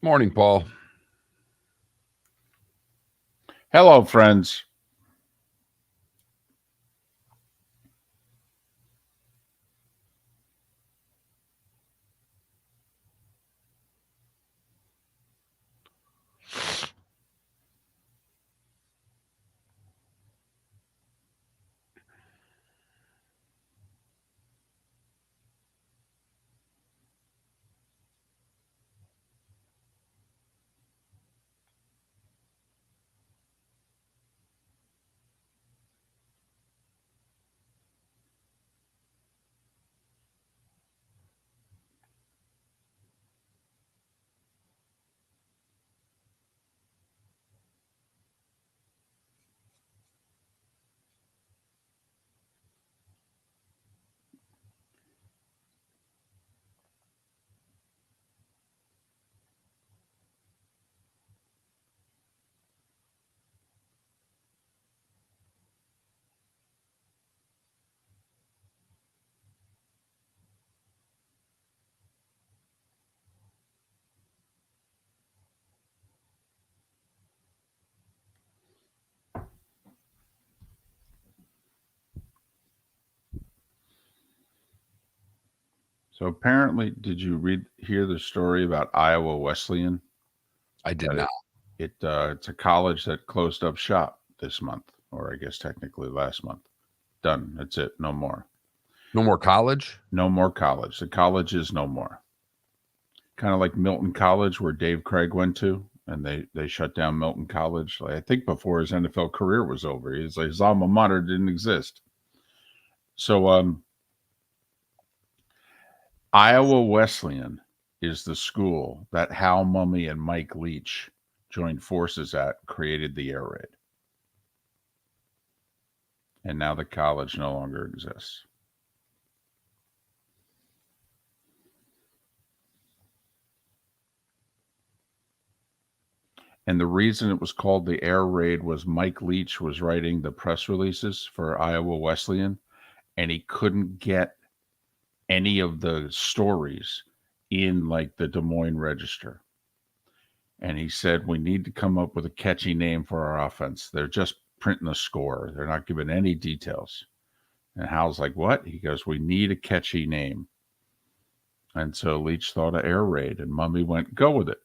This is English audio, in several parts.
Morning, Paul. Hello, friends. So apparently, did you hear the story about Iowa Wesleyan? I did That not. it's a college that closed up shop this month, or I guess technically last month. Done. That's it. No more. No more college? No more college. The college is no more. Kind of like Milton College, where Dave Craig went to, and they shut down Milton College. Like, I think before his NFL career was over. He's like, his alma mater didn't exist. So Iowa Wesleyan is the school that Hal Mumme and Mike Leach joined forces at, created the air raid. And now the college no longer exists. And the reason it was called the air raid was Mike Leach was writing the press releases for Iowa Wesleyan, and he couldn't get any of the stories in like the Des Moines Register. And he said, we need to come up with a catchy name for our offense. They're just printing the score. They're not giving any details. And Hal's like, what? He goes, we need a catchy name. And so Leach thought of air raid, and Mumme went, go with it.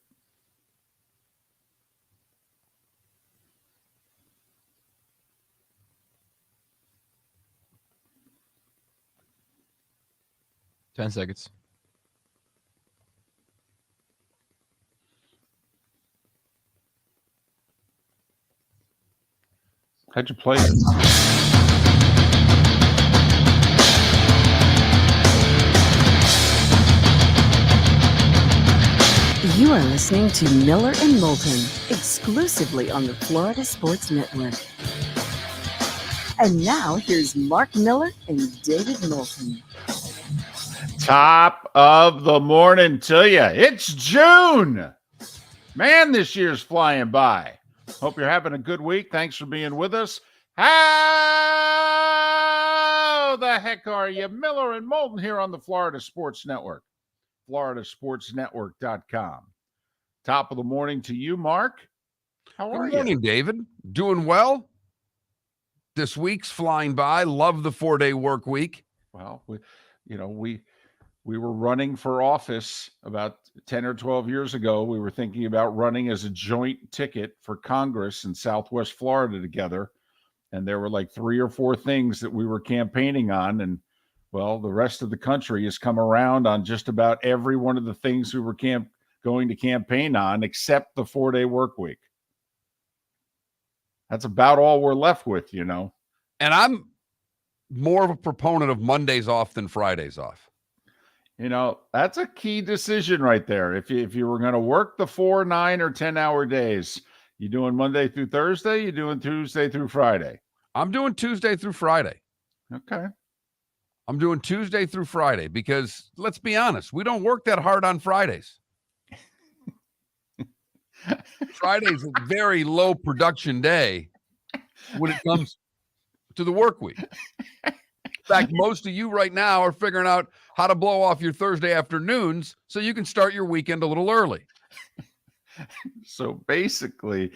Ten seconds. How'd you play it? You are listening to Miller and Moulton, exclusively on the Florida Sports Network. And now here's Mark Miller and David Moulton. Top of the morning to you. It's June. Man, this year's flying by. Hope you're having a good week. Thanks for being with us. How the heck are you? Miller and Moulton here on the Florida Sports Network, floridasportsnetwork.com. Top of the morning to you, Mark. How are you? Good morning, David. Doing well. This week's flying by. Love the 4-day work week. Well, we were running for office about 10 or 12 years ago. We were thinking about running as a joint ticket for Congress in Southwest Florida together. And there were like 3 or 4 things that we were campaigning on. And, well, the rest of the country has come around on just about every one of the things we were going to campaign on, except the 4-day work week. That's about all we're left with, you know. And I'm more of a proponent of Mondays off than Fridays off. You know, that's a key decision right there. If you were going to work the 4, 9, or 10-hour days, you doing Monday through Thursday? You doing Tuesday through Friday? I'm doing Tuesday through Friday. Okay. I'm doing Tuesday through Friday because, let's be honest, we don't work that hard on Fridays. Friday's a very low production day when it comes to the work week. In fact, most of you right now are figuring out how to blow off your Thursday afternoons so you can start your weekend a little early. So basically,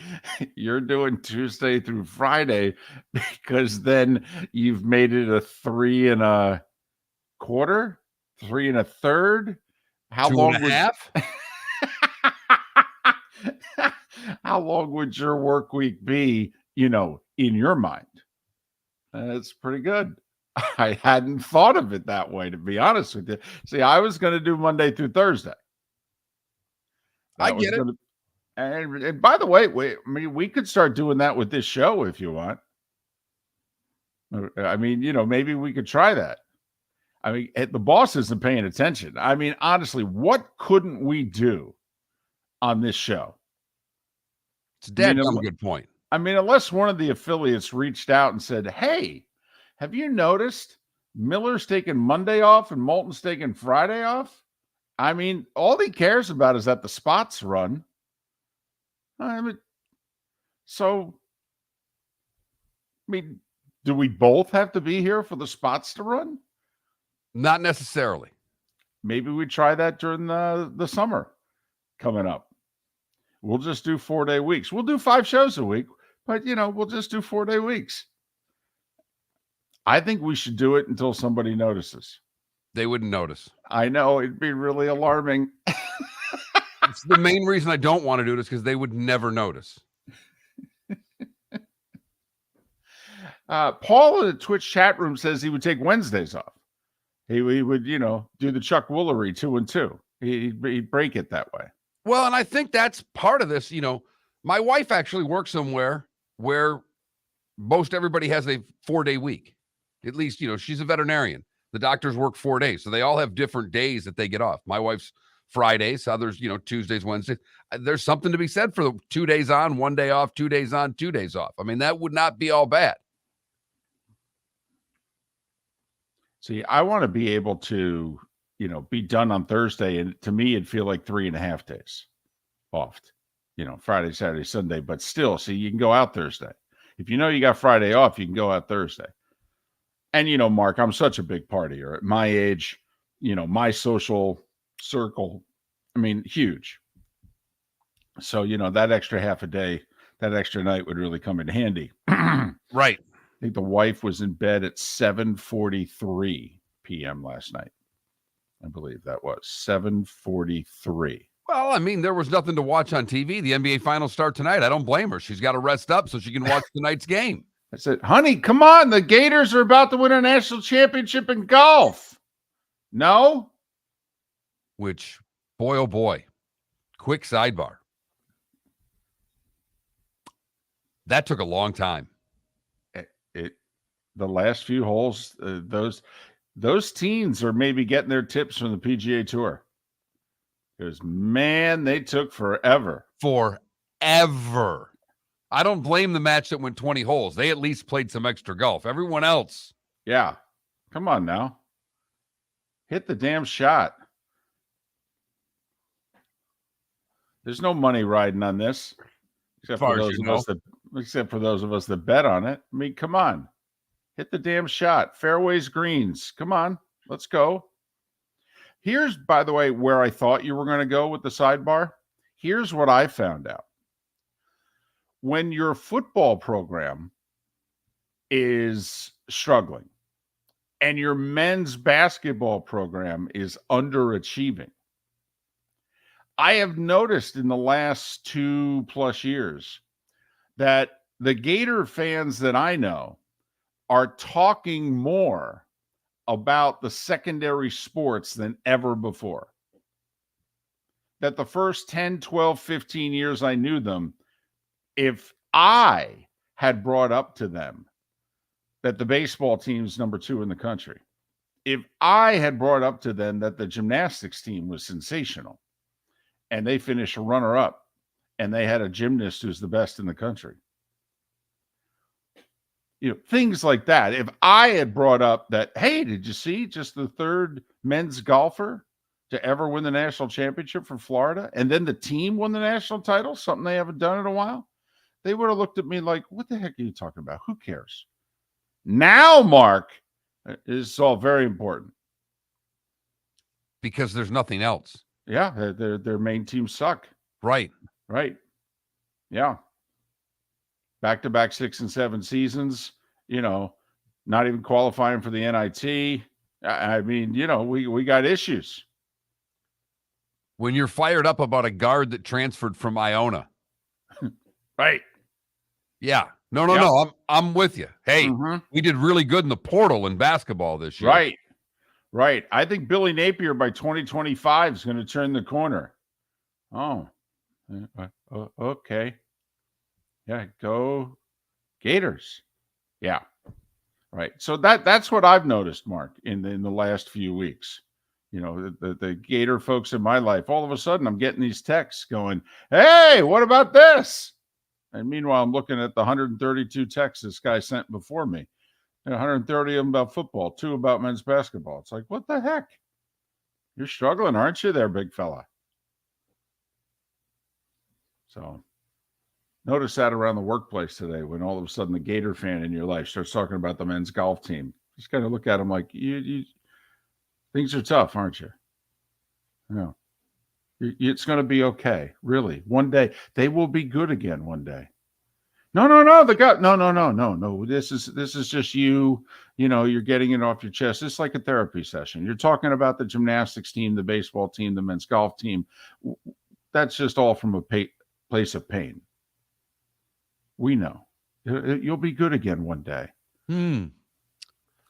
you're doing Tuesday through Friday because then you've made it a 3 1/4, 3 1/3. How Two and long a would half. how long would your work week be, in your mind? That's pretty good. I hadn't thought of it that way, to be honest with you. See, I was going to do Monday through Thursday. I That was get it. going to, and by the way, we could start doing that with this show if you want. I mean, maybe we could try that. I mean, the boss isn't paying attention. I mean, honestly, what couldn't we do on this show? It's a dadgum good point. I mean, unless one of the affiliates reached out and said, "Hey, have you noticed Miller's taking Monday off and Moulton's taking Friday off?" I mean, all he cares about is that the spots run. I mean, do we both have to be here for the spots to run? Not necessarily. Maybe we try that during the summer coming up. We'll just do 4-day weeks. We'll do 5 shows a week, but we'll just do 4-day weeks. I think we should do it until somebody notices. They wouldn't notice. I know, it'd be really alarming. It's the main reason I don't want to do this, because they would never notice. Paul in the Twitch chat room says he would take Wednesdays off. He would, do the Chuck Woolery 2 and 2. He'd break it that way. Well, and I think that's part of this. My wife actually works somewhere where most everybody has a 4-day week. At least, she's a veterinarian. The doctors work 4 days. So they all have different days that they get off. My wife's Fridays, others, Tuesdays, Wednesdays. There's something to be said for the 2 days on, 1 day off, 2 days on, 2 days off. I mean, that would not be all bad. See, I want to be able to, be done on Thursday. And to me, it'd feel like 3.5 days off, Friday, Saturday, Sunday. But still, see, you can go out Thursday. If you got Friday off, you can go out Thursday. And, Mark, I'm such a big partier. At my age, my social circle, I mean, huge. So, that extra half a day, that extra night would really come in handy. Right. I think the wife was in bed at 7:43 p.m. last night. I believe that was 7:43. Well, I mean, there was nothing to watch on TV. The NBA Finals start tonight. I don't blame her. She's got to rest up so she can watch tonight's game. I said, honey, come on. The Gators are about to win a national championship in golf. No? Which, boy, oh boy, quick sidebar. That took a long time. The last few holes, those teens are maybe getting their tips from the PGA Tour. Because, man, they took forever. Forever. I don't blame the match that went 20 holes. They at least played some extra golf. Everyone else. Yeah. Come on now. Hit the damn shot. There's no money riding on this. Except for those of us that bet on it. I mean, come on. Hit the damn shot. Fairways, greens. Come on. Let's go. Here's, by the way, where I thought you were going to go with the sidebar. Here's what I found out. When your football program is struggling and your men's basketball program is underachieving, I have noticed in the last 2+ years that the Gator fans that I know are talking more about the secondary sports than ever before. That the first 10, 12, 15 years I knew them, if I had brought up to them that the baseball team's number 2 in the country, if I had brought up to them that the gymnastics team was sensational and they finished runner-up and they had a gymnast who's the best in the country, things like that. If I had brought up that, hey, did you see just the 3rd men's golfer to ever win the national championship for Florida, and then the team won the national title, something they haven't done in a while, they would have looked at me like, what the heck are you talking about? Who cares? Now, Mark, this is all very important. Because there's nothing else. Yeah, their main team suck. Right. Right. Yeah. Back-to-back 6 and 7 seasons, not even qualifying for the NIT. I mean, we got issues. When you're fired up about a guard that transferred from Iona. Right. Yeah. No. I'm with you. Hey, we did really good in the portal in basketball this year. Right. Right. I think Billy Napier by 2025 is going to turn the corner. Oh, okay. Yeah, go Gators. Yeah. Right. So that's what I've noticed, Mark, in the last few weeks. The Gator folks in my life, all of a sudden I'm getting these texts going, hey, what about this? And meanwhile, I'm looking at the 132 texts this guy sent before me. 130 of them about football, 2 about men's basketball. It's like, what the heck? You're struggling, aren't you there, big fella? So notice that around the workplace today when all of a sudden the Gator fan in your life starts talking about the men's golf team. Just kind of look at them like, you things are tough, aren't you? No. It's going to be okay, really. One day they will be good again. One day. No. No. This is just you. You're getting it off your chest. It's like a therapy session. You're talking about the gymnastics team, the baseball team, the men's golf team. That's just all from a place of pain. We know you'll be good again one day.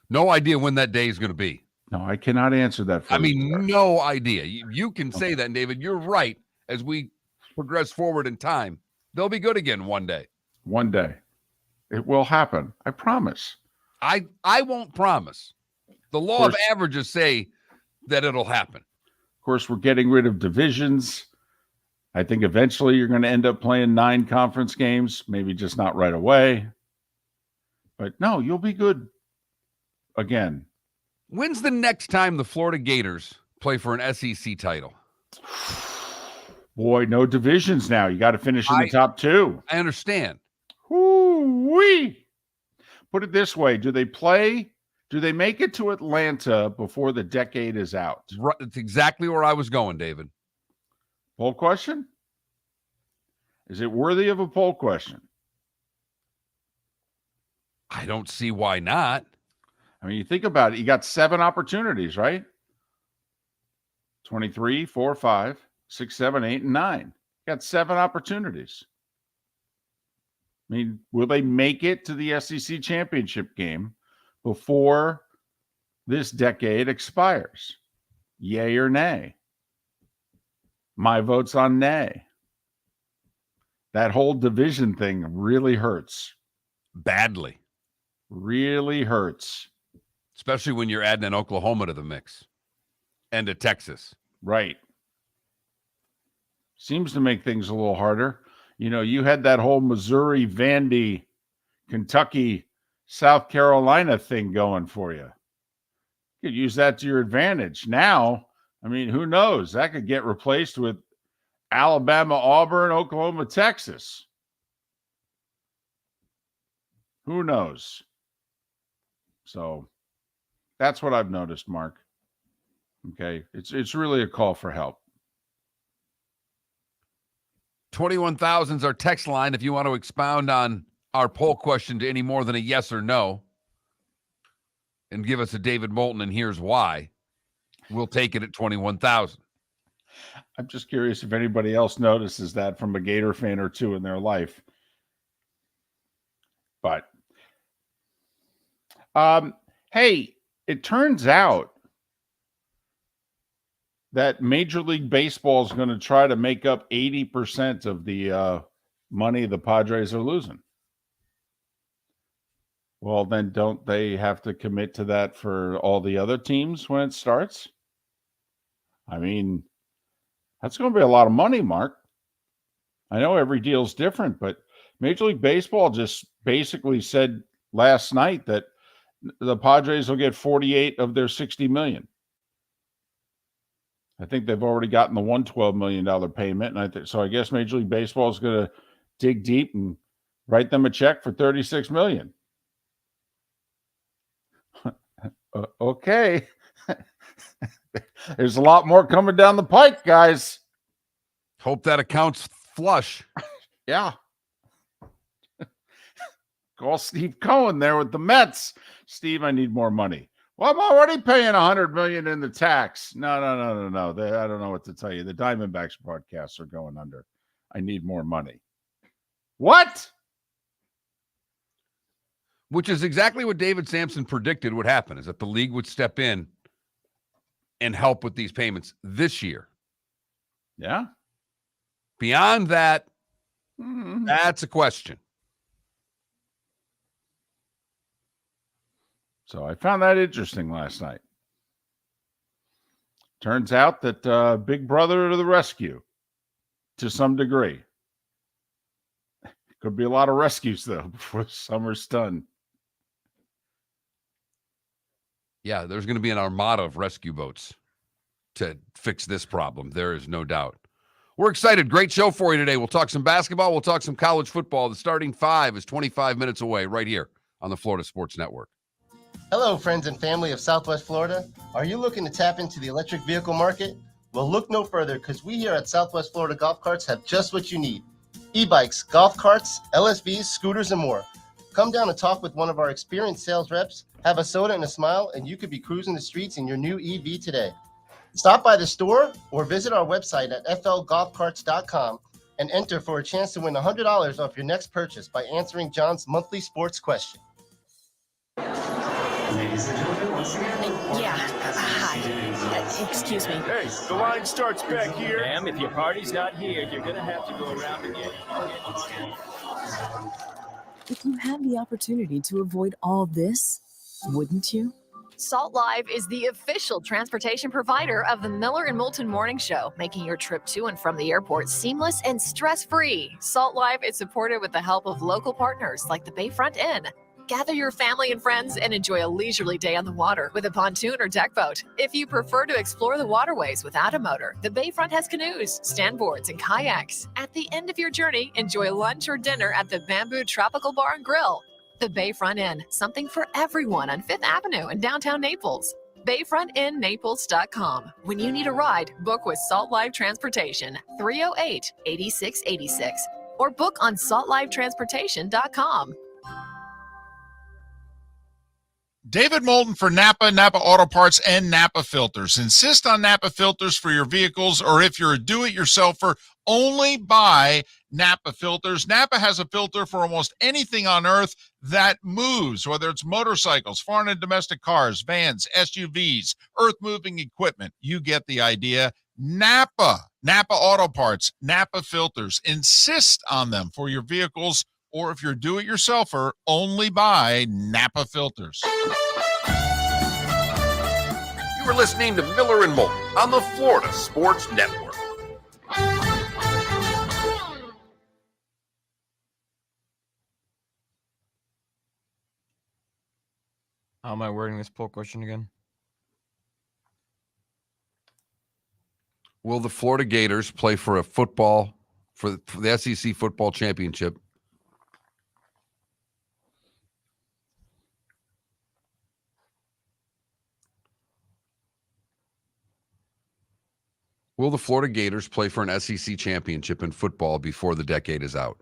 No idea when that day is going to be. No, I cannot answer that for you. No idea. You can say that, David. You're right. As we progress forward in time, they'll be good again one day. One day. It will happen. I promise. I won't promise. The law of averages say that it'll happen. Of course, we're getting rid of divisions. I think eventually you're going to end up playing 9 conference games, maybe just not right away. But no, you'll be good again. When's the next time the Florida Gators play for an SEC title? Boy, no divisions now. You got to finish in the top 2. I understand. Woo-wee. Put it this way. Do they make it to Atlanta before the decade is out? Right, that's exactly where I was going, David. Poll question? Is it worthy of a poll question? I don't see why not. I mean, you think about it. You got 7 opportunities, right? 23, 4, 5, 6, 7, 8, and 9. You got 7 opportunities. I mean, will they make it to the SEC championship game before this decade expires? Yay or nay? My vote's on nay. That whole division thing really hurts. Badly. Really hurts. Especially when you're adding an Oklahoma to the mix. And to Texas. Right. Seems to make things a little harder. You had that whole Missouri, Vandy, Kentucky, South Carolina thing going for you. You could use that to your advantage. Now, I mean, who knows? That could get replaced with Alabama, Auburn, Oklahoma, Texas. Who knows? So that's what I've noticed, Mark. Okay. It's really a call for help. 21,000 is our text line if you want to expound on our poll question to any more than a yes or no and give us a David Moulton and here's why. We'll take it at 21,000. I'm just curious if anybody else notices that from a Gator fan or two in their life. But, hey, it turns out that Major League Baseball is going to try to make up 80% of the money the Padres are losing. Well, then don't they have to commit to that for all the other teams when it starts? I mean, that's going to be a lot of money, Mark. I know every deal's different, but Major League Baseball just basically said last night that the Padres will get 48 of their 60 million. I think they've already gotten the $112 million payment. And I guess Major League Baseball is going to dig deep and write them a check for $36 million. Okay. There's a lot more coming down the pike, guys. Hope that accounts flush. Yeah. Call Steve Cohen there with the Mets. Steve, I need more money. Well, I'm already paying $100 million in the tax. No. I don't know what to tell you. The Diamondbacks broadcasts are going under. I need more money. What? Which is exactly what David Sampson predicted would happen, is that the league would step in and help with these payments this year. Yeah. Beyond that, Mm-hmm. that's a question. So I found that interesting last night. Turns out that Big Brother to the rescue to some degree. Could be a lot of rescues, though, before summer's done. Yeah, there's going to be an armada of rescue boats to fix this problem. There is no doubt. We're excited. Great show for you today. We'll talk some basketball. We'll talk some college football. The starting five is 25 minutes away right here on the Florida Sports Network. Hello, friends and family of Southwest Florida. Are you looking to tap into the electric vehicle market? Well, look no further, because we here at Southwest Florida Golf Carts have just what you need. E-bikes, golf carts, LSVs, scooters, and more. Come down and talk with one of our experienced sales reps, have a soda and a smile, and you could be cruising the streets in your new EV today. Stop by the store or visit our website at flgolfcarts.com and enter for a chance to win $100 off your next purchase by answering John's monthly sports question. Ladies and gentlemen, once again. Yeah. Hi. Excuse me. Hey, the line starts back here. Ma'am, if your party's not here, you're gonna have to go around again. If you had the opportunity to avoid all this, wouldn't you? Salt Live is the official transportation provider of the Miller and Moulton Morning Show, making your trip to and from the airport seamless and stress-free. Salt Live is supported with the help of local partners like the Bayfront Inn. Gather your family and friends and enjoy a leisurely day on the water with a pontoon or deck boat. If you prefer to explore the waterways without a motor, the Bayfront has canoes, standboards, and kayaks. At the end of your journey, enjoy lunch or dinner at the Bamboo Tropical Bar and Grill. The Bayfront Inn, something for everyone on 5th Avenue in downtown Naples. BayfrontInNaples.com. When you need a ride, book with Salt Live Transportation, 308-8686, or book on saltlivetransportation.com. David Moulton for Napa Auto Parts, and Napa Filters. Insist on Napa Filters for your vehicles, or if you're a do-it-yourselfer, only buy Napa Filters. Napa has a filter for almost anything on earth that moves, whether it's motorcycles, foreign and domestic cars, vans, SUVs, earth-moving equipment. You get the idea. Napa Auto Parts, Napa Filters. Insist on them for your vehicles, or if you're a do-it-yourselfer, only buy Napa Filters. You were listening to Miller and Moulton on the Florida Sports Network. How am I wording this poll question again? Will the Florida Gators play for a football, for the SEC football championship? Will the Florida Gators play for an SEC championship in football before the decade is out?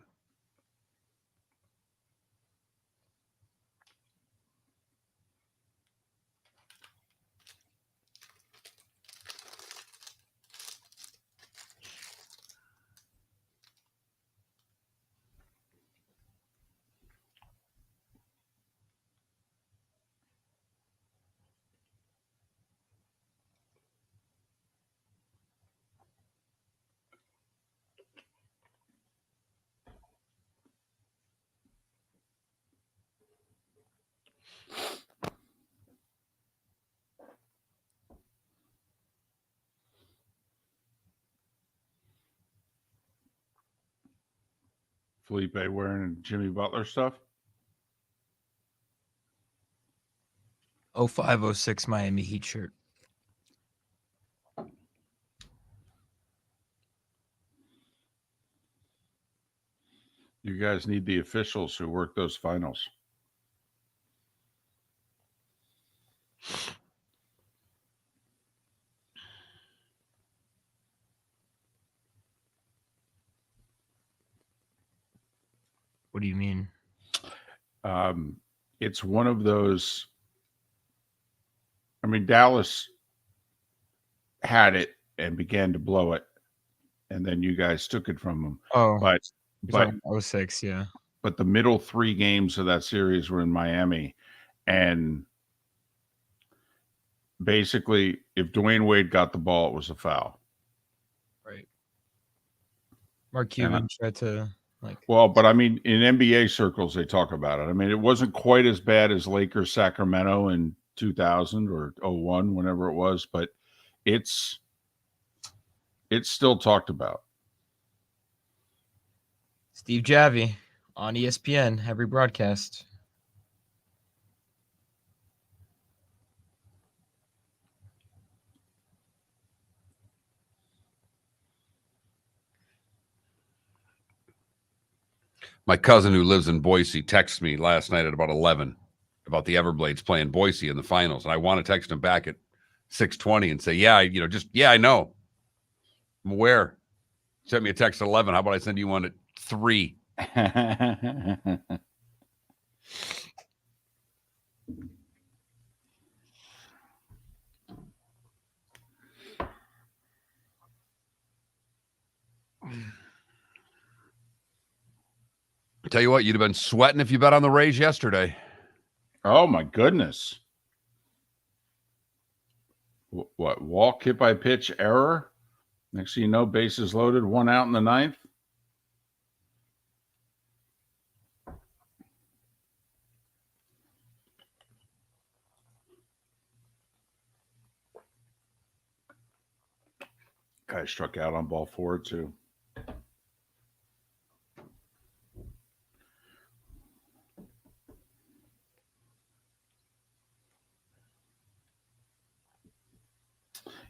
Felipe wearing Jimmy Butler stuff. 0506 Miami Heat shirt. You guys need the officials who work those finals. What do you mean? It's one of those. I mean, Dallas had it and began to blow it, and then you guys took it from them. Oh, But 06, yeah. But the middle 3 games of that series were in Miami, and basically, if Dwayne Wade got the ball, it was a foul. Right. Mark Cuban tried to but I mean, in NBA circles, they talk about it. I mean, it wasn't quite as bad as Lakers Sacramento in 2000 or 01, whenever it was, but it's still talked about. Steve Javi on ESPN every broadcast. My cousin who lives in Boise texted me last night at about 11 about the Everblades playing Boise in the finals. And I want to text him back at 6:20 and say, I know. I'm aware. Sent me a text at 11. How about I send you one at 3? Tell you what, you'd have been sweating if you bet on the Rays yesterday. Oh, my goodness. What? Walk, hit by pitch, error? Next thing you know, bases loaded, 1 out in the 9th. Guy struck out on ball 4, too.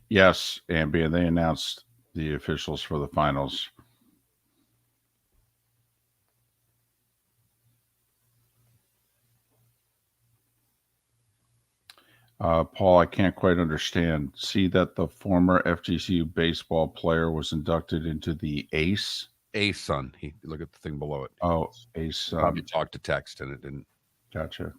Yes, Ambien, they announced the officials for the finals. Paul, I can't quite understand. See that the former FGCU baseball player was inducted into the ACE? ACE, son. Look at the thing below it. Oh, ACE. Probably talked to text and it didn't. Gotcha.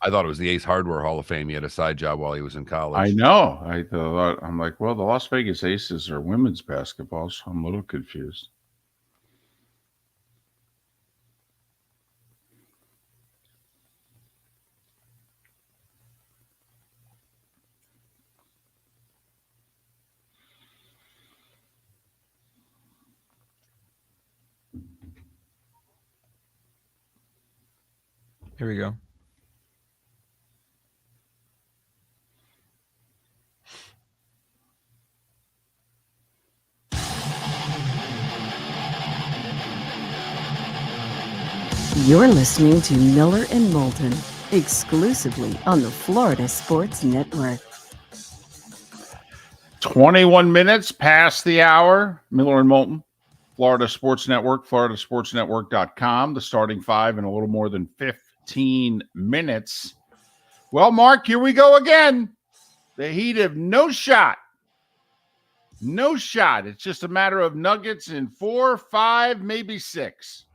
I thought it was the Ace Hardware Hall of Fame. He had a side job while he was in college. I know. I thought, I'm like, well, the Las Vegas Aces are women's basketball, so I'm a little confused. Here we go. You're listening to Miller and Moulton, exclusively on the Florida Sports Network. 21 minutes past the hour. Miller and Moulton, Florida Sports Network, floridasportsnetwork.com. The starting 5 in a little more than 15 minutes. Well, Mark, here we go again. The Heat have no shot. No shot. It's just a matter of Nuggets in 4, 5, maybe 6.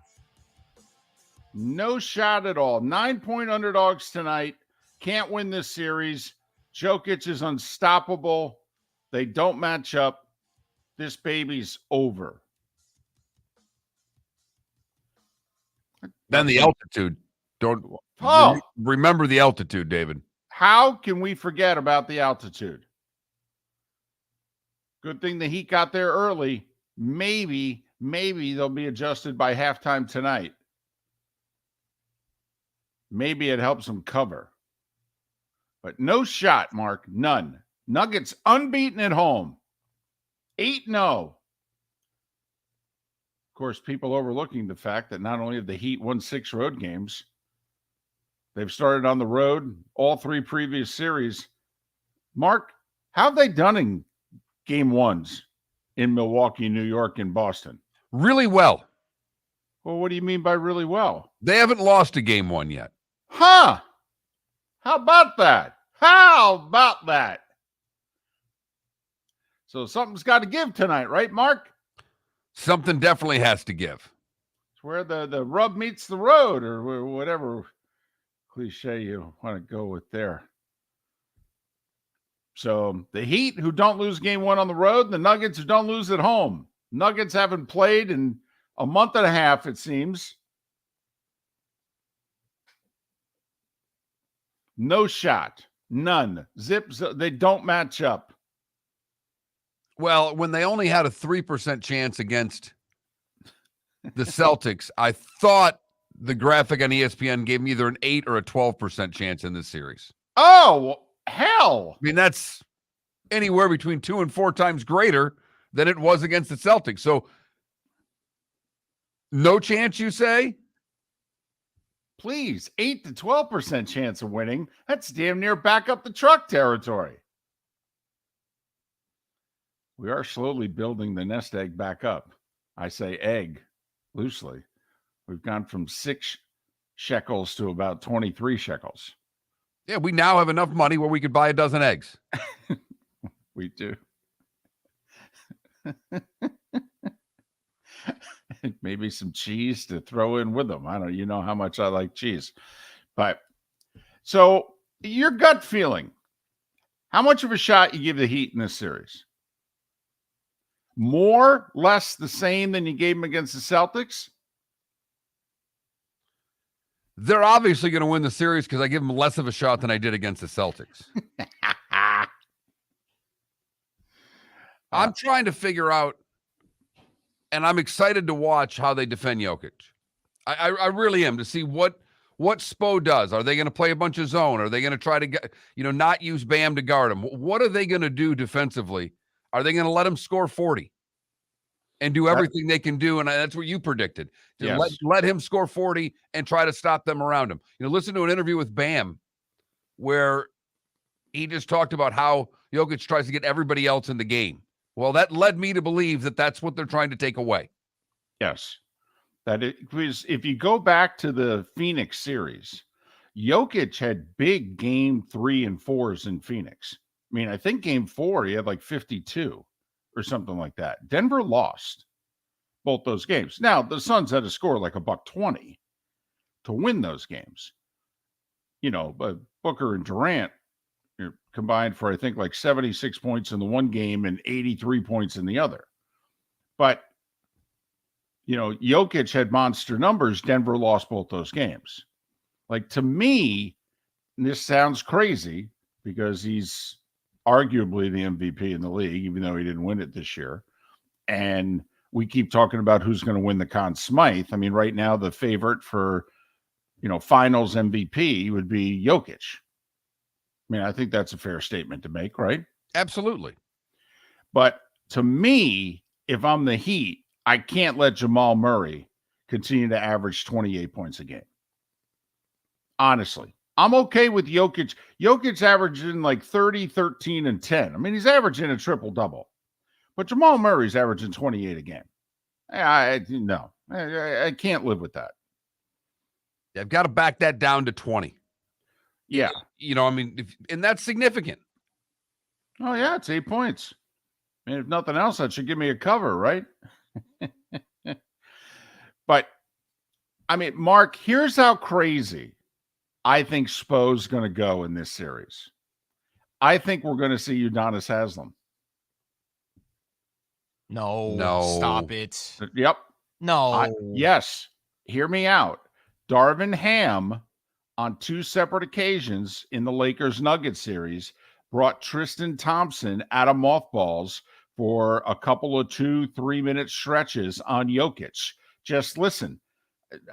No shot at all. 9-point underdogs tonight. Can't win this series. Jokic is unstoppable. They don't match up. This baby's over. Then the altitude. Don't remember the altitude, David. How can we forget about the altitude? Good thing the Heat got there early. Maybe they'll be adjusted by halftime tonight. Maybe it helps them cover. But no shot, Mark. None. Nuggets unbeaten at home. 8-0. Of course, people overlooking the fact that not only have the Heat won 6 road games, they've started on the road all 3 previous series. Mark, how have they done in game 1s in Milwaukee, New York, and Boston? Really well. Well, what do you mean by really well? They haven't lost a game 1 yet. Huh? How about that? How about that? So something's got to give tonight, right, Mark? Something definitely has to give. It's where the rub meets the road, or whatever cliche you want to go with there. So the Heat, who don't lose game 1 on the road, and the Nuggets, who don't lose at home. Nuggets haven't played in a month and a half, it seems. No shot. None. Zips. They don't match up. Well, when they only had a 3% chance against the Celtics, I thought the graphic on ESPN gave me either an 8 or a 12% chance in this series. Oh, hell. I mean, that's anywhere between 2 and 4 times greater than it was against the Celtics. So, no chance, you say? Please, 8 to 12% chance of winning. That's damn near back up the truck territory. We are slowly building the nest egg back up. I say egg loosely. We've gone from 6 shekels to about 23 shekels. Yeah, we now have enough money where we could buy a dozen eggs. We do. Maybe some cheese to throw in with them. I don't know. You know how much I like cheese. But so your gut feeling, how much of a shot you give the Heat in this series? More, less, the same than you gave them against the Celtics? They're obviously going to win the series because I give them less of a shot than I did against the Celtics. I'm trying to figure out, and I'm excited to watch how they defend Jokic. I really am, to see what Spo does. Are they going to play a bunch of zone? Are they going to try to get, not use Bam to guard him? What are they going to do defensively? Are they going to let him score 40 and do everything they can do? And that's what you predicted. Yes. Let him score 40 and try to stop them around him. Listen to an interview with Bam where he just talked about how Jokic tries to get everybody else in the game. Well, that led me to believe that that's what they're trying to take away. Yes. That it was, if you go back to the Phoenix series, Jokic had big game 3 and 4s in Phoenix. I mean, I think game 4, he had like 52 or something like that. Denver lost both those games. Now, the Suns had to score like $120 to win those games. But Booker and Durant combined for, I think, like 76 points in the one game and 83 points in the other. But, Jokic had monster numbers. Denver lost both those games. Like, to me, and this sounds crazy because he's arguably the MVP in the league, even though he didn't win it this year. And we keep talking about who's going to win the Conn Smythe. I mean, right now, the favorite for, finals MVP would be Jokic. I mean, I think that's a fair statement to make, right? Absolutely. But to me, if I'm the Heat, I can't let Jamal Murray continue to average 28 points a game. Honestly. I'm okay with Jokic. Jokic's averaging like 30, 13, and 10. I mean, he's averaging a triple-double. But Jamal Murray's averaging 28 a game. I can't live with that. I've got to back that down to 20. Yeah. And that's significant. Oh, yeah, it's 8 points. I mean, if nothing else, that should give me a cover, right? But, I mean, Mark, here's how crazy I think Spo's going to go in this series. I think we're going to see Udonis Haslem. No. Stop it. Yep. No. Yes. Hear me out. Darvin Ham, on 2 separate occasions in the Lakers-Nuggets series, brought Tristan Thompson out of mothballs for a couple of 2-3 minute stretches on Jokic. Just listen.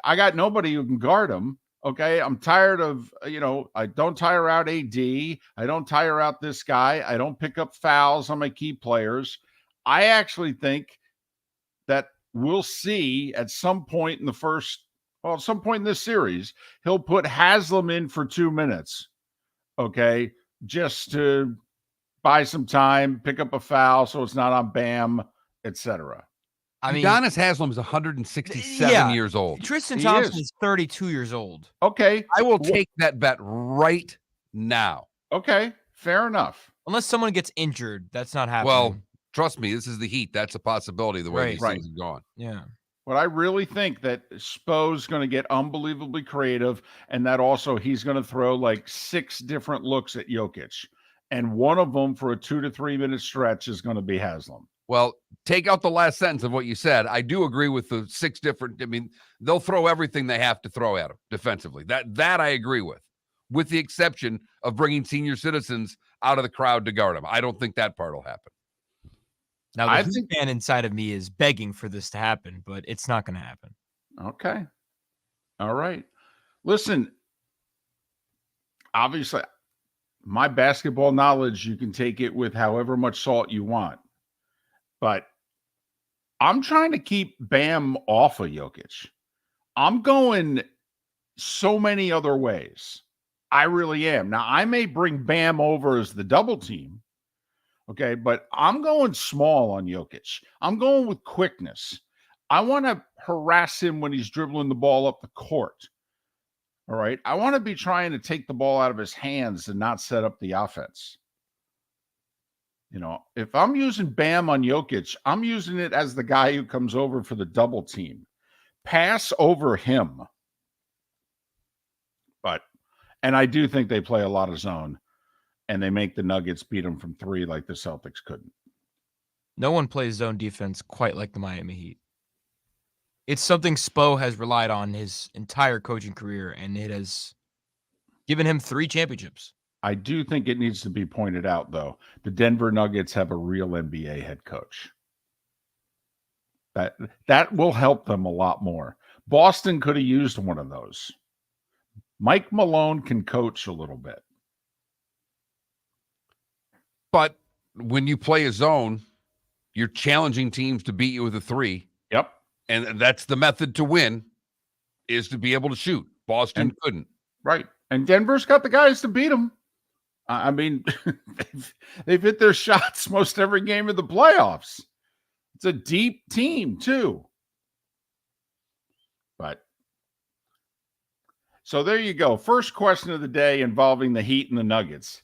I got nobody who can guard him. Okay, I'm tired of, I don't tire out AD. I don't tire out this guy. I don't pick up fouls on my key players. I actually think that we'll see at some point in this series, he'll put Haslem in for 2 minutes, okay, just to buy some time, pick up a foul so it's not on Bam, etc. I mean, Udonis Haslem is 167 years old. Tristan Thompson is 32 years old. Okay. I will take that bet right now. Okay. Fair enough. Unless someone gets injured, that's not happening. Well, trust me, this is the Heat. That's a possibility the way these things have gone. Yeah. But I really think that Spo's going to get unbelievably creative, and that also he's going to throw like 6 different looks at Jokic. And one of them for a 2 to 3 minute stretch is going to be Haslam. Well, take out the last sentence of what you said. I do agree with the 6 different. I mean, they'll throw everything they have to throw at him defensively. That I agree with the exception of bringing senior citizens out of the crowd to guard him. I don't think that part will happen. Now, the Heat fan inside of me is begging for this to happen, but it's not going to happen. Okay. All right. Listen, obviously, my basketball knowledge, you can take it with however much salt you want. But I'm trying to keep Bam off of Jokic. I'm going so many other ways. I really am. Now, I may bring Bam over as the double team. Okay, but I'm going small on Jokic. I'm going with quickness. I want to harass him when he's dribbling the ball up the court. All right. I want to be trying to take the ball out of his hands and not set up the offense. You know, if I'm using Bam on Jokic, I'm using it as the guy who comes over for the double team. Pass over him. And I do think they play a lot of zone. And they make the Nuggets beat them from 3 like the Celtics couldn't. No one plays zone defense quite like the Miami Heat. It's something Spo has relied on his entire coaching career, and it has given him 3 championships. I do think it needs to be pointed out, though. The Denver Nuggets have a real NBA head coach. That will help them a lot more. Boston could have used one of those. Mike Malone can coach a little bit. But when you play a zone, you're challenging teams to beat you with a 3. Yep. And that's the method to win, is to be able to shoot. Boston couldn't. Right. And Denver's got the guys to beat them. I mean, they've hit their shots most every game of the playoffs. It's a deep team, too. But so there you go. First question of the day involving the Heat and the Nuggets.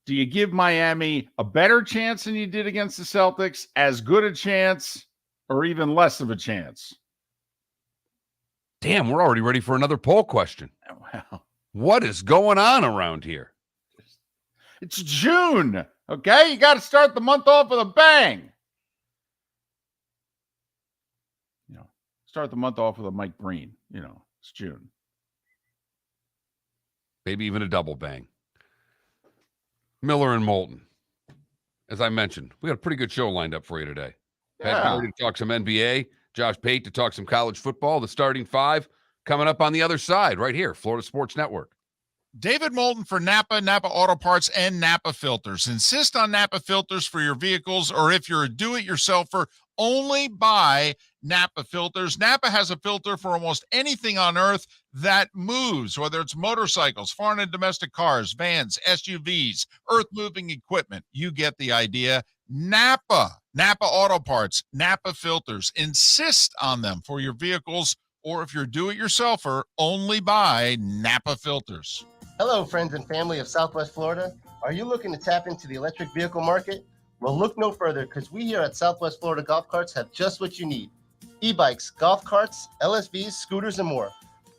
Do you give Miami a better chance than you did against the Celtics, as good a chance, or even less of a chance? Damn, we're already ready for another poll question. Wow. What is going on around here? It's June, okay? You got to start the month off with a bang. You know, start the month off with a Mike Breen. You know, it's June. Maybe even a double bang. Miller and Moulton. As I mentioned, we got a pretty good show lined up for you today. Pat Garrity to talk some NBA, Josh Pate to talk some college football, the starting 5 coming up on the other side right here, Florida Sports Network. David Moulton for Napa Auto Parts, and Napa Filters. Insist on Napa filters for your vehicles, or if you're a do-it-yourselfer, only buy Napa filters. Napa has a filter for almost anything on earth that moves, whether it's motorcycles, foreign and domestic cars, vans, SUVs, earth-moving equipment. You get the idea. Napa Auto Parts, Napa filters. Insist on them for your vehicles, or if you're a do-it-yourselfer, only buy Napa filters. Hello, friends and family of Southwest Florida. Are you looking to tap into the electric vehicle market? Well, look no further, because we here at Southwest Florida Golf Carts have just what you need. E-bikes, golf carts, LSVs, scooters, and more.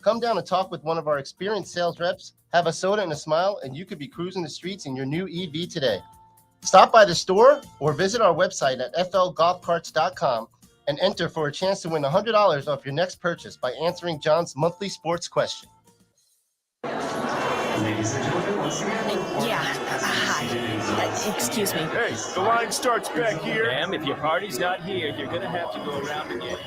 Come down and talk with one of our experienced sales reps, have a soda and a smile, and you could be cruising the streets in your new EV today. Stop by the store or visit our website at flgolfcarts.com and enter for a chance to win $100 off your next purchase by answering John's monthly sports question. Ladies and gentlemen, once again. Hi. Excuse me. Hey, the line starts back here. Ma'am, if your party's not here, you're going to have to go around again.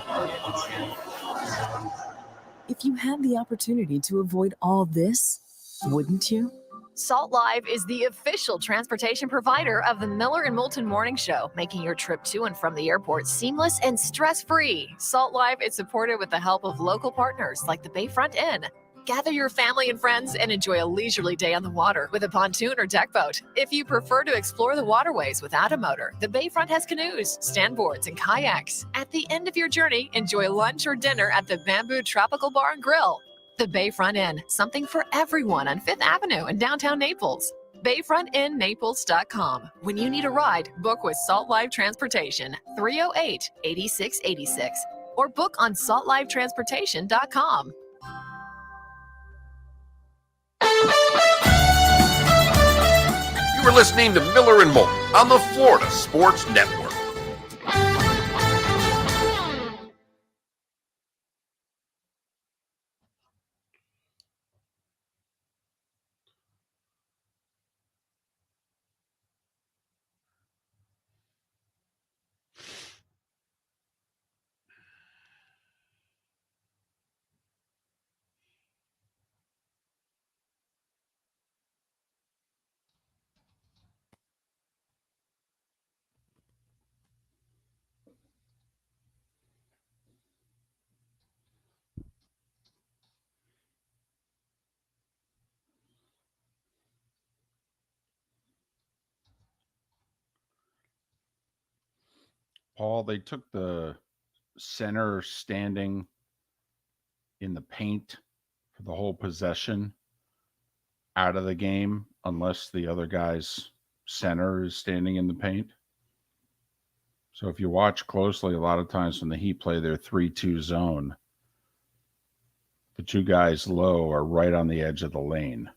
If you had the opportunity to avoid all this, wouldn't you? Salt Live is the official transportation provider of the Miller and Moulton Morning Show, making your trip to and from the airport seamless and stress-free. Salt Live is supported with the help of local partners like the Bayfront Inn. Gather your family and friends and enjoy a leisurely day on the water with a pontoon or deck boat. If you prefer to explore the waterways without a motor, the Bayfront has canoes, standboards, and kayaks. At the end of your journey, enjoy lunch or dinner at the Bamboo Tropical Bar and Grill. The Bayfront Inn, something for everyone on 5th Avenue in downtown Naples. BayfrontInNaples.com. When you need a ride, book with Salt Live Transportation, 308-8686. or book on saltlifetransportation.com. You were listening to Miller and Moulton on the Florida Sports Network. Paul, they took the center standing in the paint for the whole possession out of the game unless the other guy's center is standing in the paint. So if you watch closely, a lot of times when the Heat play their 3-2 zone, the two guys low are right on the edge of the lane.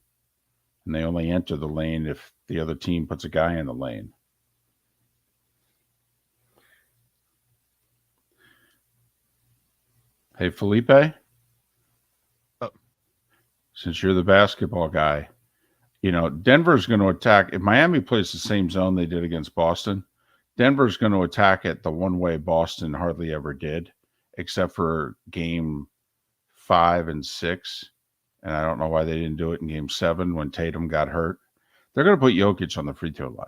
And they only enter the lane if the other team puts a guy in the lane. Hey, Felipe? Oh. Since you're the basketball guy, you know, Denver's going to attack. If Miami plays the same zone they did against Boston, Denver's going to attack it the one way Boston hardly ever did, except for game 5 and 6. And I don't know why they didn't do it in game 7 when Tatum got hurt. They're going to put Jokic on the free throw line.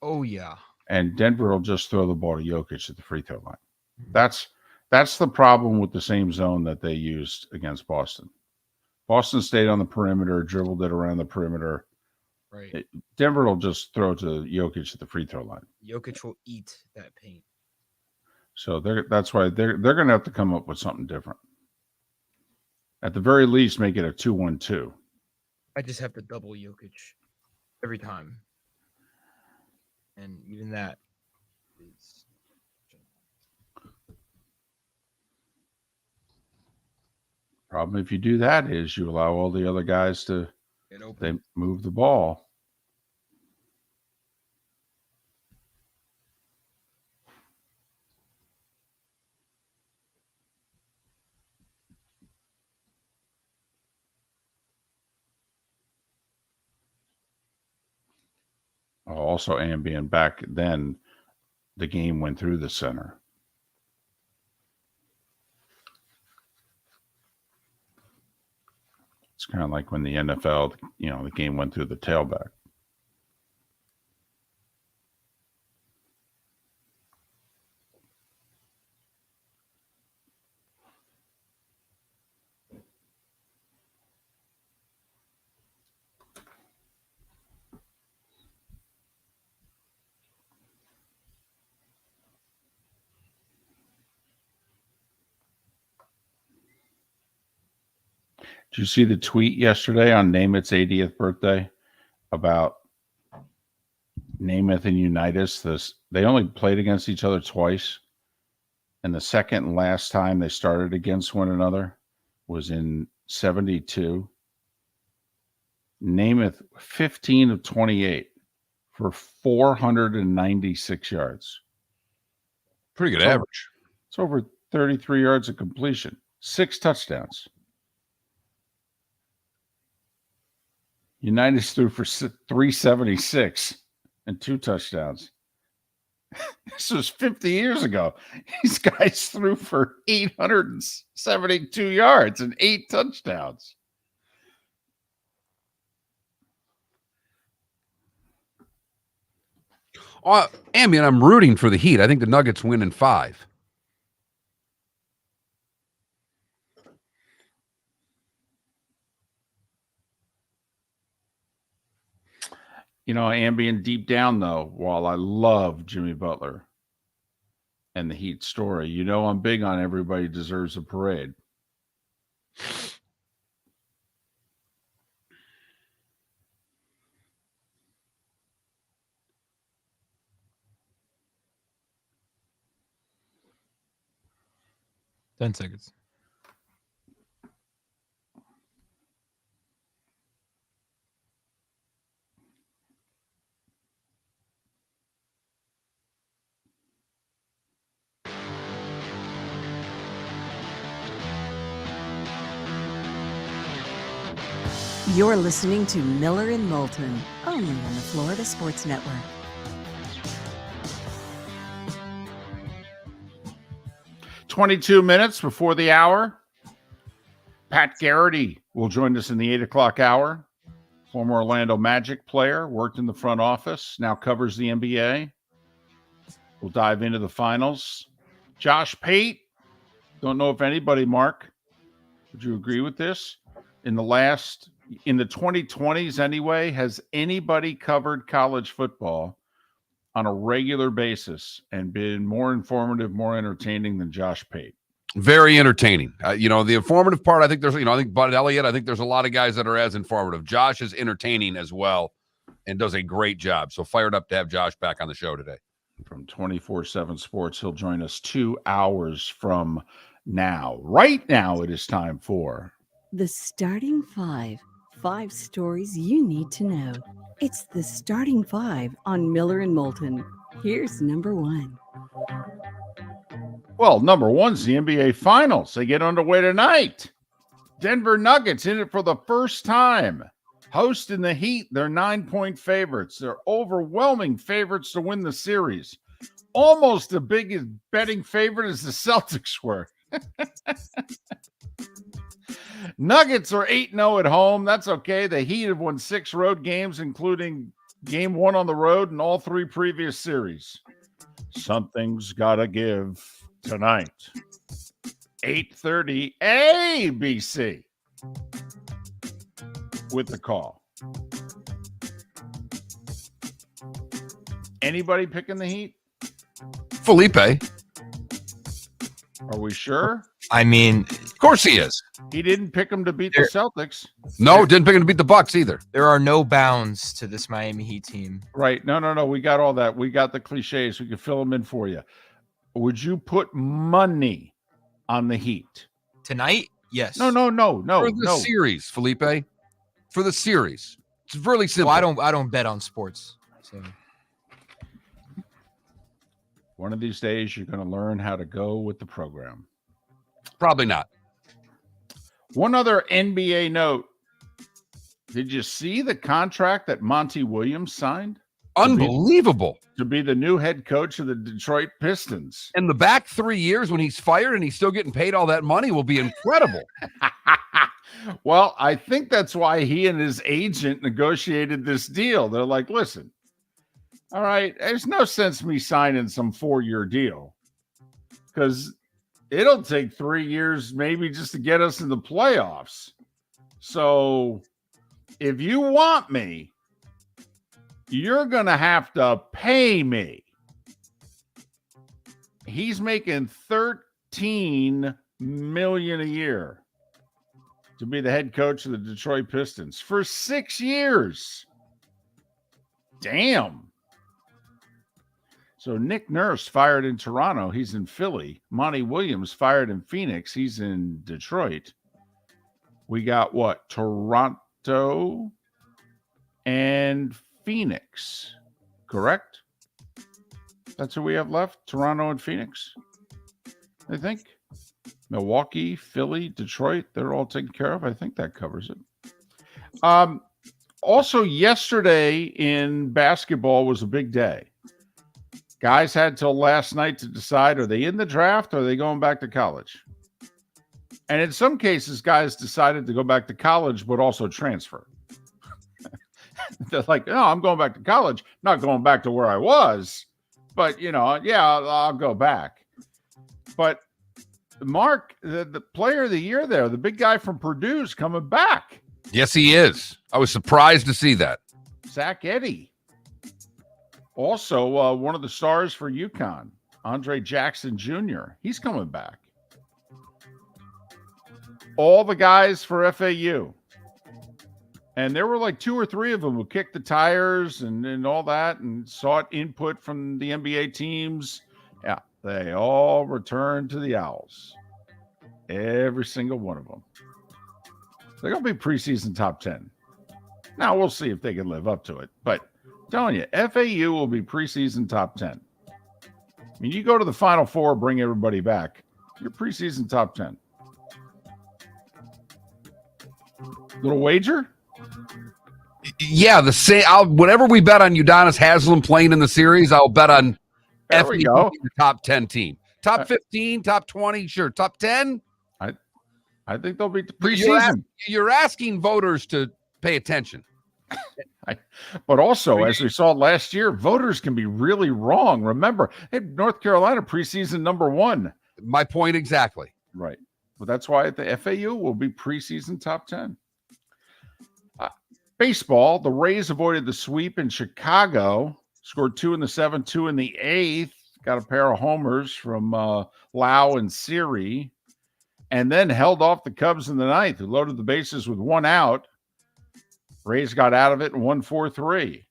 Oh, yeah. And Denver will just throw the ball to Jokic at the free throw line. That's the problem with the same zone that they used against Boston. Boston stayed on the perimeter, dribbled it around the perimeter. Right. Denver will just throw to Jokic at the free throw line. Jokic will eat that paint. So that's why they're going to have to come up with something different. At the very least, make it a 2-1-2. I just have to double Jokic every time. And even that is... Problem if you do that is you allow all the other guys to they move the ball. Also, ambient back then, the game went through the center. It's kind of like when the NFL, you know, the game went through the tailback. Did you see the tweet yesterday on Namath's 80th birthday about Namath and Unitas? They only played against each other twice. And the second and last time they started against one another was in 72. Namath 15 of 28 for 496 yards. Pretty good average. It's over 33 yards of completion, 6 touchdowns. Unitas threw for 376 and 2 touchdowns. This was 50 years ago. These guys threw for 872 yards and 8 touchdowns. Ambient, I'm rooting for the Heat. I think the Nuggets win in 5. You know, ambient deep down, though, while I love Jimmy Butler and the Heat story, you know I'm big on everybody deserves a parade. 10 seconds. You're listening to Miller and Moulton, only on the Florida Sports Network. "22 minutes before the hour. Pat Garrity will join us in the 8 o'clock hour. Former Orlando Magic player, worked in the front office, now covers the NBA. We'll dive into the finals. Josh Pate, don't know if anybody, Mark, would you agree with this? In the 2020s anyway, has anybody covered college football on a regular basis and been more informative, more entertaining than Josh Pate? Very entertaining. The informative part, I think I think Bud Elliott, I think there's a lot of guys that are as informative. Josh is entertaining as well and does a great job. So fired up to have Josh back on the show today. From 24/7 Sports, he'll join us 2 hours from now. Right now, it is time for The Starting Five. 5 stories you need to know. It's the Starting Five on Miller and Moulton. Here's number 1. Well, number one's the NBA Finals. They get underway tonight. Denver Nuggets in it for the first time. Hosting the Heat, they're 9-point favorites. They're overwhelming favorites to win the series. Almost the biggest betting favorite as the Celtics were. Nuggets are 8-0 at home. That's okay. The Heat have won 6 road games, including game 1 on the road and all 3 previous series. Something's got to give tonight. 8:30 ABC with the call. Anybody picking the Heat? Felipe. Are we sure? I mean, Of course he is. He didn't pick them to beat the Celtics. No, didn't pick him to beat the Bucks either. there are no bounds to this Miami Heat team. Right. No. We got all that. We got the cliches. We can fill them in for you. Would you put money on the Heat? Tonight? Yes. No. For the series, Felipe. For the series. It's really simple. Well, I don't bet on sports. So One of these days, you're going to learn how to go with the program. Probably not. One other NBA note. Did you see the contract that Monty Williams signed? Unbelievable. To be the new head coach of the Detroit Pistons. And the back 3 years when he's fired and he's still getting paid all that money will be incredible. Well, I think that's why he and his agent negotiated this deal. They're like, listen, all right, there's no sense me signing some 4-year deal because it'll take 3 years maybe just to get us in the playoffs. So if you want me, you're going to have to pay me. He's making $13 million a year to be the head coach of the Detroit Pistons for 6 years. Damn. So Nick Nurse fired in Toronto. He's in Philly. Monty Williams fired in Phoenix. He's in Detroit. We got what? Toronto and Phoenix, correct? That's who we have left. Toronto and Phoenix, I think. Milwaukee, Philly, Detroit, they're all taken care of. I think that covers it. Also, yesterday in basketball was a big day. Guys had till last night to decide, are they in the draft or are they going back to college? And in some cases, guys decided to go back to college, but also transfer. They're like, no, I'm going back to college, not going back to where I was. But, I'll go back. But Mark, the player of the year there, the big guy from Purdue is coming back. Yes, he is. I was surprised to see that. Zach Edey. Also, one of the stars for UConn, Andre Jackson Jr., he's coming back. All the guys for FAU. And there were like 2 or 3 of them who kicked the tires and all that and sought input from the NBA teams. Yeah, they all returned to the Owls. Every single one of them. They're going to be preseason top 10. Now, we'll see if they can live up to it. But I'm telling you, FAU will be preseason top 10. I mean, you go to the Final Four, bring everybody back. You're preseason top 10. Little wager? Yeah, the same. Whenever we bet on Udonis Haslem playing in the series, I'll bet on There we go. the top 10 team. Top 15, top 20, sure. Top 10? I think they'll be You're, preseason. you're asking voters to pay attention. But also, as we saw last year, voters can be really wrong. Remember, hey, North Carolina preseason number 1. My point exactly. Right. But that's why the FAU will be preseason top 10. Baseball, the Rays avoided the sweep in Chicago, scored 2 in the 7th, 2 in the 8th, got a pair of homers from Lau and Siri, and then held off the Cubs in the 9th, who loaded the bases with 1 out. Rays got out of it and won 4-3.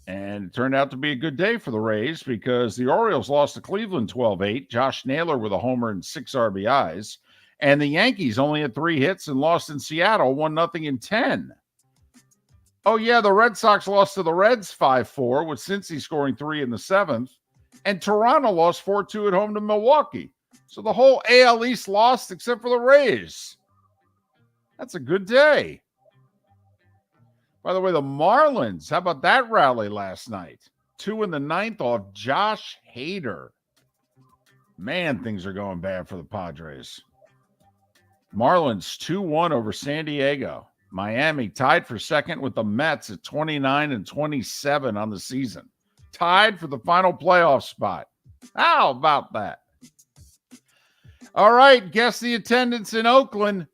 And it turned out to be a good day for the Rays because the Orioles lost to Cleveland 12-8. Josh Naylor with a homer and 6 RBIs. And the Yankees only had 3 hits and lost in Seattle 1-0 in 10. Oh, yeah, the Red Sox lost to the Reds 5-4 with Cincy scoring 3 in the 7th. And Toronto lost 4-2 at home to Milwaukee. So the whole AL East lost except for the Rays. That's a good day. By the way, the Marlins, how about that rally last night? 2 in the 9th off Josh Hader. Man, things are going bad for the Padres. Marlins 2-1 over San Diego. Miami tied for second with the Mets at 29-27 on the season. Tied for the final playoff spot. How about that? All right, guess the attendance in Oakland.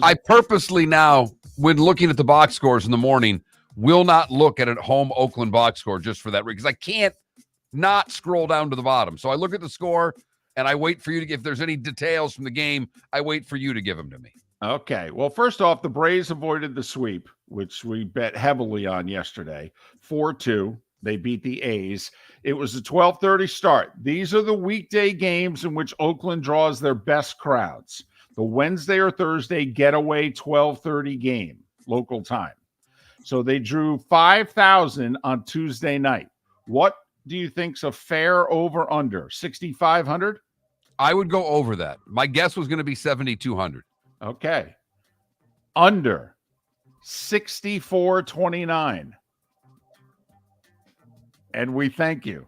I purposely now, when looking at the box scores in the morning, will not look at a home Oakland box score just for that reason, because I can't not scroll down to the bottom. So I look at the score and I wait for you to, if there's any details from the game, I wait for you to give them to me. Okay. Well, first off, the Braves avoided the sweep, which we bet heavily on yesterday. 4-2. They beat the A's. It was a 12:30 start. These are the weekday games in which Oakland draws their best crowds. The Wednesday or Thursday getaway 12:30 game, local time. So they drew 5,000 on Tuesday night. What do you think's a fair over under? 6,500? I would go over that. My guess was going to be 7,200. Okay. Under 64.29. And we thank you.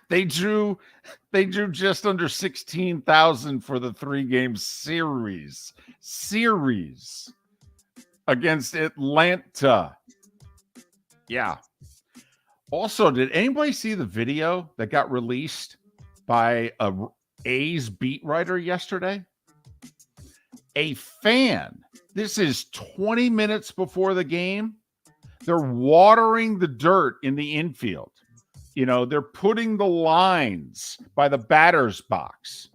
They drew just under 16,000 for the 3-game series against Atlanta. Yeah. Also, did anybody see the video that got released by a A's beat writer yesterday? A fan. This is 20 minutes before the game. They're watering the dirt in the infield. You know, they're putting the lines by the batter's box.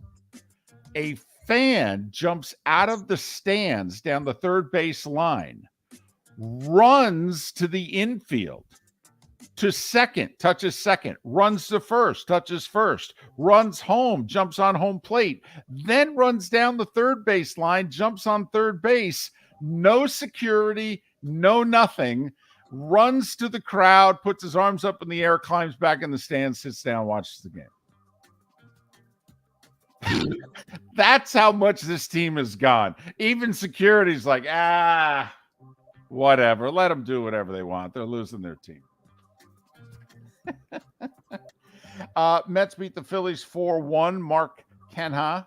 A fan jumps out of the stands down the third base line, runs to the infield, to second, touches second, runs to first, touches first, runs home, jumps on home plate, then runs down the third base line, jumps on third base, no security, no nothing, runs to the crowd, puts his arms up in the air, climbs back in the stands, sits down, watches the game. That's how much this team has gone. Even security's like, whatever. Let them do whatever they want. They're losing their team. Mets beat the Phillies 4-1. Mark Canha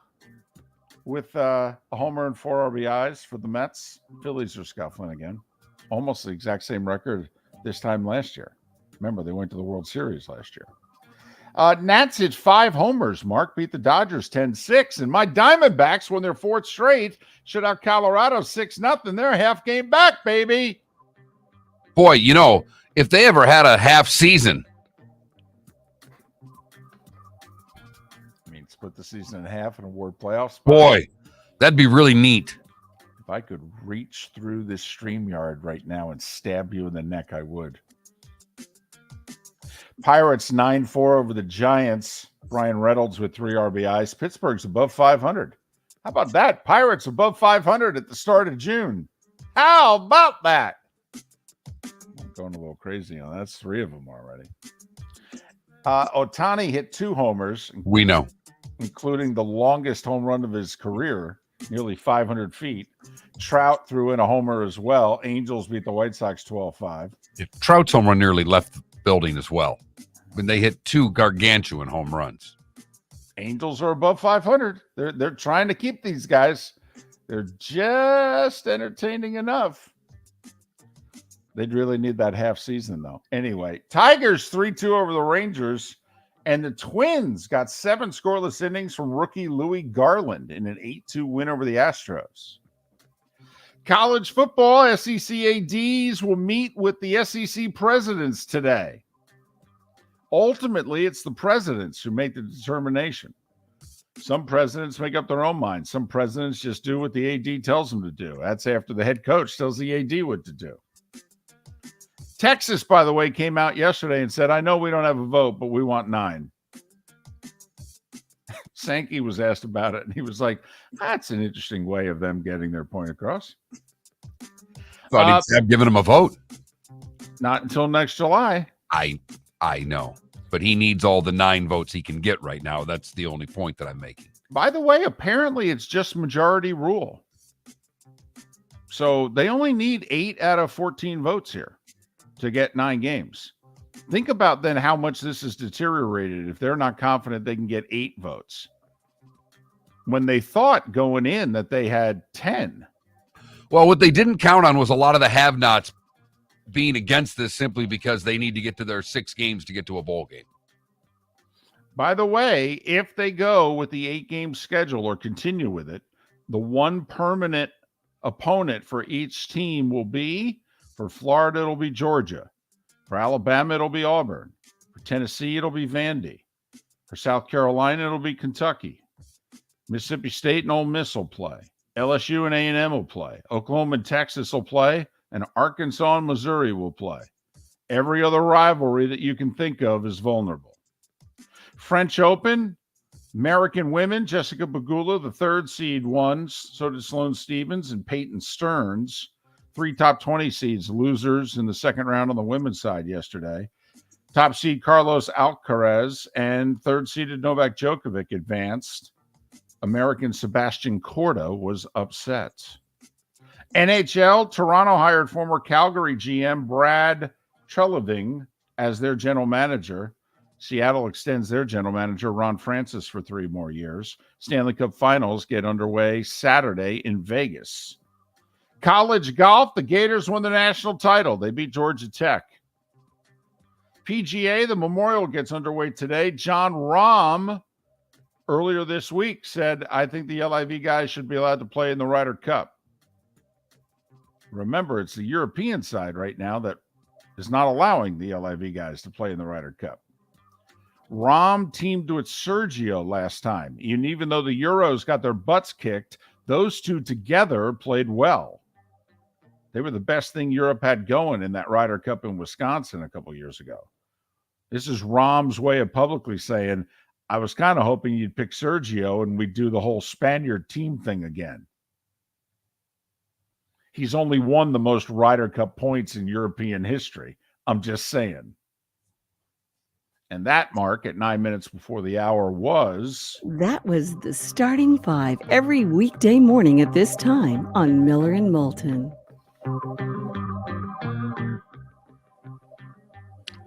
with a homer and 4 RBIs for the Mets. Phillies are scuffling again. Almost the exact same record this time last year. Remember, they went to the World Series last year. Nats hit 5 homers. Mark beat the Dodgers 10-6. And my Diamondbacks won their 4th straight. Shut out Colorado 6-0. They're a half game back, baby. Boy, you know, if they ever had a half season. I mean, split the season in half and award playoffs. Boy, that'd be really neat. If I could reach through this StreamYard right now and stab you in the neck, I would. Pirates 9-4 over the Giants. Brian Reynolds with 3 RBIs. Pittsburgh's above 500. How about that? Pirates above 500 at the start of June. How about that? I'm going a little crazy on that. That's 3 of them already. Ohtani hit 2 homers. We know. Including the longest home run of his career, nearly 500 feet. Trout threw in a homer as well. Angels beat the White Sox 12-5. Trout's home run nearly left the building as well. When they hit 2 gargantuan home runs. Angels are above 500. They're trying to keep these guys. They're just entertaining enough. They'd really need that half season, though. Anyway, Tigers 3-2 over the Rangers, and the Twins got 7 scoreless innings from rookie Louis Garland in an 8-2 win over the Astros. College football, SEC ADs will meet with the SEC presidents today. Ultimately, it's the presidents who make the determination. Some presidents make up their own minds. Some presidents just do what the AD tells them to do. That's after the head coach tells the AD what to do. Texas, by the way, came out yesterday and said, I know we don't have a vote, but we want 9. Sankey was asked about it, and he was like, that's an interesting way of them getting their point across. Thought he'd have given him a vote. Not until next July. I know. But he needs all the 9 votes he can get right now. That's the only point that I'm making. By the way, apparently it's just majority rule. So they only need 8 out of 14 votes here to get 9 games. Think about then how much this has deteriorated if they're not confident they can get 8 votes. When they thought going in that they had 10. Well, what they didn't count on was a lot of the have-nots being against this simply because they need to get to their 6 games to get to a bowl game. By the way, if they go with the 8-game schedule or continue with it, the one permanent opponent for each team will be, for Florida, it'll be Georgia. For Alabama, it'll be Auburn. For Tennessee, it'll be Vandy. For South Carolina, it'll be Kentucky. Mississippi State and Ole Miss will play. LSU and A&M will play. Oklahoma and Texas will play. And Arkansas and Missouri will play. Every other rivalry that you can think of is vulnerable. French Open, American women, Jessica Pegula, the 3rd seed, won. So did Sloane Stephens and Peyton Stearns. 3 top 20 seeds, losers in the second round on the women's side yesterday. Top seed Carlos Alcaraz and 3rd seeded Novak Djokovic advanced. American Sebastian Corda was upset. NHL, Toronto hired former Calgary GM Brad Treliving as their general manager. Seattle extends their general manager, Ron Francis, for 3 more years. Stanley Cup Finals get underway Saturday in Vegas. College golf, the Gators won the national title. They beat Georgia Tech. PGA, the Memorial gets underway today. John Rahm, earlier this week, said, I think the LIV guys should be allowed to play in the Ryder Cup. Remember, it's the European side right now that is not allowing the LIV guys to play in the Ryder Cup. Rahm teamed with Sergio last time. And even though the Euros got their butts kicked, those two together played well. They were the best thing Europe had going in that Ryder Cup in Wisconsin a couple years ago. This is Rahm's way of publicly saying, I was kind of hoping you'd pick Sergio and we'd do the whole Spaniard team thing again. He's only won the most Ryder Cup points in European history. I'm just saying. And that, Mark, at 9 minutes before the hour was... That was the Starting 5 every weekday morning at this time on Miller and Moulton.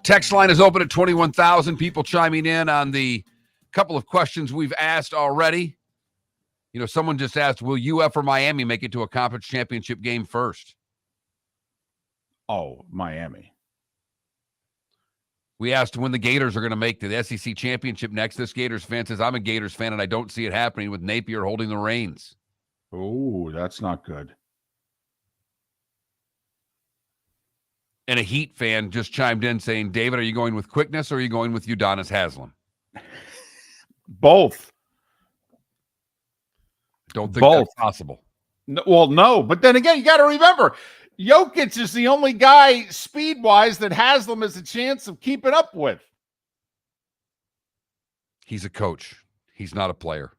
Text line is open at 21,000 people chiming in on the couple of questions we've asked already. You know, someone just asked, will UF or Miami make it to a conference championship game first? Oh, Miami. We asked when the Gators are going to make the SEC championship next. This Gators fan says, I'm a Gators fan, and I don't see it happening with Napier holding the reins. Oh, that's not good. And a Heat fan just chimed in saying, David, are you going with quickness or are you going with Udonis Haslem? Both. Don't think Both. that's possible. No, well, no. But then again, you got to remember, Jokic is the only guy speed-wise that Haslem has a chance of keeping up with. He's a coach. He's not a player.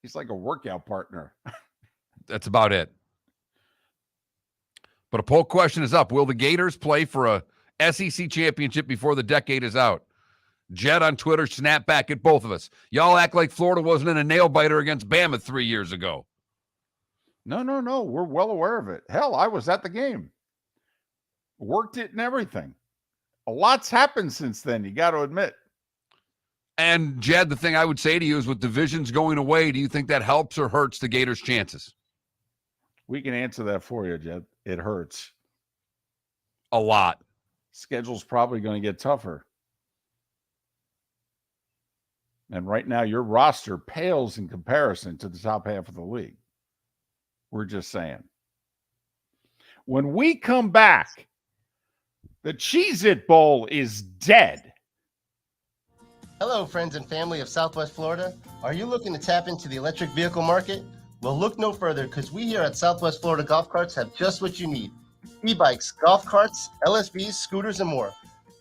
He's like a workout partner. That's about it. But a poll question is up. Will the Gators play for a SEC championship before the decade is out? Jed on Twitter, snap back at both of us. Y'all act like Florida wasn't in a nail-biter against Bama 3 years ago. No. We're well aware of it. Hell, I was at the game. Worked it and everything. A lot's happened since then, you got to admit. And, Jed, the thing I would say to you is with divisions going away, do you think that helps or hurts the Gators' chances? We can answer that for you, Jed. It hurts. A lot. Schedule's probably going to get tougher. And right now, your roster pales in comparison to the top half of the league. We're just saying. When we come back, the Cheez-It Bowl is dead. Hello, friends and family of Southwest Florida. Are you looking to tap into the electric vehicle market? Well, look no further, because we here at Southwest Florida Golf Carts have just what you need. E-bikes, golf carts, LSVs, scooters, and more.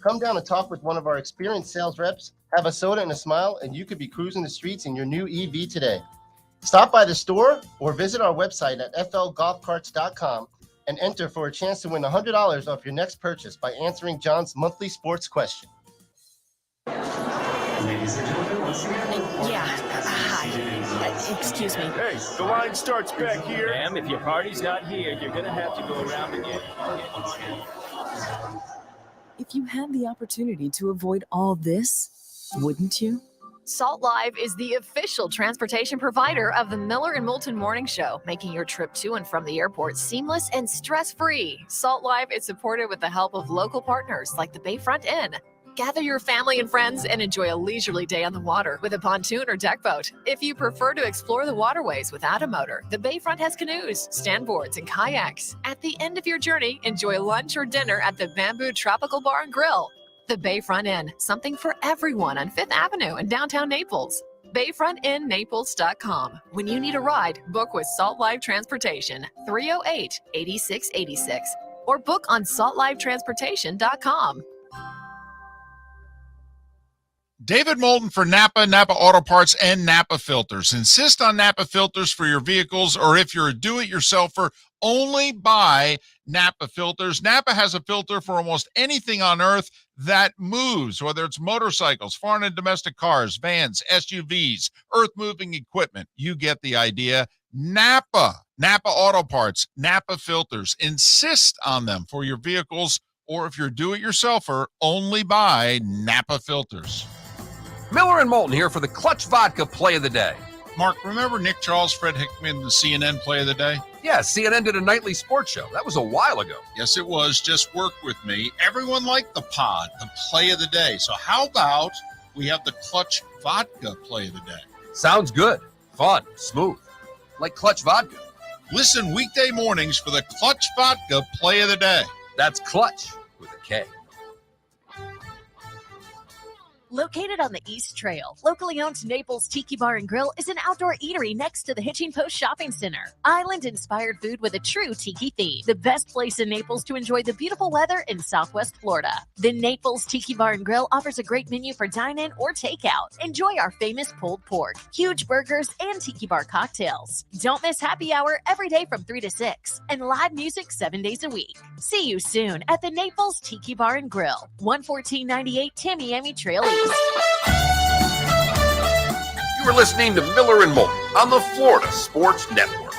Come down and talk with one of our experienced sales reps, have a soda and a smile, and you could be cruising the streets in your new EV today. Stop by the store or visit our website at flgolfcarts.com and enter for a chance to win $100 off your next purchase by answering John's monthly sports question. Ladies and gentlemen, once again. Hi. Excuse me. Hey, the line starts back here. Ma'am, if your party's not here, you're going to have to go around again. If you had the opportunity to avoid all this, wouldn't you? Salt Live is the official transportation provider of the Miller and Moulton Morning Show, making your trip to and from the airport seamless and stress-free. Salt Live is supported with the help of local partners like the Bayfront Inn. Gather your family and friends and enjoy a leisurely day on the water with a pontoon or deck boat. If you prefer to explore the waterways without a motor, the Bayfront has canoes, standboards, and kayaks. At the end of your journey, enjoy lunch or dinner at the Bamboo Tropical Bar and Grill. The Bayfront Inn, something for everyone on 5th Avenue in downtown Naples. BayfrontInNaples.com. When you need a ride, book with Salt Live Transportation, 308-8686, or book on saltlivetransportation.com. David Moulton for Napa, Napa Auto Parts, and Napa Filters. Insist on Napa filters for your vehicles, or if you're a do-it-yourselfer, only buy Napa filters. Napa has a filter for almost anything on earth that moves, whether it's motorcycles, foreign and domestic cars, vans, SUVs, earth-moving equipment. You get the idea. Napa Auto Parts, Napa filters. Insist on them for your vehicles, or if you're a do-it-yourselfer, only buy Napa filters. Miller and Moulton here for the Clutch Vodka Play of the Day. Mark, remember Nick Charles, Fred Hickman, the CNN Play of the Day? Yeah, CNN did a nightly sports show. That was a while ago. Yes, it was. Just work with me. Everyone liked the pod, the Play of the Day. So how about we have the Clutch Vodka Play of the Day? Sounds good. Fun. Smooth. Like Clutch Vodka. Listen weekday mornings for the Clutch Vodka Play of the Day. That's Clutch with a K. Located on the East Trail, locally owned Naples Tiki Bar and Grill is an outdoor eatery next to the Hitching Post Shopping Center. Island-inspired food with a true tiki theme. The best place in Naples to enjoy the beautiful weather in Southwest Florida. The Naples Tiki Bar and Grill offers a great menu for dine-in or takeout. Enjoy our famous pulled pork, huge burgers, and tiki bar cocktails. Don't miss happy hour every day from 3 to 6 and live music 7 days a week. See you soon at the Naples Tiki Bar and Grill, 11498 Tamiami Trail East. You were listening to Miller and Moulton on the Florida Sports Network.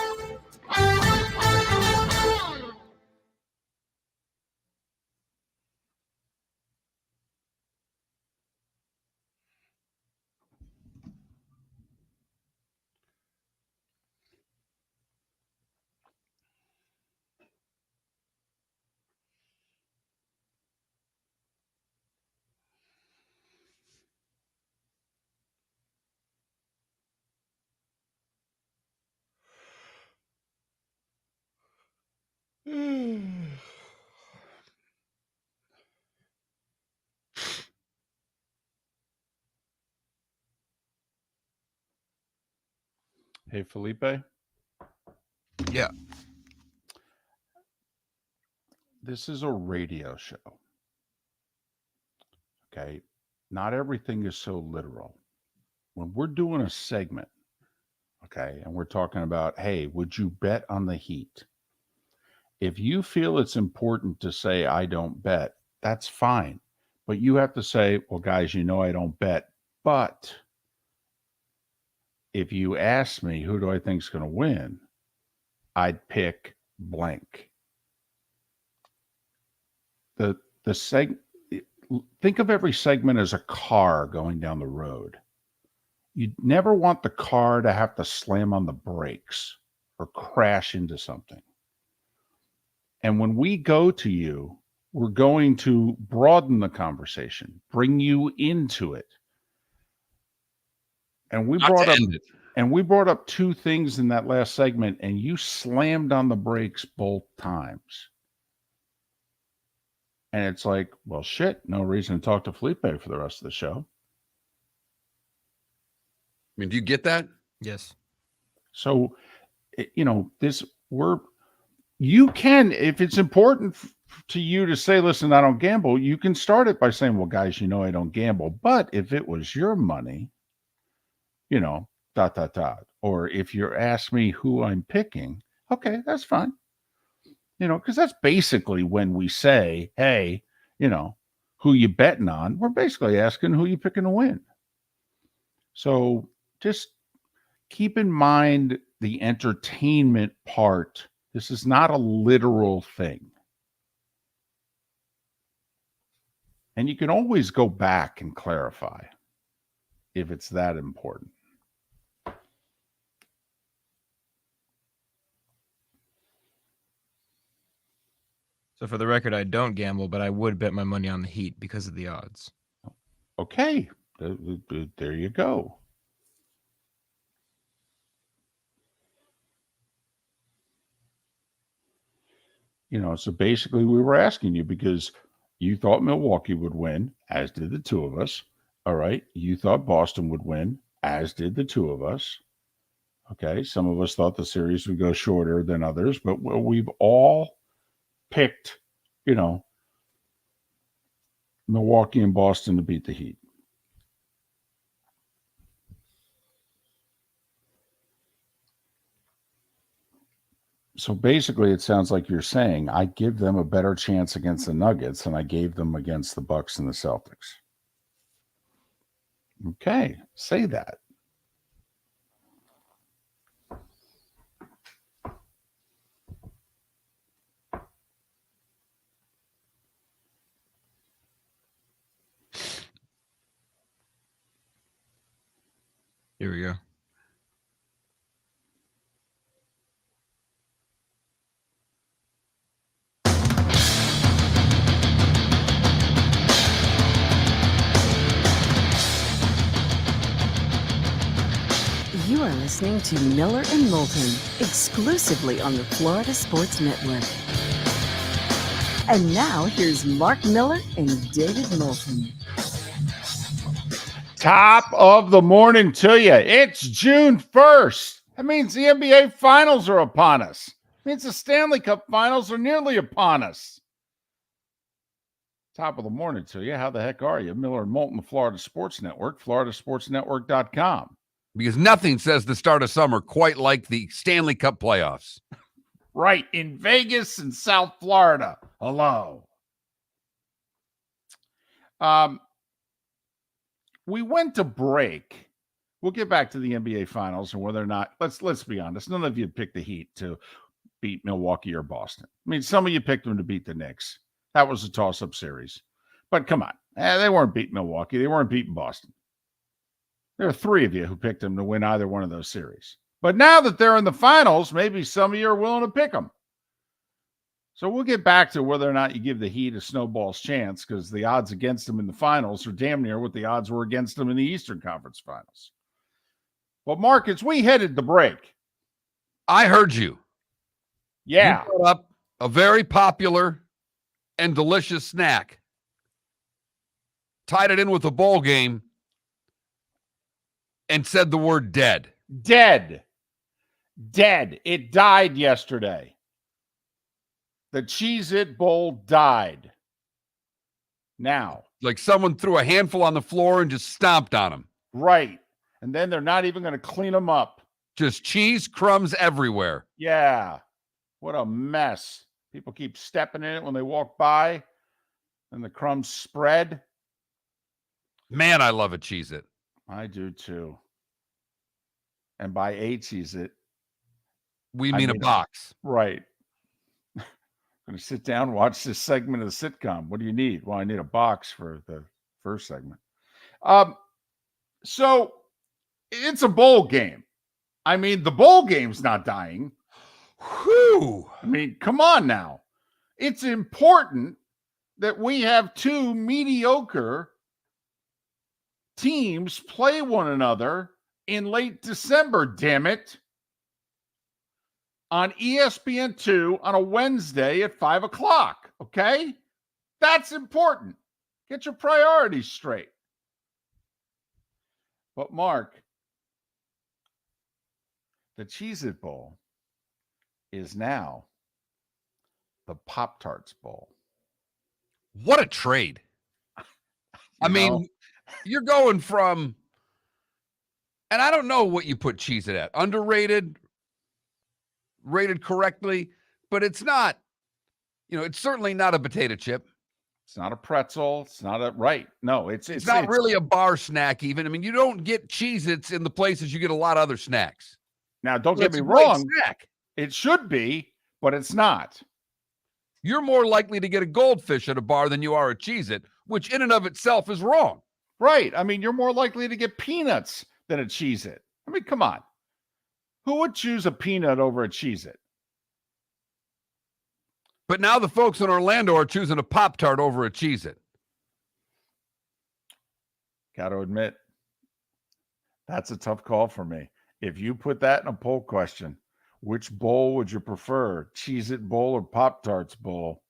Hey, Felipe. Yeah. This is a radio show. Okay. Not everything is so literal. When we're doing a segment, Okay. And we're talking about, hey, would you bet on the Heat? If you feel it's important to say, I don't bet, that's fine. But you have to say, well, guys, you know I don't bet. But if you ask me, who do I think is going to win? I'd pick blank. Think of every segment as a car going down the road. You never want the car to have to slam on the brakes or crash into something. And when we go to you, we're going to broaden the conversation, bring you into it. And we brought up two things in that last segment, and you slammed on the brakes both times. And it's like, well, shit, no reason to talk to Felipe for the rest of the show. I mean, do you get that? Yes. So, you can, if it's important to you to say, listen, I don't gamble, you can start it by saying, well, guys, you know I don't gamble. But if it was your money, or if you're asking me who I'm picking, okay, that's fine. Because that's basically when we say, hey, who you betting on, we're basically asking who you picking to win. So just keep in mind the entertainment part. This is not a literal thing. And you can always go back and clarify if it's that important. So for the record, I don't gamble, but I would bet my money on the Heat because of the odds. Okay. There you go. So basically we were asking you because you thought Milwaukee would win, as did the two of us. All right. You thought Boston would win, as did the two of us. Okay. Some of us thought the series would go shorter than others, but we've all picked, Milwaukee and Boston to beat the Heat. So basically, it sounds like you're saying I give them a better chance against the Nuggets than I gave them against the Bucks and the Celtics. Okay, say that. Here we go. You are listening to Miller and Moulton, exclusively on the Florida Sports Network. And now, here's Mark Miller and David Moulton. Top of the morning to you. It's June 1st. That means the NBA Finals are upon us. It means the Stanley Cup Finals are nearly upon us. Top of the morning to you. How the heck are you? Miller and Moulton, Florida Sports Network, floridasportsnetwork.com. Because nothing says the start of summer quite like the Stanley Cup playoffs. Right, in Vegas and South Florida. Hello. We went to break. We'll get back to the NBA Finals and whether or not, let's be honest, none of you picked the Heat to beat Milwaukee or Boston. I mean, some of you picked them to beat the Knicks. That was a toss-up series. But come on, they weren't beating Milwaukee. They weren't beating Boston. There are three of you who picked them to win either one of those series. But now that they're in the finals, maybe some of you are willing to pick them. So we'll get back to whether or not you give the Heat a snowball's chance because the odds against them in the finals are damn near what the odds were against them in the Eastern Conference Finals. Well, Marcus, we headed the break. I heard you. Yeah. You brought up a very popular and delicious snack. Tied it in with a bowl game and said the word dead. Dead. It died yesterday. The Cheez-It Bowl died. Now. Like someone threw a handful on the floor and just stomped on them. Right. And then they're not even going to clean them up. Just cheese crumbs everywhere. Yeah. What a mess. People keep stepping in it when they walk by, and the crumbs spread. Man, I love a Cheez-It. I do too. And by a Cheez-It, We I mean a mean box. right. I'm going to sit down and watch this segment of the sitcom. What do you need? Well, I need a box for the first segment. So it's a bowl game. I mean, the bowl game's not dying. Whew. I mean, come on now. It's important that we have two mediocre teams play one another in late December, damn it, on ESPN2 on a Wednesday at 5 o'clock, okay? That's important. Get your priorities straight. But, Mark, the Cheez-It Bowl is now the Pop-Tarts Bowl. What a trade. I mean, you're going from, and I don't know what you put Cheez-It at. Underrated, rated correctly, but it's not, it's certainly not a potato chip. It's not a pretzel. It's not a, right. No, it's not really a bar snack even. I mean, you don't get Cheez-Its in the places you get a lot of other snacks. Now, don't get me a great wrong. Snack. It should be, but it's not. You're more likely to get a goldfish at a bar than you are a Cheez-It, which in and of itself is wrong. Right. I mean, you're more likely to get peanuts than a Cheez-It. I mean, come on. Who would choose a peanut over a Cheez-It? But now the folks in Orlando are choosing a Pop-Tart over a Cheez-It. Got to admit, that's a tough call for me. If you put that in a poll question, which bowl would you prefer, Cheez-It Bowl or Pop-Tarts Bowl?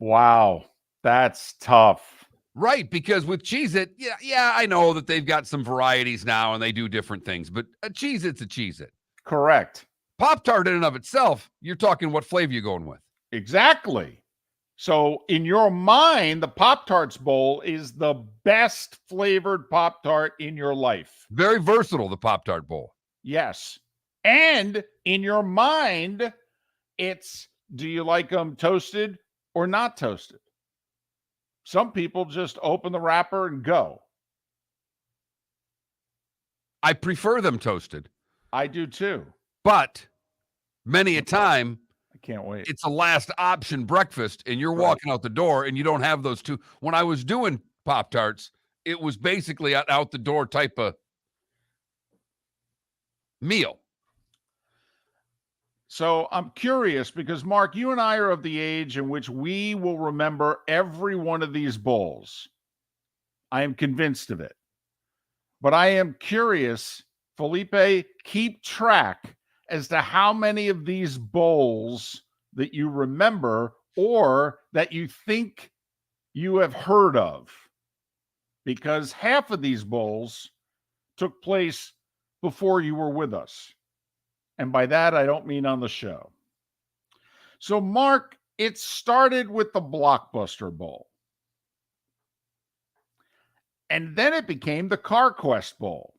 Wow, that's tough. Right, because with Cheez-It, yeah, I know that they've got some varieties now and they do different things, but a Cheez-It's a Cheez-It. Correct. Pop-Tart in and of itself, you're talking what flavor you going with. Exactly. So in your mind, the Pop-Tarts Bowl is the best flavored Pop-Tart in your life. Very versatile, the Pop-Tart Bowl. Yes. And in your mind, it's, do you like them toasted or not toasted? Some people just open the wrapper and go. I prefer them toasted. I do too. But many a time, I can't wait. it's a last option breakfast and you're walking out the door and you don't have those two. When I was doing Pop-Tarts, it was basically an out the door type of meal. So I'm curious because, Mark, you and I are of the age in which we will remember every one of these bowls. I am convinced of it. But I am curious, Felipe, keep track as to how many of these bowls that you remember or that you think you have heard of. Because half of these bowls took place before you were with us. And by that, I don't mean on the show. So, Mark, it started with the Blockbuster Bowl. And then it became the CarQuest Bowl.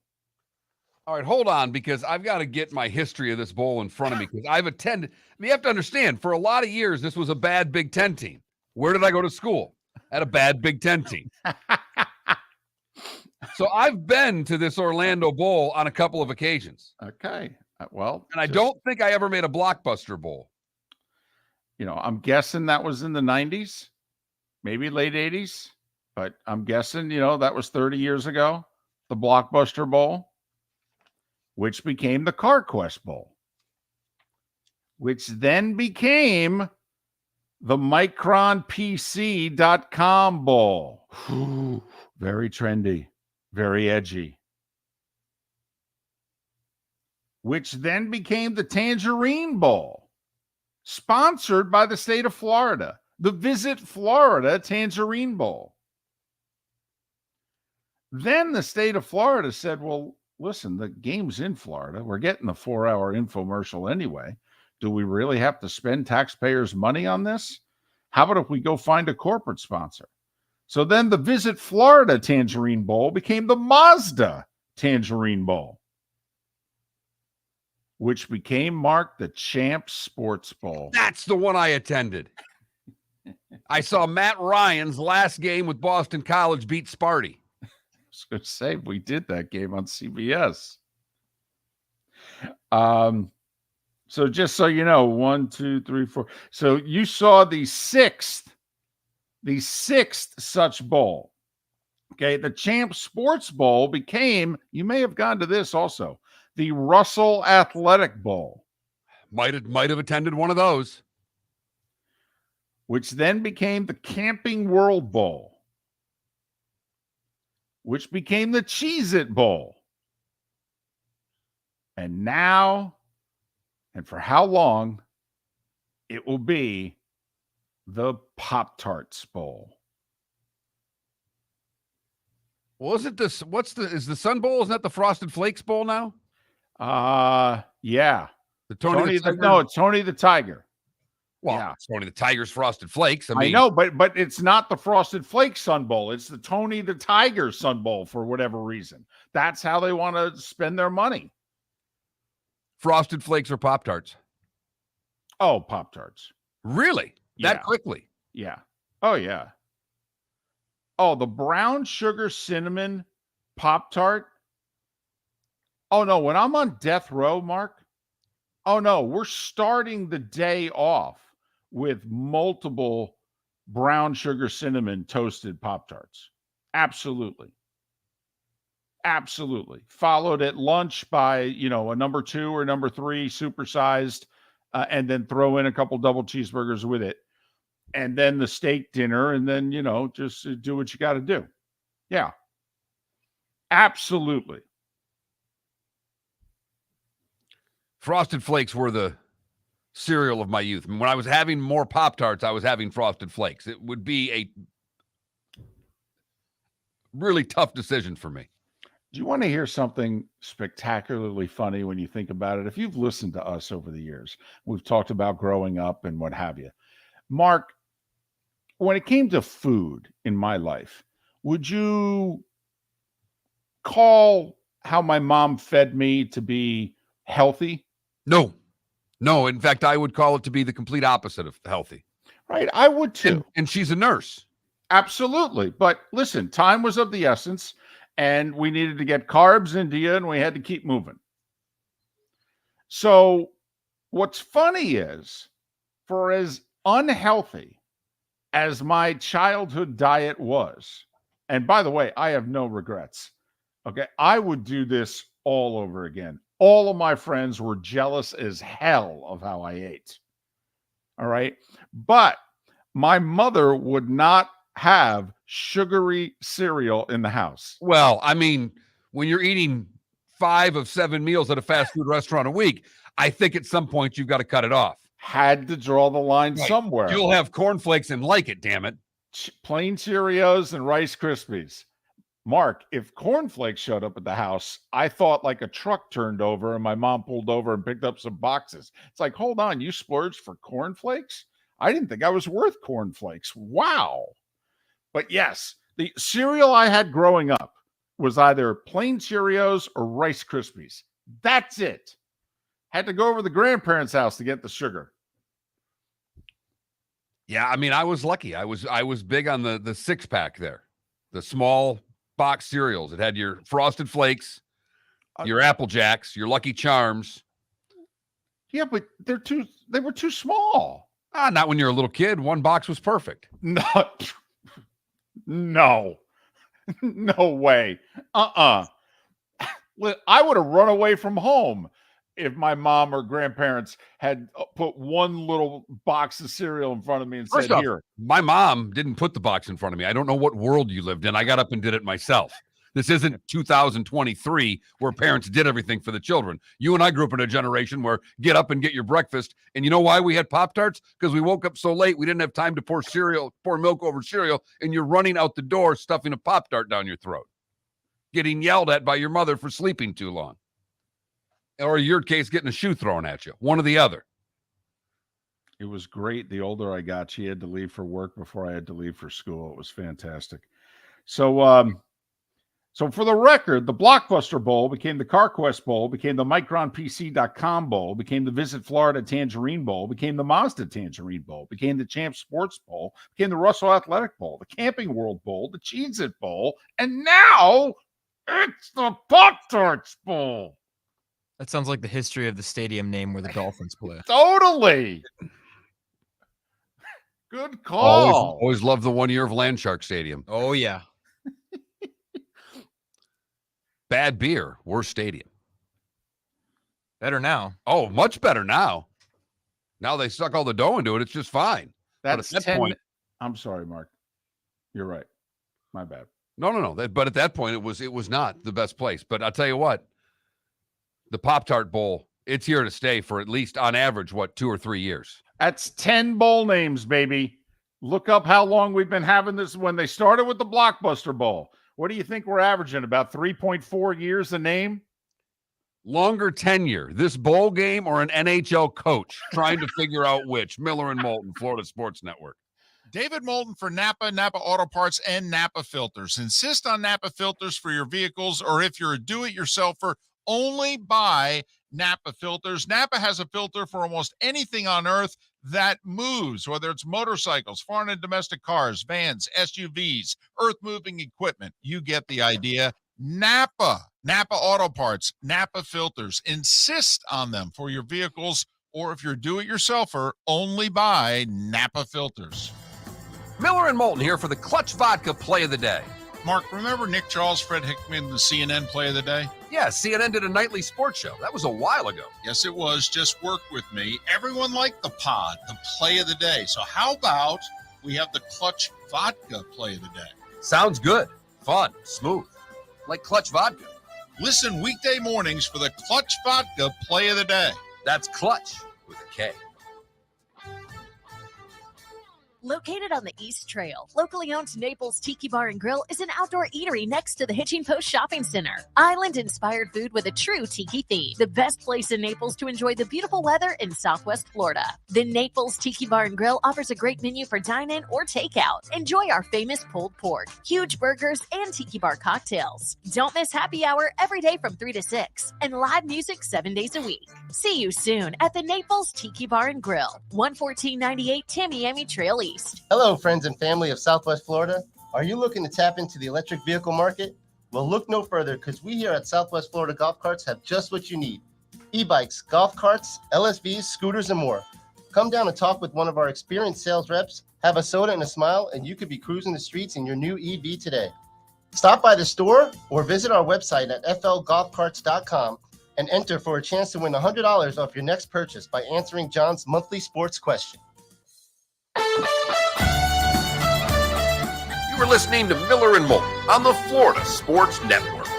All right, hold on, because I've got to get my history of this bowl in front of me because I've attended. I mean, you have to understand, for a lot of years, this was a bad Big Ten team. Where did I go to school? At a bad Big Ten team. So I've been to this Orlando Bowl on a couple of occasions. Okay. Well, and I don't think I ever made a Blockbuster Bowl. I'm guessing that was in the 90s, maybe late 80s, but I'm guessing, that was 30 years ago, the Blockbuster Bowl, which became the CarQuest Bowl, which then became the MicronPC.com Bowl. Very trendy, very edgy. Which then became the Tangerine Bowl, sponsored by the state of Florida, the Visit Florida Tangerine Bowl. Then the state of Florida said, well, listen, the game's in Florida. We're getting the 4-hour infomercial anyway. Do we really have to spend taxpayers' money on this? How about if we go find a corporate sponsor? So then the Visit Florida Tangerine Bowl became the Mazda Tangerine Bowl. which became, Mark, the Champs Sports Bowl. That's the one I attended. I saw Matt Ryan's last game with Boston College beat Sparty. I was going to say, we did that game on CBS. So just so you know, 1, 2, 3, 4. So you saw the sixth such bowl. Okay, the Champ Sports Bowl became, you may have gone to this also, the Russell Athletic Bowl. Might have attended one of those. Which then became the Camping World Bowl. Which became the Cheez-It Bowl. And now, and for how long, it will be the Pop-Tarts Bowl. Wasn't this, is the Sun Bowl, isn't that the Frosted Flakes Bowl now? Yeah. The Tony the Tiger. Well, yeah. It's Tony the Tiger's Frosted Flakes. I know, but it's not the Frosted Flakes Sun Bowl. It's the Tony the Tiger Sun Bowl for whatever reason. That's how they want to spend their money. Frosted Flakes or Pop-Tarts? Oh, Pop-Tarts. Really? Yeah. That quickly? Yeah. Oh, yeah. Oh, the brown sugar cinnamon Pop-Tart. Oh, no. When I'm on death row, Mark, oh, no. We're starting the day off with multiple brown sugar cinnamon toasted Pop-Tarts. Absolutely. Absolutely. Followed at lunch by, a number 2 or number 3 supersized, and then throw in a couple double cheeseburgers with it. And then the steak dinner, and then, just do what you got to do. Yeah. Absolutely. Frosted Flakes were the cereal of my youth. When I was having more Pop-Tarts, I was having Frosted Flakes. It would be a really tough decision for me. Do you want to hear something spectacularly funny when you think about it? If you've listened to us over the years, we've talked about growing up and what have you. Mark, when it came to food in my life, would you call how my mom fed me to be healthy? No. In fact, I would call it to be the complete opposite of healthy. Right. I would too. And she's a nurse. Absolutely. But listen, time was of the essence. And we needed to get carbs into you, and we had to keep moving. So what's funny is, for as unhealthy as my childhood diet was, and by the way, I have no regrets. Okay, I would do this all over again. All of my friends were jealous as hell of how I ate. All right. But my mother would not have sugary cereal in the house. Well, I mean, when you're eating 5 of 7 meals at a fast food restaurant a week, I think at some point you've got to cut it off. Had to draw the line somewhere. You'll have cornflakes and like it, damn it. Plain Cheerios and Rice Krispies. Mark, if cornflakes showed up at the house, I thought like a truck turned over and my mom pulled over and picked up some boxes. It's like, hold on, you splurged for cornflakes? I didn't think I was worth cornflakes. Wow. But yes, the cereal I had growing up was either plain Cheerios or Rice Krispies. That's it. Had to go over to the grandparents' house to get the sugar. Yeah, I mean, I was lucky. I was big on the 6-pack there. The small box cereals. It had your Frosted Flakes, your Apple Jacks, your Lucky Charms. Yeah, but they were too small. Not when you're a little kid. One box was perfect. No way. I would have run away from home if my mom or grandparents had put one little box of cereal in front of me and said, here. My mom didn't put the box in front of me. I don't know what world you lived in. I got up and did it myself. This isn't 2023 where parents did everything for the children. You and I grew up in a generation where get up and get your breakfast. And you know why we had Pop-Tarts? Because we woke up so late, we didn't have time to pour milk over cereal, and you're running out the door stuffing a Pop-Tart down your throat, getting yelled at by your mother for sleeping too long. Or in your case, getting a shoe thrown at you. One or the other. It was great. The older I got, she had to leave for work before I had to leave for school. It was fantastic. So, So for the record, the Blockbuster Bowl became the CarQuest Bowl, became the MicronPC.com Bowl, became the Visit Florida Tangerine Bowl, became the Mazda Tangerine Bowl, became the Champ Sports Bowl, became the Russell Athletic Bowl, the Camping World Bowl, the Cheez-It Bowl, and now it's the Pop-Tarts Bowl. That sounds like the history of the stadium name where the Dolphins play. Totally. Good call. Always love the 1 year of Landshark Stadium. Oh, yeah. Bad beer, worse stadium. Better now. Oh, much better now. Now they stuck all the dough into it. It's just fine. That's but at that point, I'm sorry, Mark. You're right. My bad. no. But at that point, it was not the best place. But I'll tell you what, the Pop-Tart Bowl, it's here to stay for at least on average, 2 or 3 years. That's 10 bowl names, baby. Look up how long we've been having this. When they started with the Blockbuster Bowl, what do you think we're averaging? About 3.4 years a name? Longer tenure, this bowl game or an NHL coach trying to figure out which. Miller and Moulton, Florida Sports Network. David Moulton for Napa, Napa Auto Parts, and Napa Filters. Insist on Napa filters for your vehicles, or if you're a do-it-yourselfer, only buy Napa filters. Napa has a filter for almost anything on earth that moves, whether it's motorcycles, foreign and domestic cars, vans, SUVs, earth-moving equipment. You get the idea. Napa Auto Parts, Napa filters. Insist on them for your vehicles, or if you're a do-it-yourselfer, only buy Napa filters. Miller and Moulton here for the Clutch Vodka Play of the Day. Mark, remember Nick Charles, Fred Hickman, the CNN Play of the Day? Yeah, CNN did a nightly sports show. That was a while ago. Yes, it was. Just work with me. Everyone liked the pod, the Play of the Day. So how about we have the Clutch Vodka Play of the Day? Sounds good. Fun. Smooth. Like Clutch Vodka. Listen weekday mornings for the Clutch Vodka Play of the Day. That's Clutch with a K. Located on the East Trail, locally owned Naples Tiki Bar and Grill is an outdoor eatery next to the Hitching Post Shopping Center. Island-inspired food with a true tiki theme. The best place in Naples to enjoy the beautiful weather in Southwest Florida. The Naples Tiki Bar and Grill offers a great menu for dine-in or takeout. Enjoy our famous pulled pork, huge burgers, and tiki bar cocktails. Don't miss happy hour every day from 3 to 6 and live music 7 days a week. See you soon at the Naples Tiki Bar and Grill, 11498 Tamiami Trail East. Hello, friends and family of Southwest Florida. Are you looking to tap into the electric vehicle market? Well, look no further, because we here at Southwest Florida Golf Carts have just what you need. E-bikes, golf carts, LSVs, scooters, and more. Come down and talk with one of our experienced sales reps, have a soda and a smile, and you could be cruising the streets in your new EV today. Stop by the store or visit our website at flgolfcarts.com and enter for a chance to win $100 off your next purchase by answering John's monthly sports question. You were listening to Miller and Moulton on the Florida Sports Network.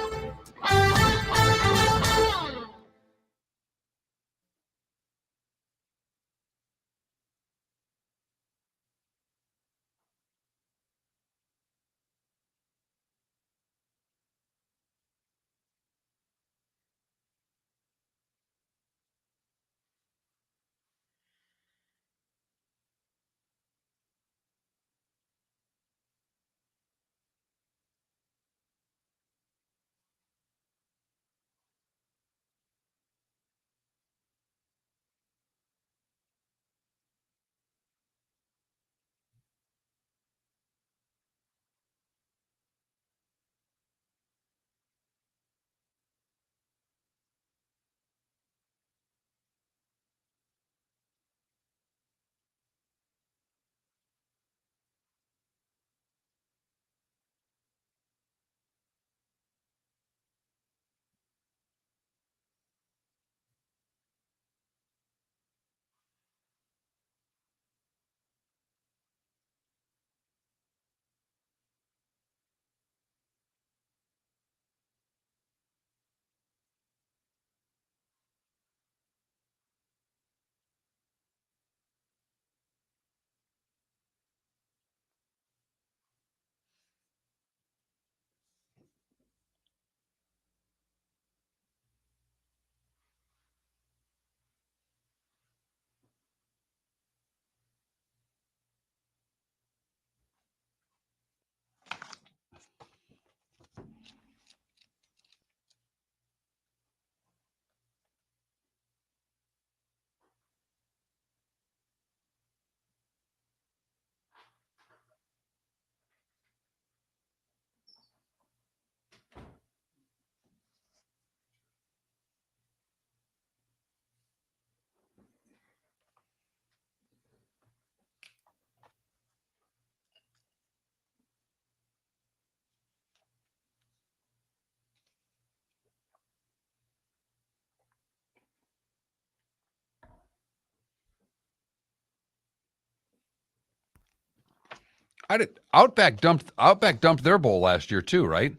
How did Outback dumped their bowl last year too, right?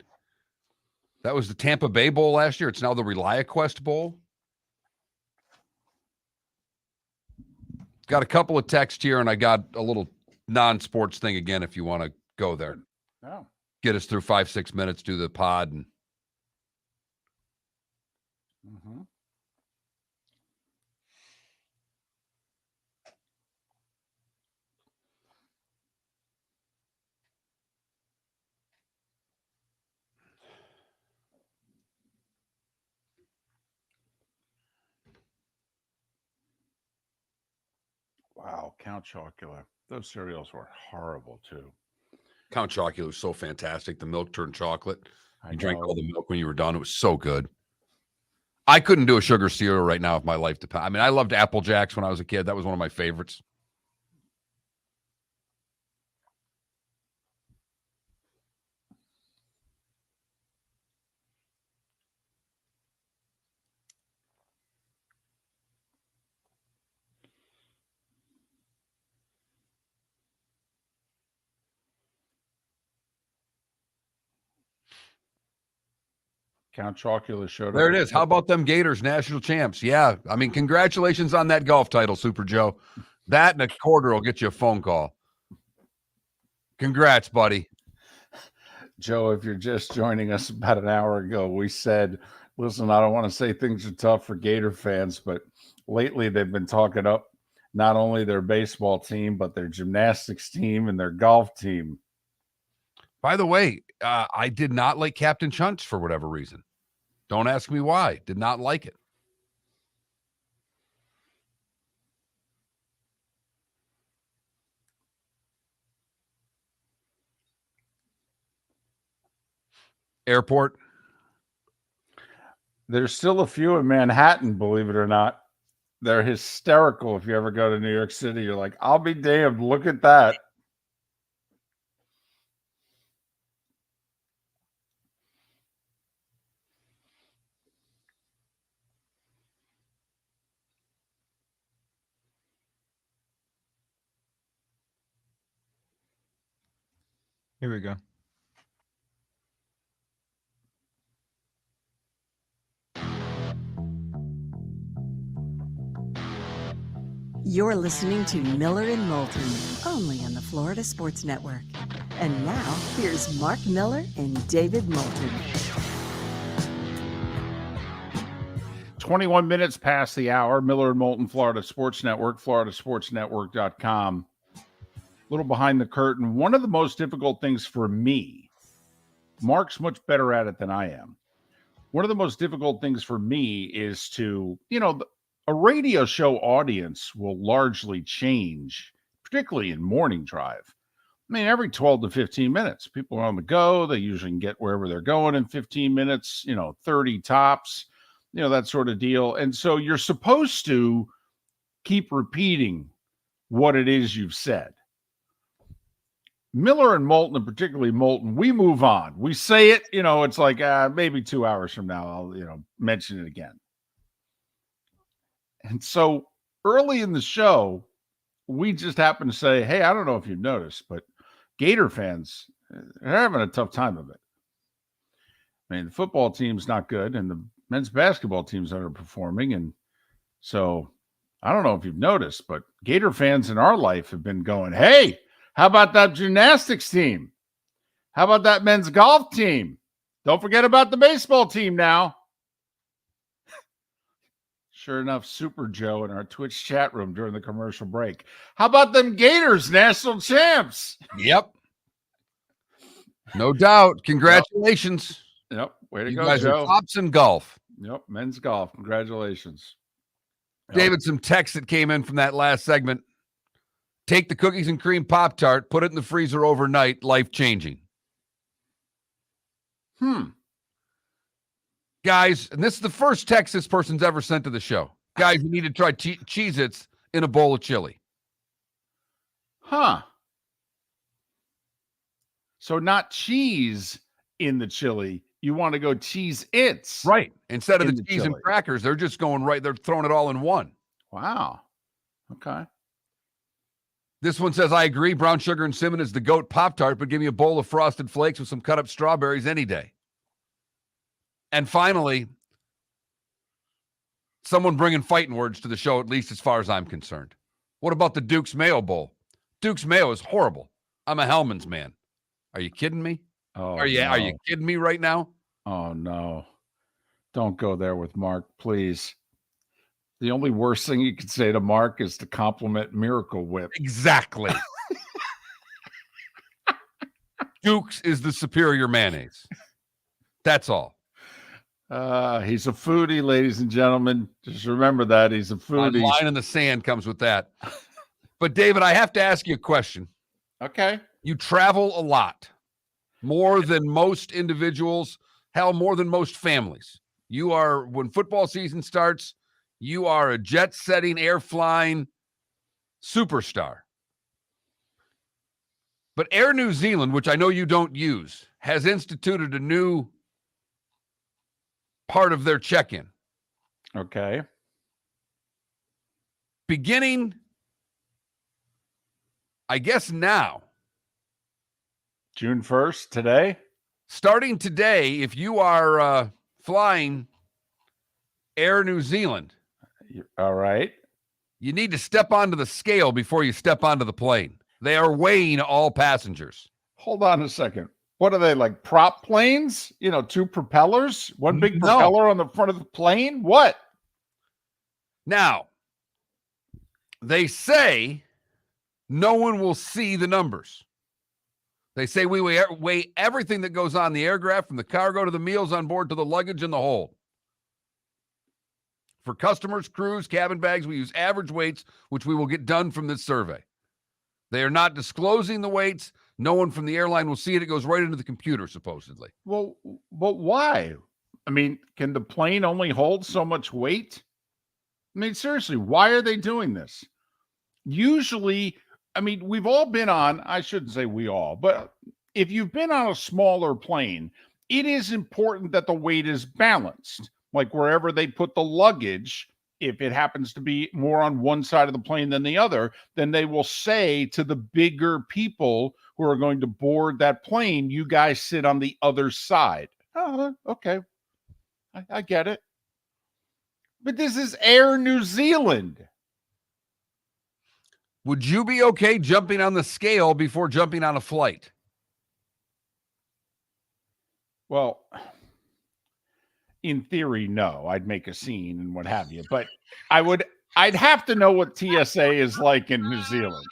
That was the Tampa Bay Bowl last year. It's now the ReliaQuest Bowl. Got a couple of texts here, and I got a little non-sports thing again if you want to go there. Oh. Get us through 5-6 minutes, do the pod. And Wow, Count Chocula. Those cereals were horrible too. Count Chocula was so fantastic. The milk turned chocolate. I You drank know. all the milk when you were done. It was so good. I couldn't do a sugar cereal right now if my life depended. I mean, I loved Apple Jacks when I was a kid. That was one of my favorites. Count Chocula showed up. There it is. How about them Gators, national champs? Yeah. I mean, congratulations on that golf title, Super Joe. That and a quarter will get you a phone call. Congrats, buddy. Joe, if you're just joining us about an hour ago, we said, listen, I don't want to say things are tough for Gator fans, but lately they've been talking up not only their baseball team, but their gymnastics team and their golf team. By the way, I did not like Captain Chunch for whatever reason. Don't ask me why. Did not like it. Airport. There's still a few in Manhattan, believe it or not. They're hysterical. If you ever go to New York City, you're like, I'll be damned. Look at that. Here we go. You're listening to Miller and Moulton, only on the Florida Sports Network. And now, here's Mark Miller and David Moulton. 21 minutes past the hour. Miller and Moulton, Florida Sports Network, floridasportsnetwork.com. A little behind the curtain. One of the most difficult things for me, Mark's much better at it than I am. One of the most difficult things for me is to, a radio show audience will largely change, particularly in morning drive. I mean, every 12 to 15 minutes, people are on the go. They usually can get wherever they're going in 15 minutes, 30 tops, that sort of deal. And so you're supposed to keep repeating what it is you've said. Miller and Moulton, and particularly Moulton, we move on. We say it, it's like maybe 2 hours from now, I'll, mention it again. And so early in the show, we just happened to say, hey, I don't know if you've noticed, but Gator fans are having a tough time of it. I mean, the football team's not good, and the men's basketball team's underperforming. And so I don't know if you've noticed, but Gator fans in our life have been going, hey, how about that gymnastics team? How about that men's golf team? Don't forget about the baseball team now. Sure enough, Super Joe in our Twitch chat room during the commercial break. How about them Gators, national champs? Yep. No doubt. Congratulations. Yep. Way to You go, guys Joe. are tops in golf. Yep. Men's golf. Congratulations. Yep. David, some text that came in from that last segment. Take the cookies and cream Pop-Tart, put it in the freezer overnight, life-changing. Guys, and this is the first text this person's ever sent to the show. Guys, you need to try Cheez-Its in a bowl of chili. So not cheese in the chili. You want to go Cheez-Its. Right. Instead of in the the cheese and chili. crackers, they're just going right. They're throwing it all in one. Wow. Okay. This one says, I agree. Brown sugar and cinnamon is the GOAT Pop-Tart, but give me a bowl of Frosted Flakes with some cut-up strawberries any day. And finally, someone bringing fighting words to the show, at least as far as I'm concerned. What about the Duke's Mayo Bowl? Duke's Mayo is horrible. I'm a Hellman's man. Are you kidding me? Oh, Are you kidding me right now? Oh, no. Don't go there with Mark, please. The only worst thing you could say to Mark is to compliment Miracle Whip. Exactly. Duke's is the superior mayonnaise. That's all. He's a foodie, ladies and gentlemen. Just remember that. He's a foodie. Line in the sand comes with that. But, David, I have to ask you a question. Okay. You travel a lot, more than most individuals, hell, more than most families. You are, when football season starts, you are a jet-setting, air-flying superstar. But Air New Zealand, which I know you don't use, has instituted a new part of their check-in. Okay. Beginning, I guess now. June 1st, today? Starting today, if you are flying Air New Zealand, all right, you need to step onto the scale before you step onto the plane. They are weighing all passengers. Hold on a second. What are they, like prop planes? You know, 2 propellers? One big propeller on the front of the plane? What? Now, they say no one will see the numbers. They say we weigh everything that goes on the aircraft, from the cargo to the meals on board to the luggage and the hold. For customers, crews, cabin bags, we use average weights, which we will get done from this survey. They are not disclosing the weights. No one from the airline will see it. It goes right into the computer, supposedly. Well, but why? I mean, can the plane only hold so much weight? I mean, seriously, why are they doing this? Usually, I mean, we've all been on, I shouldn't say we all, but if you've been on a smaller plane, it is important that the weight is balanced. Like wherever they put the luggage, if it happens to be more on one side of the plane than the other, then they will say to the bigger people who are going to board that plane, you guys sit on the other side. Oh, okay. I get it. But this is Air New Zealand. Would you be okay jumping on the scale before jumping on a flight? Well, in theory, no. I'd make a scene and what have you. But I'd have to know what TSA is like in New Zealand.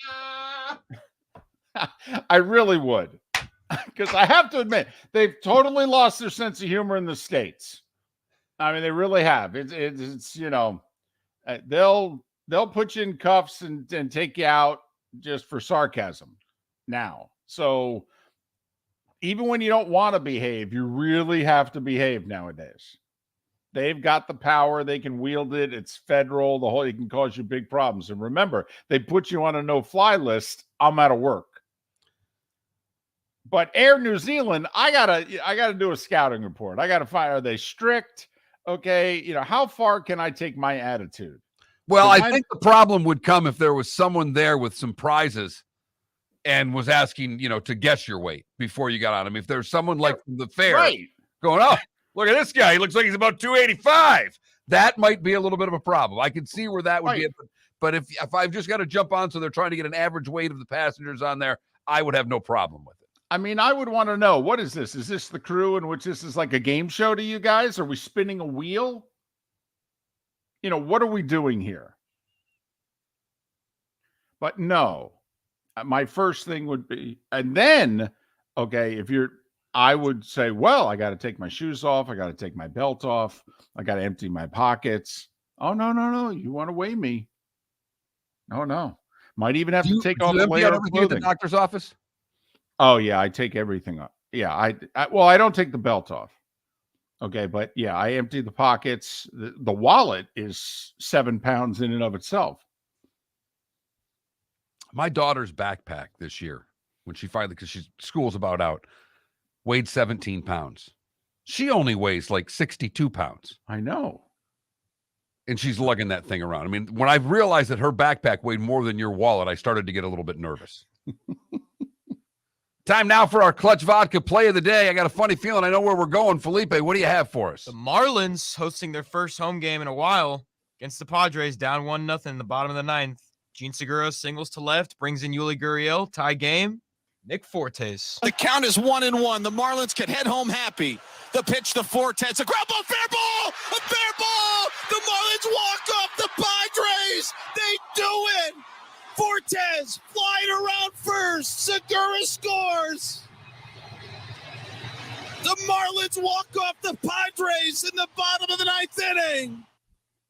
I really would. Because I have to admit, they've totally lost their sense of humor in the States. I mean, they really have. It's you know, they'll put you in cuffs and take you out just for sarcasm now. So even when you don't want to behave, you really have to behave nowadays. They've got the power. They can wield it. It's federal. It can cause you big problems. And remember, they put you on a no-fly list. I'm out of work. But Air New Zealand, I gotta do a scouting report. I gotta find, are they strict? Okay, you know, how far can I take my attitude? Well, I think the problem would come if there was someone there with some prizes and was asking, you know, to guess your weight before you got on him. If there's someone like from the fair going, oh, look at this guy. He looks like he's about 285. That might be a little bit of a problem. I can see where that would be. But if I've just got to jump on, so they're trying to get an average weight of the passengers on there, I would have no problem with it. I mean, I would want to know, what is this? Is this the crew in which this is like a game show to you guys? Are we spinning a wheel? You know, what are we doing here? But no, my first thing would be, and then, okay, I would say, well, I got to take my shoes off. I got to take my belt off. I got to empty my pockets. Oh, no. You want to weigh me? No. Might even have to take off a layer of clothing. At the doctor's office? Oh, yeah, I take everything off. Yeah, I don't take the belt off. Okay, but yeah, I empty the pockets. The wallet is 7 pounds in and of itself. My daughter's backpack this year, when she finally, because school's about out, weighed 17 pounds. She only weighs like 62 pounds. I know. and she's lugging that thing around. I mean, when I realized that her backpack weighed more than your wallet, I started to get a little bit nervous. Time now for our Clutch Vodka play of the day. I got a funny feeling I know where we're going. Felipe, what do you have for us? The Marlins hosting their first home game in a while against the Padres, down 1-0 in the bottom of the ninth. Gene Segura singles to left, brings in Yuli Gurriel, tie game. Nick Fortes. The count is 1-1. The Marlins can head home happy. The pitch to Fortes. A ground ball, fair ball! A fair ball! The Marlins walk off the Padres! They do it! Fortes flying around first. Segura scores! The Marlins walk off the Padres in the bottom of the ninth inning.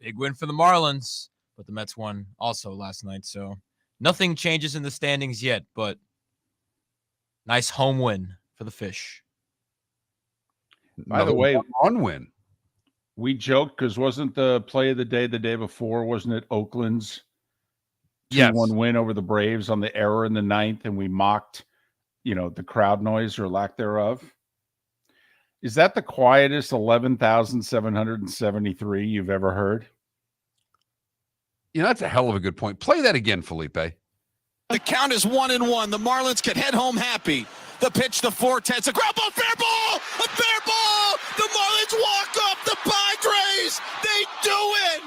Big win for the Marlins, but the Mets won also last night, so nothing changes in the standings yet, but nice home win for the Fish. By the way, one win. We joked because wasn't the play of the day before, wasn't it Oakland's 2-1 win over the Braves on the error in the ninth, and we mocked, the crowd noise or lack thereof? Is that the quietest 11,773 you've ever heard? That's a hell of a good point. Play that again, Felipe. The count is 1-1. The Marlins can head home happy. The pitch to Fortes. A ground ball, fair ball! A fair ball! The Marlins walk off the Padres! They do it!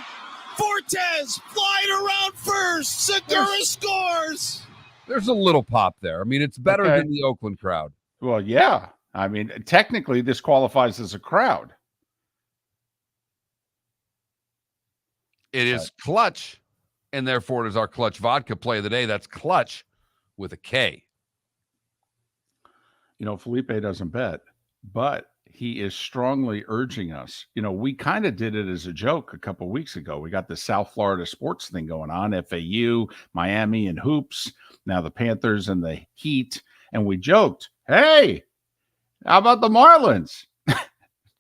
Fortes flying around first. Segura scores! There's a little pop there. I mean, it's better than the Oakland crowd. Well, yeah. I mean, technically, this qualifies as a crowd. It is clutch, and therefore it is our Clutch Vodka play of the day. That's clutch with a K. Felipe doesn't bet, but he is strongly urging us. We kind of did it as a joke a couple weeks ago. We got the South Florida sports thing going on, FAU, Miami, and hoops. Now the Panthers and the Heat. And we joked, hey, how about the Marlins?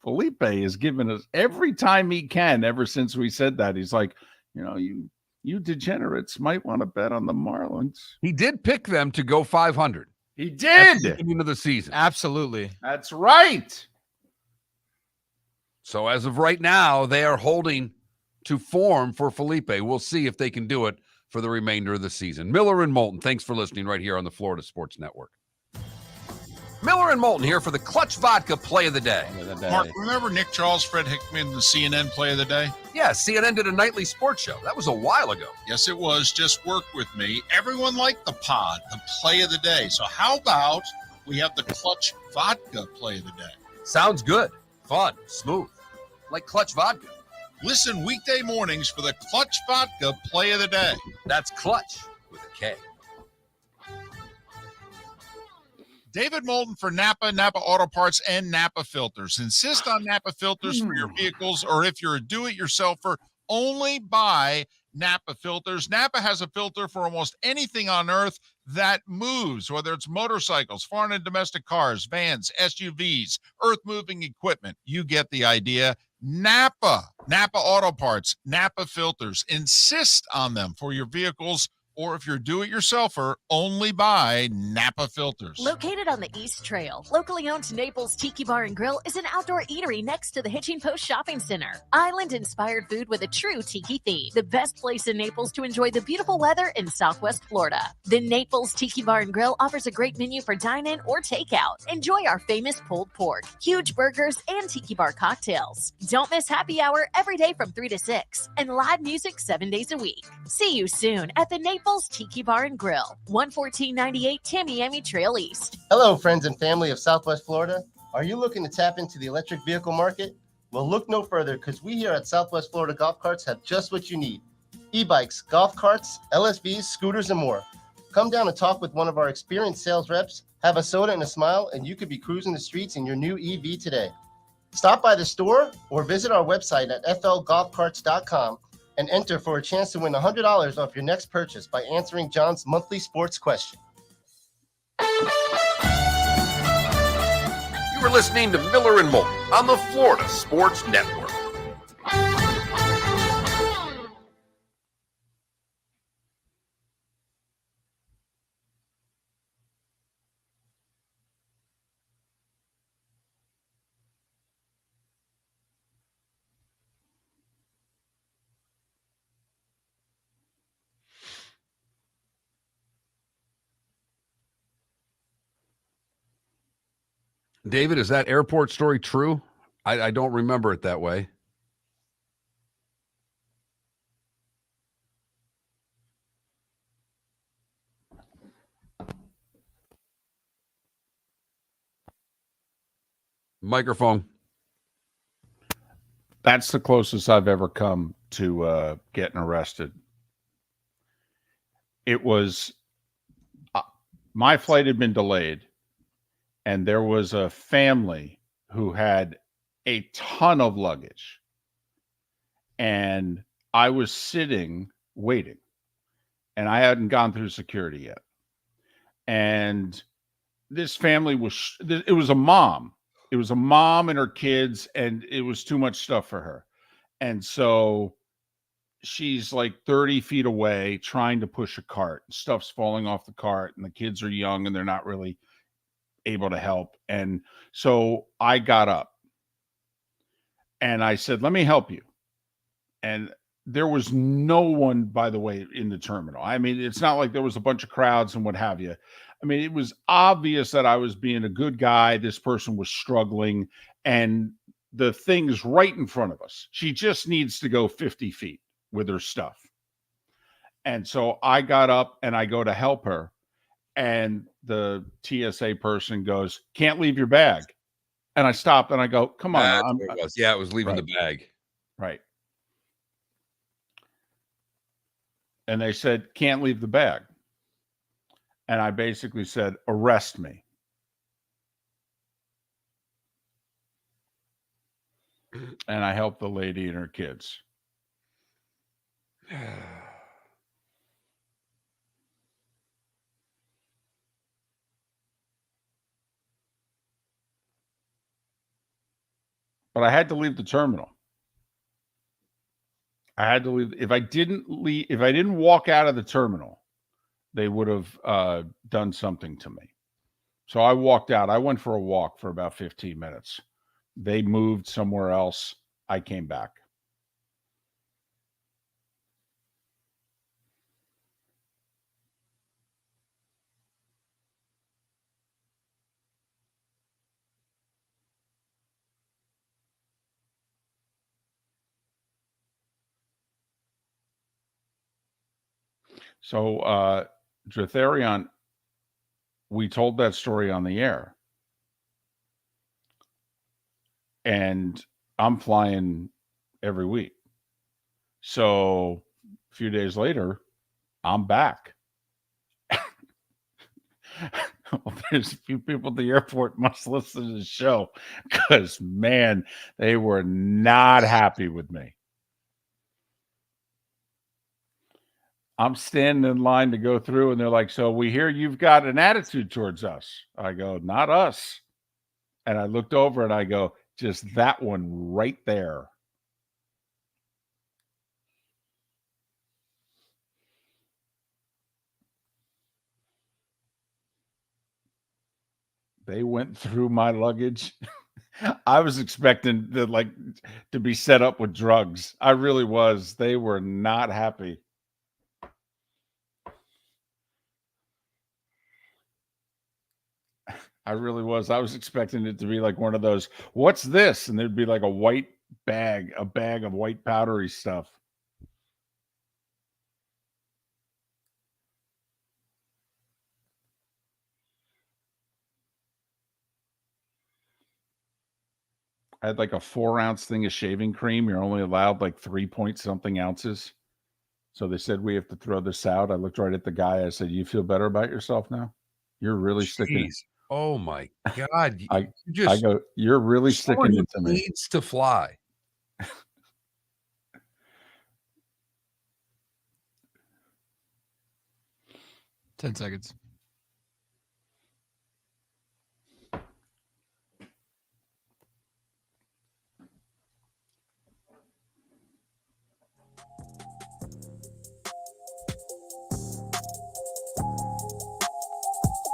Felipe has given us every time he can, ever since we said that. He's like, you degenerates might want to bet on the Marlins. He did pick them to go 500. He did. At the beginning of the season. Absolutely. That's right. So as of right now, they are holding to form for Felipe. We'll see if they can do it for the remainder of the season. Miller and Moulton, thanks for listening right here on the Florida Sports Network. Miller and Moulton here for the Clutch Vodka play of the day. Mark, remember Nick Charles, Fred Hickman, the CNN play of the day? Yeah, CNN did a nightly sports show. That was a while ago. Yes, it was. Just work with me. Everyone liked the pod, the play of the day. So how about we have the Clutch Vodka play of the day? Sounds good. Fun. Smooth. Like Clutch Vodka. Listen weekday mornings for the Clutch Vodka play of the day. That's Clutch with a K. David Moulton for Napa Auto Parts, and Napa Filters. Insist on Napa Filters for your vehicles, or if you're a do-it-yourselfer, only buy Napa Filters. Napa has a filter for almost anything on earth that moves, whether it's motorcycles, foreign and domestic cars, vans, SUVs, earth-moving equipment. You get the idea. Napa Auto Parts, Napa Filters. Insist on them for your vehicles, or if you're do-it-yourselfer, only buy Napa Filters. Located on the East Trail, locally owned Naples Tiki Bar and Grill is an outdoor eatery next to the Hitching Post Shopping Center. Island-inspired food with a true tiki theme. The best place in Naples to enjoy the beautiful weather in Southwest Florida. The Naples Tiki Bar and Grill offers a great menu for dine-in or takeout. Enjoy our famous pulled pork, huge burgers, and tiki bar cocktails. Don't miss happy hour every day from 3 to 6, and live music 7 days a week. See you soon at the Naples Tiki Bar and Grill, 11498 Tamiami Trail East. Hello, friends and family of Southwest Florida. Are you looking to tap into the electric vehicle market? Well, look no further, because we here at Southwest Florida Golf Carts have just what you need. E-bikes, golf carts, LSVs, scooters, and more. Come down and talk with one of our experienced sales reps, have a soda and a smile, and you could be cruising the streets in your new EV today. Stop by the store or visit our website at flgolfcarts.com and enter for a chance to win $100 off your next purchase by answering John's monthly sports question. You were listening to Miller and Moulton on the Florida Sports Network. David, is that airport story true? I don't remember it that way. Microphone. That's the closest I've ever come to getting arrested. It was my flight had been delayed, and there was a family who had a ton of luggage, and I was sitting waiting, and I hadn't gone through security yet. And this family was, it was a mom. It was a mom and her kids, and it was too much stuff for her. And so she's like 30 feet away trying to push a cart. Stuff's falling off the cart, and the kids are young and they're not really able to help. And so I got up and I said, let me help you. And there was no one, by the way, in the terminal. I mean, it's not like there was a bunch of crowds and what have you. I mean, it was obvious that I was being a good guy. This person was struggling, and the thing's right in front of us. She just needs to go 50 feet with her stuff. And so I got up and I go to help her. And the TSA person goes, can't leave your bag. And I stopped and I go, come on. That's what it was. Yeah, it was leaving Right. the bag. Right. And they said, can't leave the bag. And I basically said, arrest me. And I helped the lady and her kids. But I had to leave the terminal. I had to leave. If I didn't leave, if I didn't walk out of the terminal, they would have done something to me. So I walked out. I went for a walk for about 15 minutes. They moved somewhere else. I came back. So, Dratharion, we told that story on the air. And I'm flying every week. So a few days later, I'm back. Well, there's a few people at the airport must listen to the show because, man, they were not happy with me. I'm standing in line to go through, and they're like, so we hear you've got an attitude towards us. I go, not us. And I looked over and I go, just that one right there. They went through my luggage. I was expecting to be set up with drugs. I really was. They were not happy. I really was. I was expecting it to be like one of those, what's this? And there'd be like a white bag, a bag of white powdery stuff. I had like a 4-ounce thing of shaving cream. You're only allowed like 3-point-something ounces. So they said, we have to throw this out. I looked right at the guy. I said, you feel better about yourself now? You're really sticking. Oh my God. I go, you're really sticking it to me. Needs to fly. Ten seconds.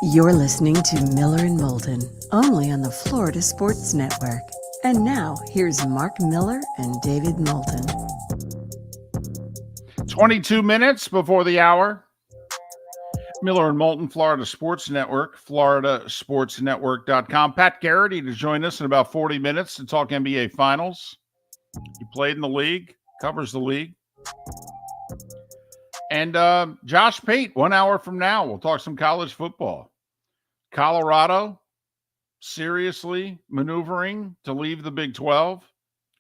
You're listening to Miller and Moulton, only on the Florida Sports Network. And now, here's Mark Miller and David Moulton. 22 minutes before the hour. Miller and Moulton, Florida Sports Network, floridasportsnetwork.com. Pat Garrity to join us in about 40 minutes to talk NBA Finals. He played in the league, covers the league. And Josh Pate, 1 hour from now, we'll talk some college football. Colorado seriously maneuvering to leave the Big 12,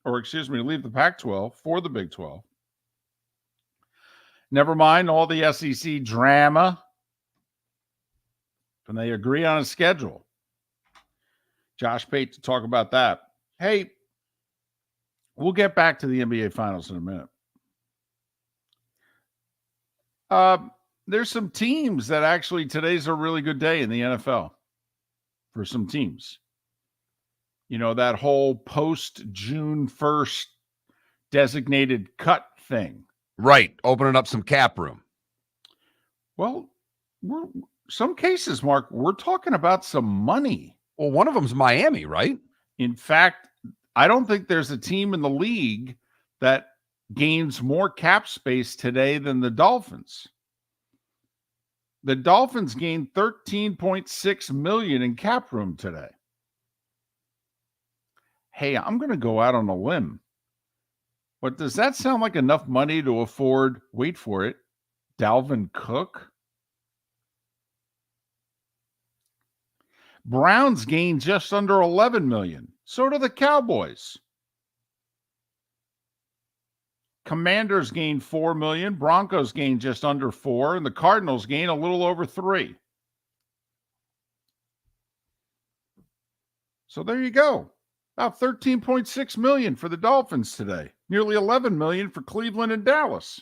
leave the Pac-12 for the Big 12. Never mind all the SEC drama. And they agree on a schedule. Josh Pate to talk about that. Hey, we'll get back to the NBA Finals in a minute. There's some teams that actually today's a really good day in the NFL for some teams. You know, that whole post-June 1st designated cut thing. Right. Opening up some cap room. Well, some cases, Mark, we're talking about some money. Well, one of them's Miami, right? In fact, I don't think there's a team in the league that gains more cap space today than the Dolphins. The Dolphins gained $13.6 million in cap room today. Hey, I'm going to go out on a limb. But does that sound like enough money to afford, wait for it, Dalvin Cook? Browns gained just under $11 million. So do the Cowboys. Commanders gained $4 million. Broncos gained just under $4 million. And the Cardinals gained a little over $3 million. So there you go. About $13.6 million for the Dolphins today. Nearly $11 million for Cleveland and Dallas.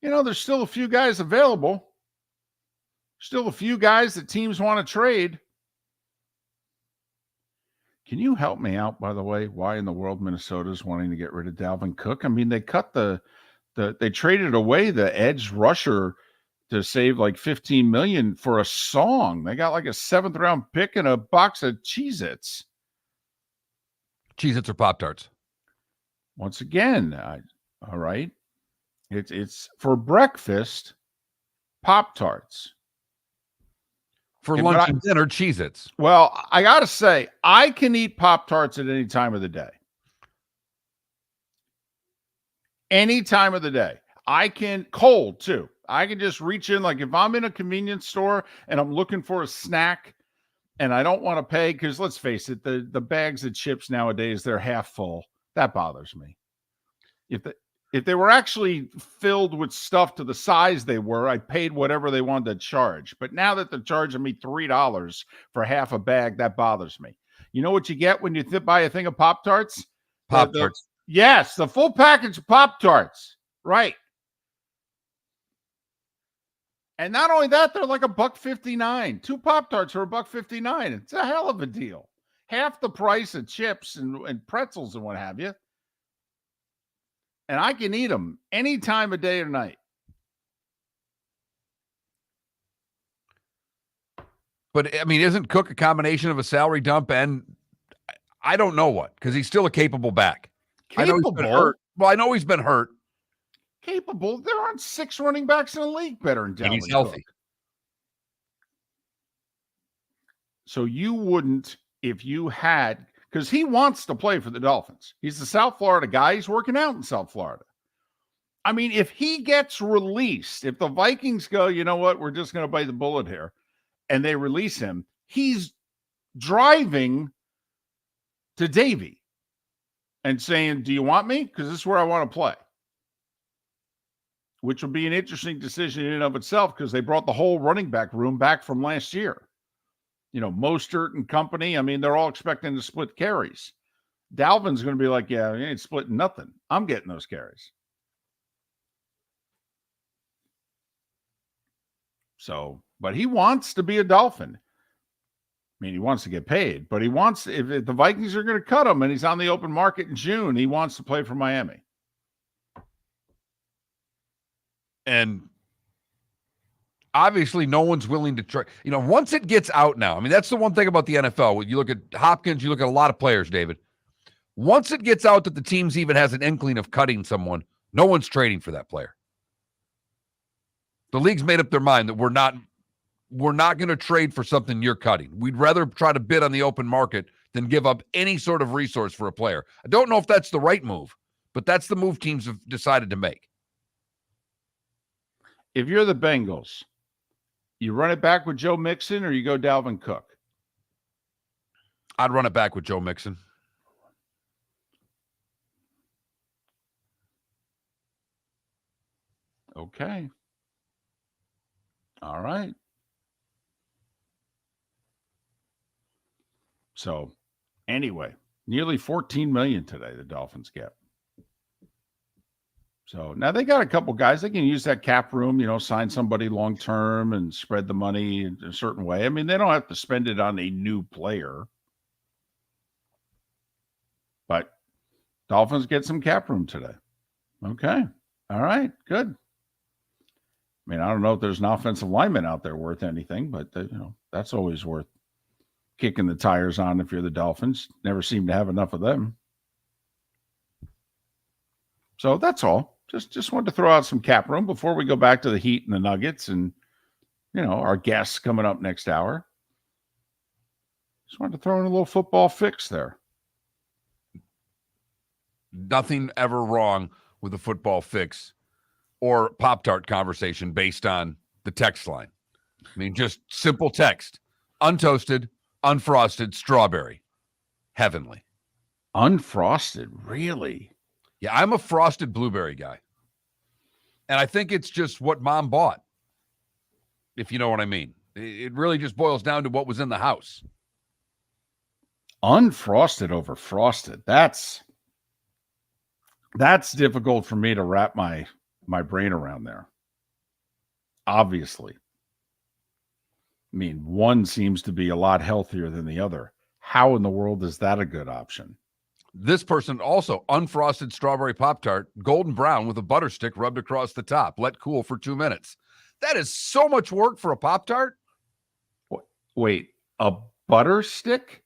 You know, there's still a few guys available. Still a few guys that teams want to trade. Can you help me out, by the way, why in the world Minnesota's wanting to get rid of Dalvin Cook? I mean, they cut they traded away the edge rusher to save like $15 million for a song. They got like a 7th round pick and a box of Cheez-Its. Cheez-Its or Pop-Tarts? Once again, all right. It's for breakfast, Pop-Tarts. For lunch and dinner, Cheez-Its. Well, I got to say, I can eat Pop-Tarts at any time of the day. Any time of the day. I can, cold too. I can just reach in, like if I'm in a convenience store and I'm looking for a snack and I don't want to pay, because let's face it, the bags of chips nowadays, they're half full. That bothers me. If they were actually filled with stuff to the size they were, I paid whatever they wanted to charge. But now that they're charging me $3 for half a bag, that bothers me. You know what you get when you buy a thing of Pop-Tarts? Pop-Tarts. Yes, the full package of Pop-Tarts. Right. And not only that, they're like $1.59. 2 Pop-Tarts are $1.59. It's a hell of a deal. Half the price of chips and pretzels and what have you. And I can eat them any time of day or night. But, I mean, isn't Cook a combination of a salary dump and I don't know what, because he's still a capable back. Capable? I know he's been hurt. Well, I know he's been hurt. Capable? There aren't 6 running backs in the league better than Dalvin And he's healthy. Cook. So you wouldn't, if you had, because he wants to play for the Dolphins. He's the South Florida guy. He's working out in South Florida. I mean, if he gets released, if the Vikings go, you know what, we're just going to bite the bullet here, and they release him, he's driving to Davie and saying, do you want me? Because this is where I want to play. Which will be an interesting decision in and of itself, because they brought the whole running back room back from last year. You know, Mostert and company, I mean, they're all expecting to split carries. Dalvin's going to be like, yeah, you ain't splitting nothing. I'm getting those carries. So, but he wants to be a Dolphin. I mean, he wants to get paid, but he wants, if the Vikings are going to cut him and he's on the open market in June, he wants to play for Miami. And obviously no one's willing to try. You know, once it gets out now, I mean, that's the one thing about the NFL. When you look at Hopkins, you look at a lot of players, David. Once it gets out that the teams even has an inkling of cutting someone, no one's trading for that player. The league's made up their mind that we're not going to trade for something you're cutting. We'd rather try to bid on the open market than give up any sort of resource for a player. I don't know if that's the right move, but that's the move teams have decided to make. If you're the Bengals, you run it back with Joe Mixon or you go Dalvin Cook? I'd run it back with Joe Mixon. Okay. All right. So anyway, nearly 14 million today the Dolphins get. So now they got a couple guys. They can use that cap room, sign somebody long-term and spread the money in a certain way. I mean, they don't have to spend it on a new player. But Dolphins get some cap room today. Okay. All right. Good. I mean, I don't know if there's an offensive lineman out there worth anything, but that's always worth kicking the tires on if you're the Dolphins. Never seem to have enough of them. So that's all. Just wanted to throw out some cap room before we go back to the Heat and the Nuggets and, our guests coming up next hour. Just wanted to throw in a little football fix there. Nothing ever wrong with a football fix or Pop-Tart conversation based on the text line. I mean, just simple text. Untoasted, unfrosted, strawberry. Heavenly. Unfrosted, really? Yeah, I'm a frosted blueberry guy. And I think it's just what mom bought, if you know what I mean. It really just boils down to what was in the house. Unfrosted over frosted. That's difficult for me to wrap my brain around there. Obviously. I mean, one seems to be a lot healthier than the other. How in the world is that a good option? This person also, unfrosted strawberry Pop-Tart, golden brown with a butter stick rubbed across the top. Let cool for 2 minutes. That is so much work for a Pop-Tart. Wait, a butter stick?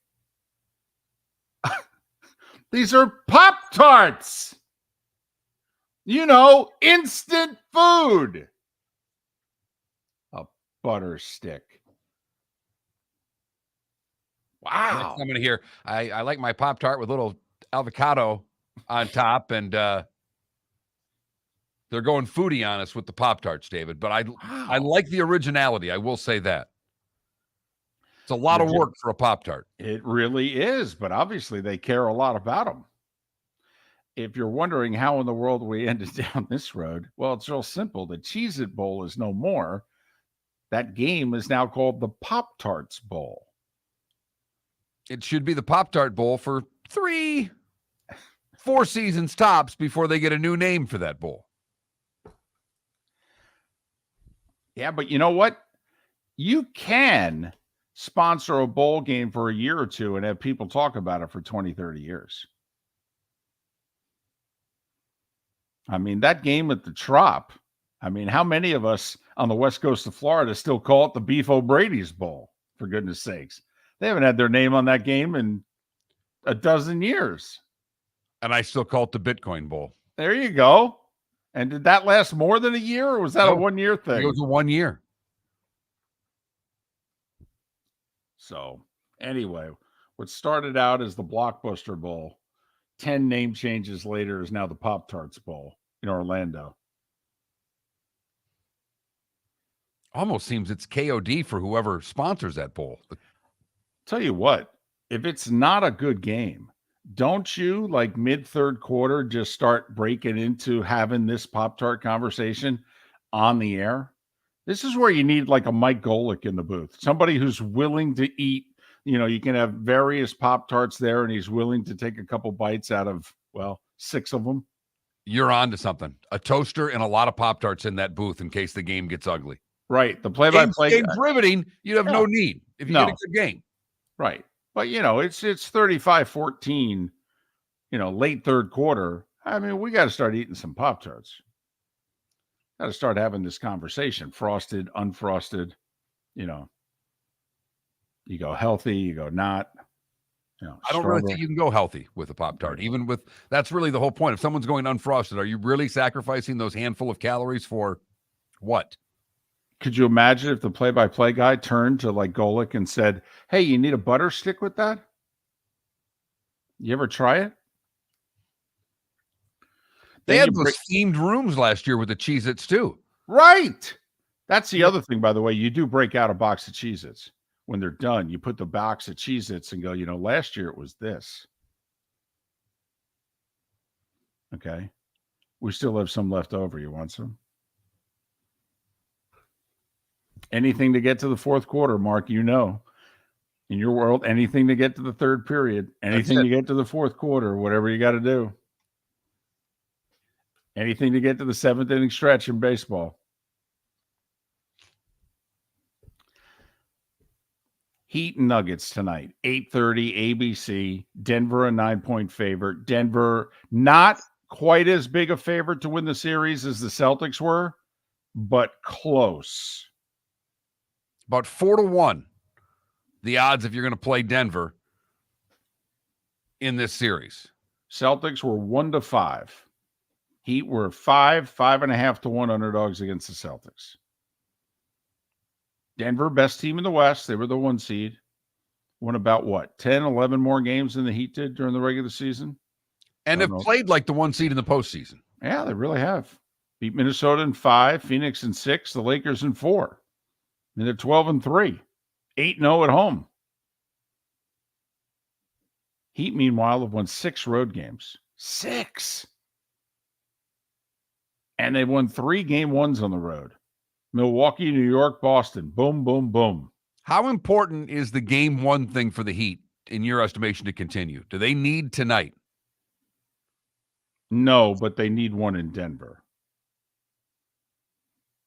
These are Pop-Tarts! Instant food. A butter stick. Wow. Next I'm going to hear, I like my Pop-Tart with little avocado on top, and they're going foodie on us with the Pop-Tarts, David. But I like the originality. I will say that. It's a lot of work for a Pop-Tart. It really is, but obviously they care a lot about them. If you're wondering how in the world we ended down this road, well, it's real simple. The Cheez-It Bowl is no more. That game is now called the Pop-Tarts Bowl. It should be the Pop-Tart Bowl for 3-4 seasons tops before they get a new name for that bowl. Yeah, but you know what? You can sponsor a bowl game for a year or two and have people talk about it for 20, 30 years. I mean, that game at the Trop, how many of us on the west coast of Florida still call it the Beef O'Brady's Bowl, for goodness sakes? They haven't had their name on that game in a dozen years. And I still call it the Bitcoin Bowl. There you go. And did that last more than a year, or was that a 1 year thing? It was a 1 year. So anyway, what started out as the Blockbuster Bowl, 10 name changes later is now the Pop-Tarts Bowl in Orlando. Almost seems it's KOD for whoever sponsors that bowl. Tell you what, if it's not a good game, don't you, like mid-third quarter, just start breaking into having this Pop-Tart conversation on the air? This is where you need like a Mike Golick in the booth, somebody who's willing to eat. You can have various Pop-Tarts there, and he's willing to take a couple bites out of, 6 of them. You're on to something. A toaster and a lot of Pop-Tarts in that booth in case the game gets ugly. Right. The play-by-play. Game's riveting. You'd have no need if you get a good game. Right. But, it's 35-14, late third quarter. We got to start eating some Pop-Tarts. Got to start having this conversation. Frosted, unfrosted, You go healthy, you go not. I don't really think you can go healthy with a Pop-Tart. Even with, that's really the whole point. If someone's going unfrosted, are you really sacrificing those handful of calories for what? Could you imagine if the play-by-play guy turned to like Golick and said, "Hey, you need a butter stick with that? You ever try it?" They Then had you those break- themed rooms last year with the Cheez-Its too. Right. That's the other thing, by the way. You do break out a box of Cheez-Its. When they're done, you put the box of Cheez-Its and go, last year it was this. Okay. We still have some left over. You want some? Anything to get to the fourth quarter, Mark, in your world, anything to get to the third period, anything to get to the fourth quarter, whatever you got to do. Anything to get to the seventh inning stretch in baseball. Heat and Nuggets tonight, 8:30 ABC. Denver a 9-point favorite. Denver not quite as big a favorite to win the series as the Celtics were, but close. About 4-1, the odds if you're going to play Denver in this series. Celtics were 1-5. Heat were 5.5 to 1 underdogs against the Celtics. Denver, best team in the West. They were the 1 seed. Won about 10, 11 more games than the Heat did during the regular season. And have played like the 1 seed in the postseason. Yeah, they really have. Beat Minnesota in 5, Phoenix in 6, the Lakers in 4. And they're 12-3, 8-0 at home. Heat, meanwhile, have won 6 road games. 6. And they won 3 game ones on the road. Milwaukee, New York, Boston. Boom, boom, boom. How important is the game 1 thing for the Heat, in your estimation, to continue? Do they need tonight? No, but they need one in Denver.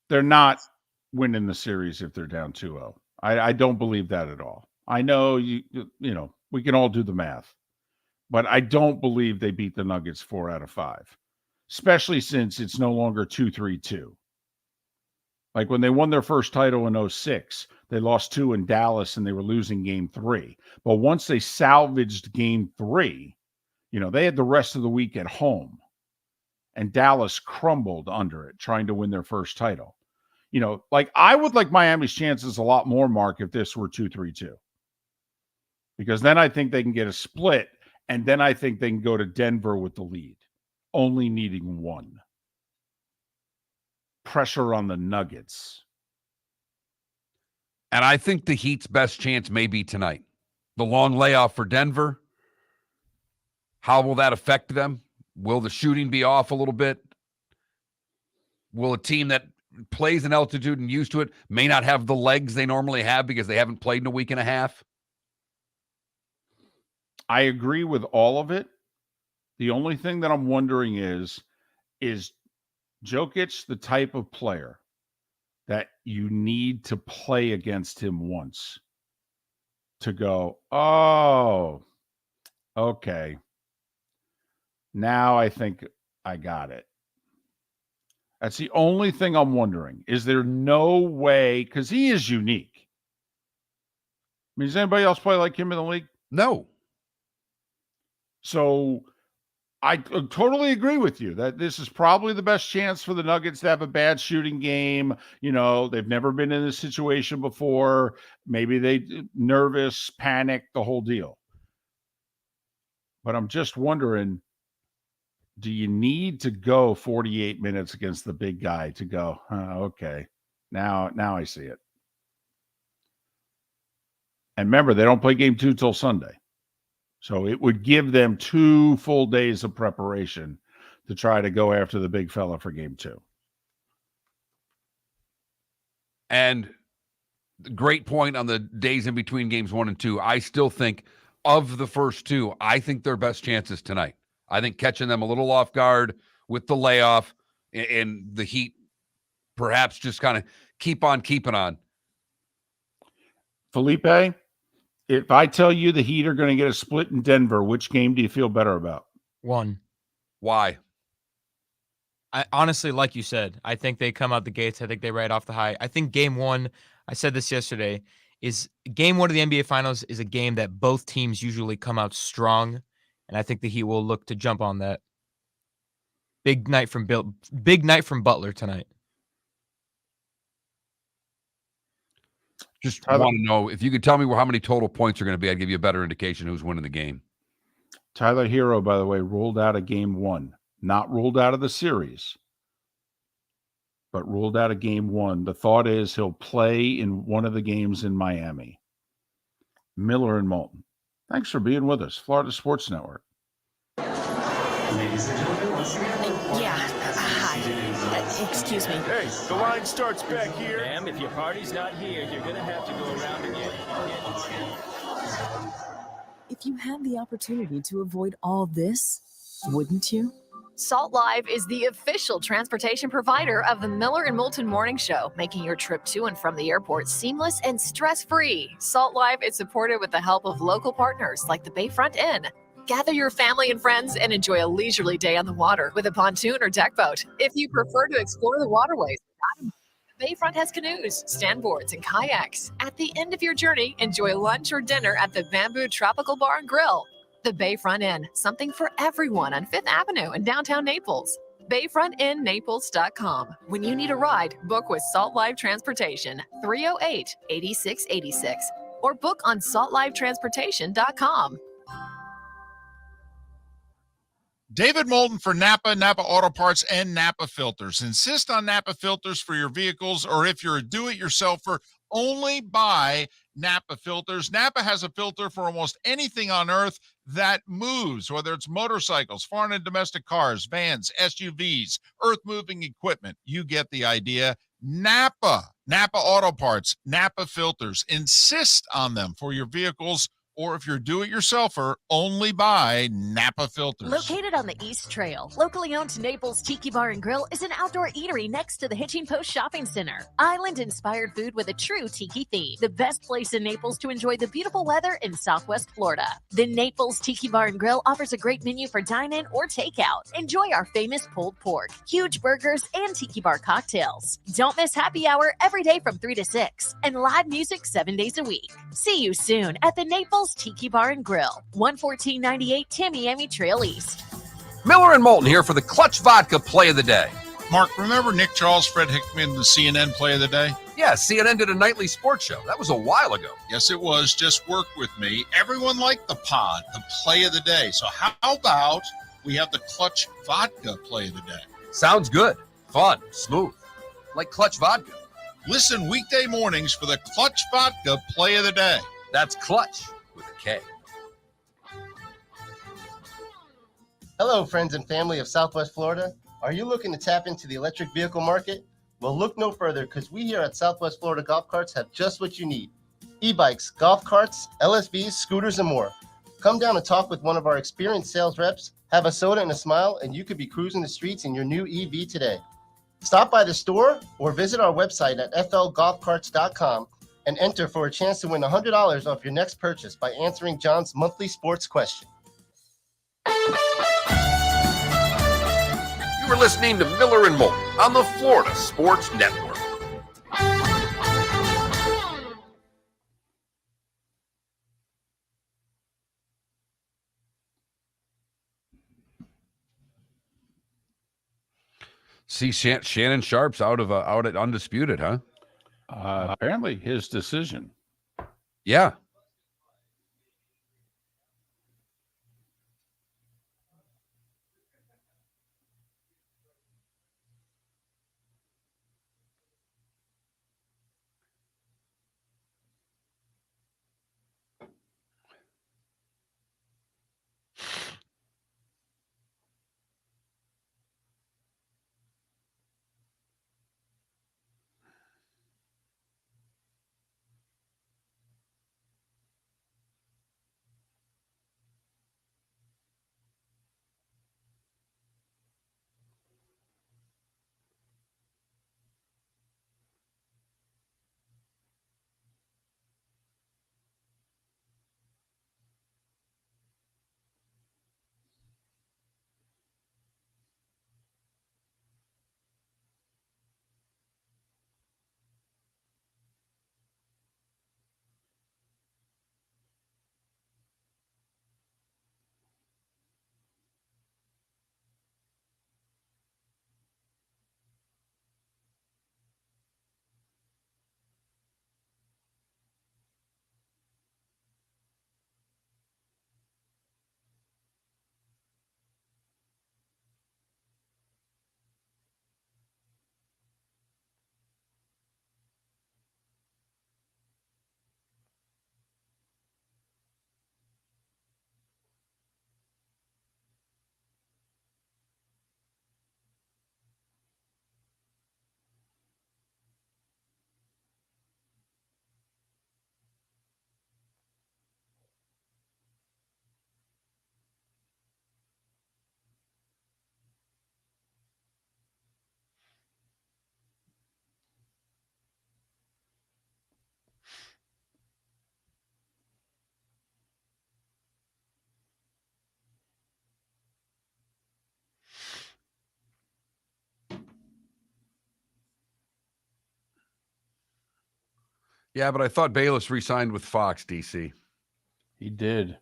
They're not winning the series if they're down 2-0. I don't believe that at all. I know we can all do the math, but I don't believe they beat the Nuggets 4 out of 5, especially since it's no longer 2-3-2. Like when they won their first title in 2006, they lost 2 in Dallas and they were losing game 3. But once they salvaged game 3, they had the rest of the week at home. And Dallas crumbled under it, trying to win their first title. I would like Miami's chances a lot more, Mark, if this were 2-3-2. Because then I think they can get a split, and then I think they can go to Denver with the lead, only needing 1. Pressure on the Nuggets. And I think the Heat's best chance may be tonight. The long layoff for Denver. How will that affect them? Will the shooting be off a little bit? Will a team that plays in altitude and used to it may not have the legs they normally have because they haven't played in a week and a half? I agree with all of it. The only thing that I'm wondering is Jokic the type of player that you need to play against him once to go, oh, okay. Now I think I got it. That's the only thing I'm wondering. Is there no way, because he is unique. I mean, does anybody else play like him in the league? No. So I totally agree with you that this is probably the best chance for the Nuggets to have a bad shooting game. They've never been in this situation before. Maybe they nervous, panic, the whole deal. But I'm just wondering, do you need to go 48 minutes against the big guy to go, okay, now I see it. And remember, they don't play game 2 till Sunday. So it would give them 2 full days of preparation to try to go after the big fella for game 2. And great point on the days in between games 1 and 2. I still think of the first 2, I think their best chances tonight. I think catching them a little off guard with the layoff and the Heat perhaps just kind of keep on keeping on. Felipe, if I tell you the Heat are going to get a split in Denver, which game do you feel better about? 1. Why? I honestly, like you said, I think they come out the gates. I think they ride off the high. I think game 1, I said this yesterday, is game 1 of the NBA Finals is a game that both teams usually come out strong. And I think the Heat will look to jump on that. Big night from Butler tonight. Just Tyler- want to know if you could tell me how many total points are going to be. I'd give you a better indication who's winning the game. Tyler Hero, by the way, ruled out of game one, not ruled out of the series, but ruled out of game one. The thought is he'll play in one of the games in Miami. Miller and Moulton. Thanks for being with us, Florida Sports Network. Ladies and gentlemen, once again, Yeah. Hi. Excuse me. Hey, the line starts back here. Ma'am, if your party's not here, you're gonna have to go around again. If you had the opportunity to avoid all this, wouldn't you? Salt Live is the official transportation provider of the Miller and Moulton Morning Show, making your trip to and from the airport seamless and stress-free. Salt Live is supported with the help of local partners like the Bayfront Inn. Gather your family and friends and enjoy a leisurely day on the water with a pontoon or deck boat. If you prefer to explore the waterways, the Bayfront has canoes, standboards, and kayaks. At the end of your journey, enjoy lunch or dinner at the Bamboo Tropical Bar and Grill. The Bayfront Inn, something for everyone on 5th Avenue in downtown Naples. BayfrontInNaples.com. When you need a ride, book with Salt Live Transportation, 308-8686, or book on saltlivetransportation.com. David Moulton for Napa Auto Parts, and Napa Filters. Insist on Napa filters for your vehicles, or if you're a do-it-yourselfer, only buy Napa filters. Napa has a filter for almost anything on earth that moves, whether it's motorcycles, foreign and domestic cars, vans, SUVs, earth-moving equipment. You get the idea. Napa Auto Parts, Napa filters. Insist on them for your vehicles, or if you're a do-it-yourselfer, only buy Napa filters. Located on the East Trail, locally owned Naples Tiki Bar and Grill is an outdoor eatery next to the Hitching Post Shopping Center. Island-inspired food with a true tiki theme. The best place in Naples to enjoy the beautiful weather in Southwest Florida. The Naples Tiki Bar and Grill offers a great menu for dine-in or takeout. Enjoy our famous pulled pork, huge burgers, and tiki bar cocktails. Don't miss happy hour every day from 3 to 6, and live music 7 days a week. See you soon at the Naples Tiki Bar and Grill, 11498 Tamiami Trail East. Miller and Moulton here for the Clutch Vodka Play of the Day. Mark, remember Nick Charles, Fred Hickman, the CNN Play of the Day? Yeah, CNN did a nightly sports show. That was a while ago. Yes, it was. Just work with me. Everyone liked the pod, the Play of the Day. So how about we have the Clutch Vodka Play of the Day? Sounds good. Fun. Smooth. Like Clutch Vodka. Listen weekday mornings for the Clutch Vodka Play of the Day. That's Clutch with a K. Hello, friends and family of Southwest Florida. Are you looking to tap into the electric vehicle market? Well, look no further, because we here at Southwest Florida Golf Carts have just what you need. E-bikes, golf carts, LSVs, scooters, and more. Come down and talk with one of our experienced sales reps, have a soda and a smile, and you could be cruising the streets in your new EV today. Stop by the store or visit our website at flgolfcarts.com and enter for a chance to win $100 off your next purchase by answering John's monthly sports question. You were listening to Miller and Moulton on the Florida Sports Network. See, Shannon Sharp's out at Undisputed, huh? Apparently his decision. Yeah. Yeah, but I thought Bayless re-signed with Fox, DC. He did.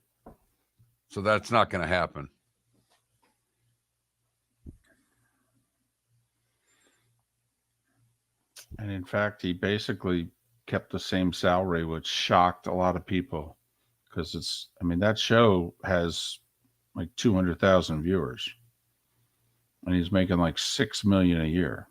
So that's not going to happen. And in fact, he basically kept the same salary, which shocked a lot of people because that show has like 200,000 viewers and he's making like $6 million a year.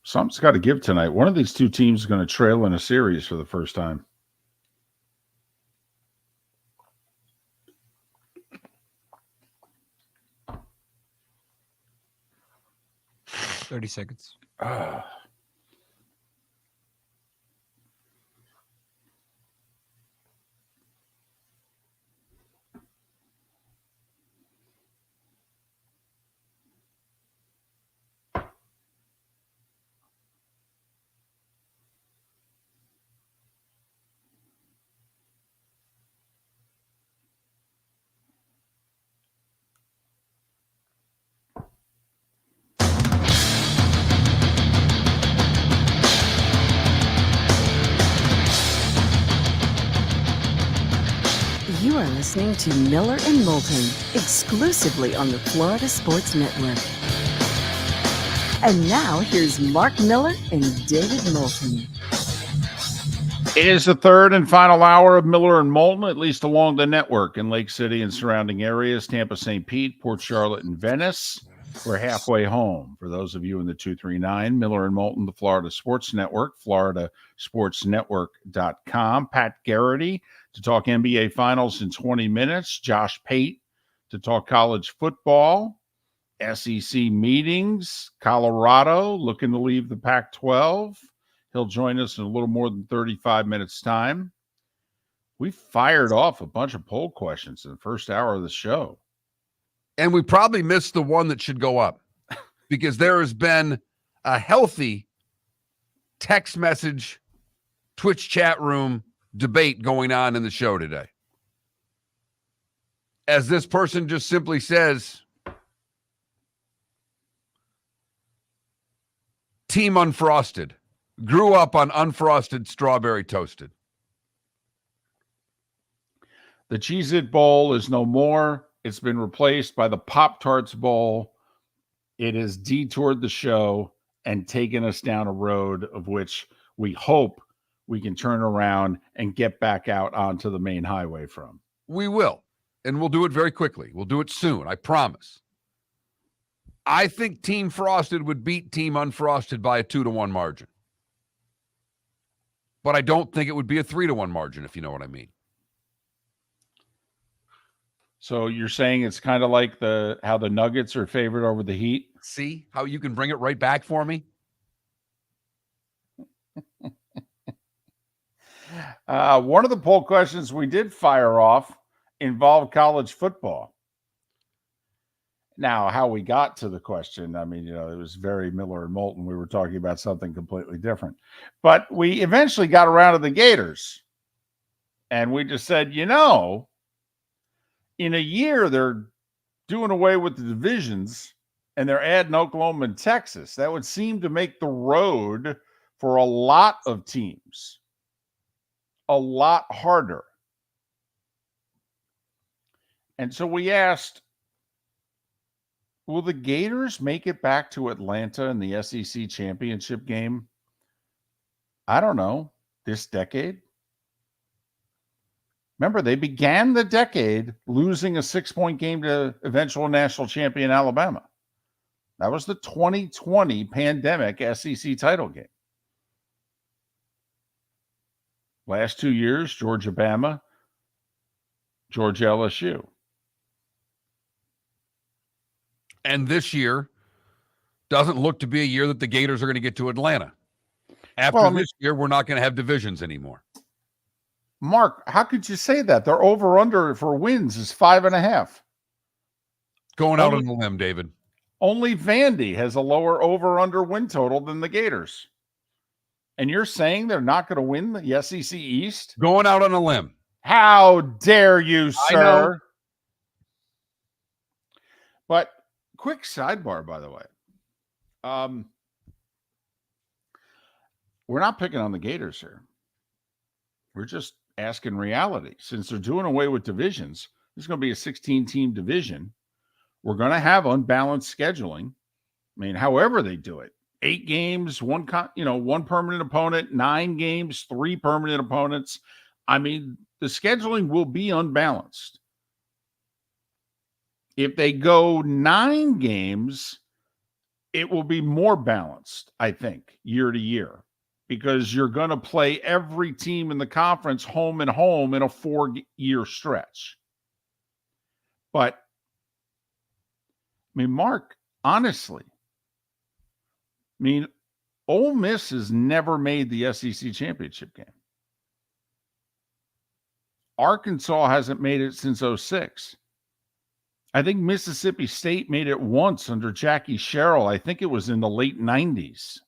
Something's got to give tonight. One of these two teams is going to trail in a series for the first time. $30 seconds. You are listening to Miller and Moulton, exclusively on the Florida Sports Network. And now here's Mark Miller and David Moulton. It is the third and final hour of Miller and Moulton, at least along the network in Lake City and surrounding areas, Tampa, St. Pete, Port Charlotte, and Venice. We're halfway home. For those of you in the 239, Miller and Moulton, the Florida Sports Network, floridasportsnetwork.com. Pat Garrity to talk NBA Finals in 20 minutes. Josh Pate to talk college football, SEC meetings, Colorado looking to leave the Pac-12. He'll join us in a little more than 35 minutes' time. We fired off a bunch of poll questions in the first hour of the show. And we probably missed the one that should go up because there has been a healthy text message, Twitch chat room debate going on in the show today. As this person just simply says, Team Unfrosted. Grew up on unfrosted strawberry toasted. The Cheez-It Bowl is no more. It's been replaced by the Pop-Tarts Bowl. It has detoured the show and taken us down a road of which we hope we can turn around and get back out onto the main highway from. We will, and we'll do it very quickly. We'll do it soon, I promise. I think Team Frosted would beat Team Unfrosted by a 2-1 margin. But I don't think it would be a 3-1 margin, if you know what I mean. So you're saying it's kind of like how the Nuggets are favored over the Heat? See how you can bring it right back for me? One of the poll questions we did fire off involved college football. Now, how we got to the question, it was very Miller and Moulton. We were talking about something completely different. But we eventually got around to the Gators. And we just said, in a year, they're doing away with the divisions and they're adding Oklahoma and Texas. That would seem to make the road for a lot of teams a lot harder. And so we asked, will the Gators make it back to Atlanta in the SEC championship game? I don't know, this decade? Remember, they began the decade losing a 6-point game to eventual national champion Alabama. That was the 2020 pandemic SEC title game. Last 2 years, Georgia Bama, Georgia LSU. And this year doesn't look to be a year that the Gators are going to get to Atlanta. After this year, we're not going to have divisions anymore. Mark, how could you say that? Their over-under for wins is 5.5. Going out on a limb, David. Only Vandy has a lower over-under win total than the Gators. And you're saying they're not going to win the SEC East? Going out on a limb. How dare you, sir? I know. But quick sidebar, by the way. We're not picking on the Gators here. We're just asking reality. Since they're doing away with divisions, there's going to be a 16-team division. We're going to have unbalanced scheduling. I mean, however they do it. 8 games, one permanent opponent, 9 games, 3 permanent opponents. I mean, the scheduling will be unbalanced. If they go 9 games, it will be more balanced, I think, year to year, because you're going to play every team in the conference home and home in a 4-year stretch. But, I mean, Mark, honestly, I mean, Ole Miss has never made the SEC championship game. Arkansas hasn't made it since 2006. I think Mississippi State made it once under Jackie Sherrill. I think it was in the late 90s.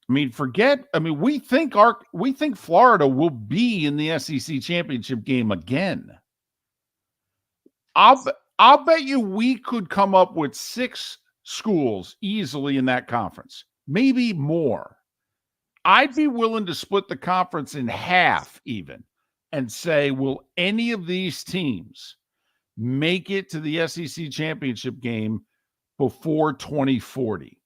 I mean, we think Florida will be in the SEC championship game again. I'll bet you we could come up with 6 schools easily in that conference, maybe more. I'd be willing to split the conference in half even and say, will any of these teams make it to the SEC championship game before 2040?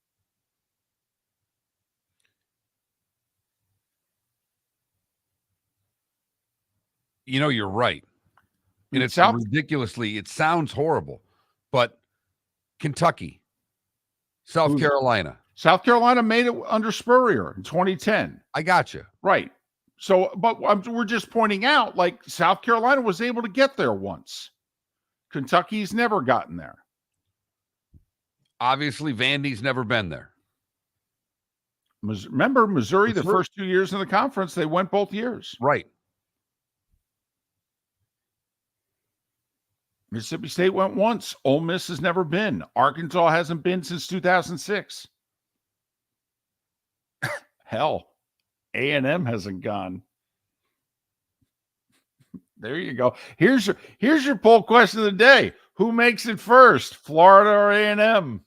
You know, you're right. And it sounds horrible, but Kentucky, South Carolina. South Carolina made it under Spurrier in 2010. I got you. Right. So, but we're just pointing out, like, South Carolina was able to get there once. Kentucky's never gotten there. Obviously, Vandy's never been there. Remember, Missouri, the first 2 years in the conference, they went both years. Right. Mississippi State went once. Ole Miss has never been. Arkansas hasn't been since 2006. Hell, A&M hasn't gone. There you go. Here's your poll question of the day. Who makes it first, Florida or A&M?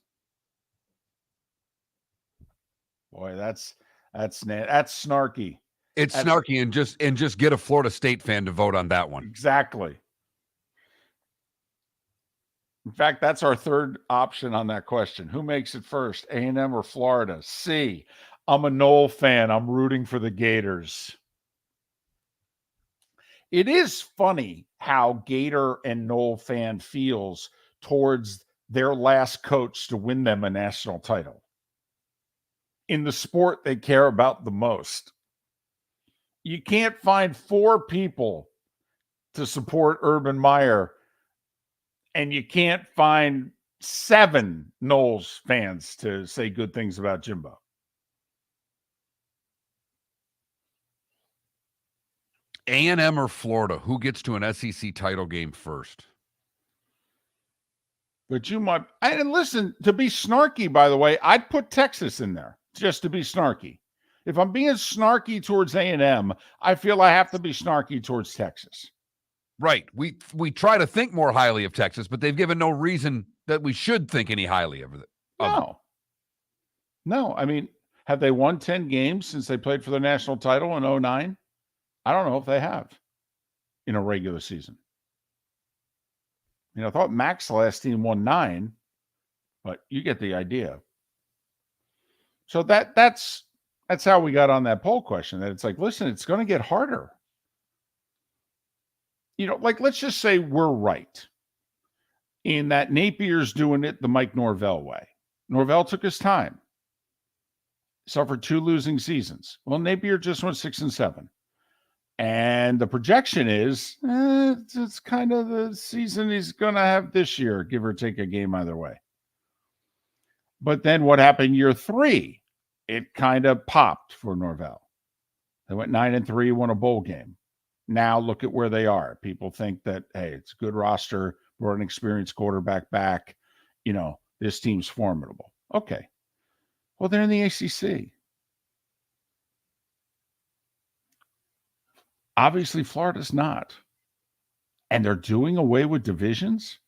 Boy, that's snarky. It's snarky, and just get a Florida State fan to vote on that one. Exactly. In fact, that's our third option on that question. Who makes it first, A&M or Florida? C. I'm a Noel fan. I'm rooting for the Gators. It is funny how Gator and Noel fan feels towards their last coach to win them a national title in the sport they care about the most. You can't find 4 people to support Urban Meyer, and you can't find 7 Noles fans to say good things about Jimbo. A&M or Florida, who gets to an SEC title game first? But you might, and listen, to be snarky, by the way, I'd put Texas in there just to be snarky. If I'm being snarky towards A&M, I feel I have to be snarky towards Texas. Right. We try to think more highly of Texas, but they've given no reason that we should think any highly of it. No. I mean, have they won 10 games since they played for the national title in 2009? I don't know if they have in a regular season. I thought Mac's last team won 9, but you get the idea. So that's how we got on that poll question, that it's like, listen, it's going to get harder. Like, let's just say we're right in that Napier's doing it the Mike Norvell way. Norvell took his time, suffered 2 losing seasons. Well, Napier just went 6-7. And the projection is it's kind of the season he's going to have this year, give or take a game either way. But then what happened year 3? It kind of popped for Norvell. They went 9-3, won a bowl game. Now look at where they are. People think that, hey, it's a good roster, brought an experienced quarterback back. This team's formidable. Okay. Well, they're in the ACC. Obviously, Florida's not. And they're doing away with divisions?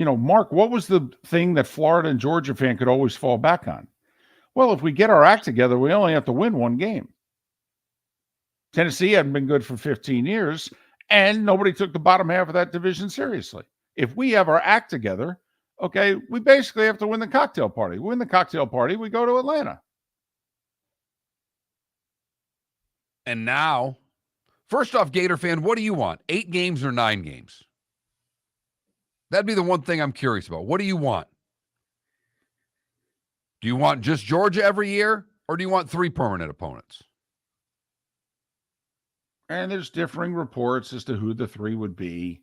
Mark, what was the thing that Florida and Georgia fan could always fall back on? Well, if we get our act together, we only have to win one game. Tennessee hadn't been good for 15 years, and nobody took the bottom half of that division seriously. If we have our act together, okay, we basically have to win the cocktail party. We win the cocktail party, we go to Atlanta. And now, first off, Gator fan, what do you want? 8 games or 9 games? That'd be the one thing I'm curious about. What do you want? Do you want just Georgia every year, or do you want 3 permanent opponents? And there's differing reports as to who the 3 would be.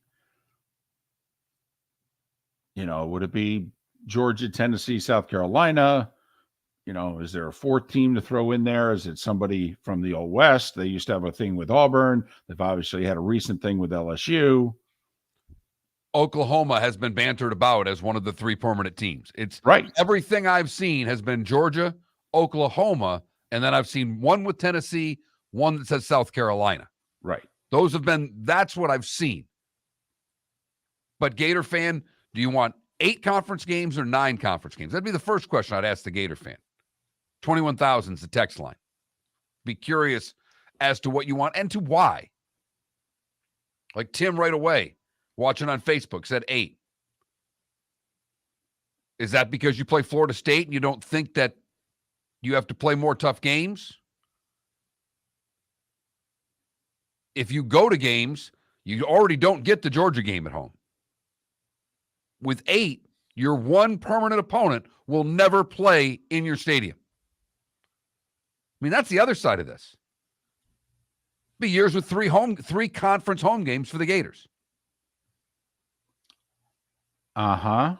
Would it be Georgia, Tennessee, South Carolina? Is there a 4th team to throw in there? Is it somebody from the Old West? They used to have a thing with Auburn. They've obviously had a recent thing with LSU. Oklahoma has been bantered about as one of the 3 permanent teams. It's right. Everything I've seen has been Georgia, Oklahoma, and then I've seen one with Tennessee, one that says South Carolina. Right. That's what I've seen. But Gator fan, do you want 8 conference games or 9 conference games? That'd be the first question I'd ask the Gator fan. 21,000 is the text line. Be curious as to what you want and to why. Like Tim right away, watching on Facebook, said 8. Is that because you play Florida State and you don't think that you have to play more tough games? If you go to games, you already don't get the Georgia game at home. With 8, your one permanent opponent will never play in your stadium. I mean, that's the other side of this. Be years with 3 conference home games for the Gators. Uh-huh.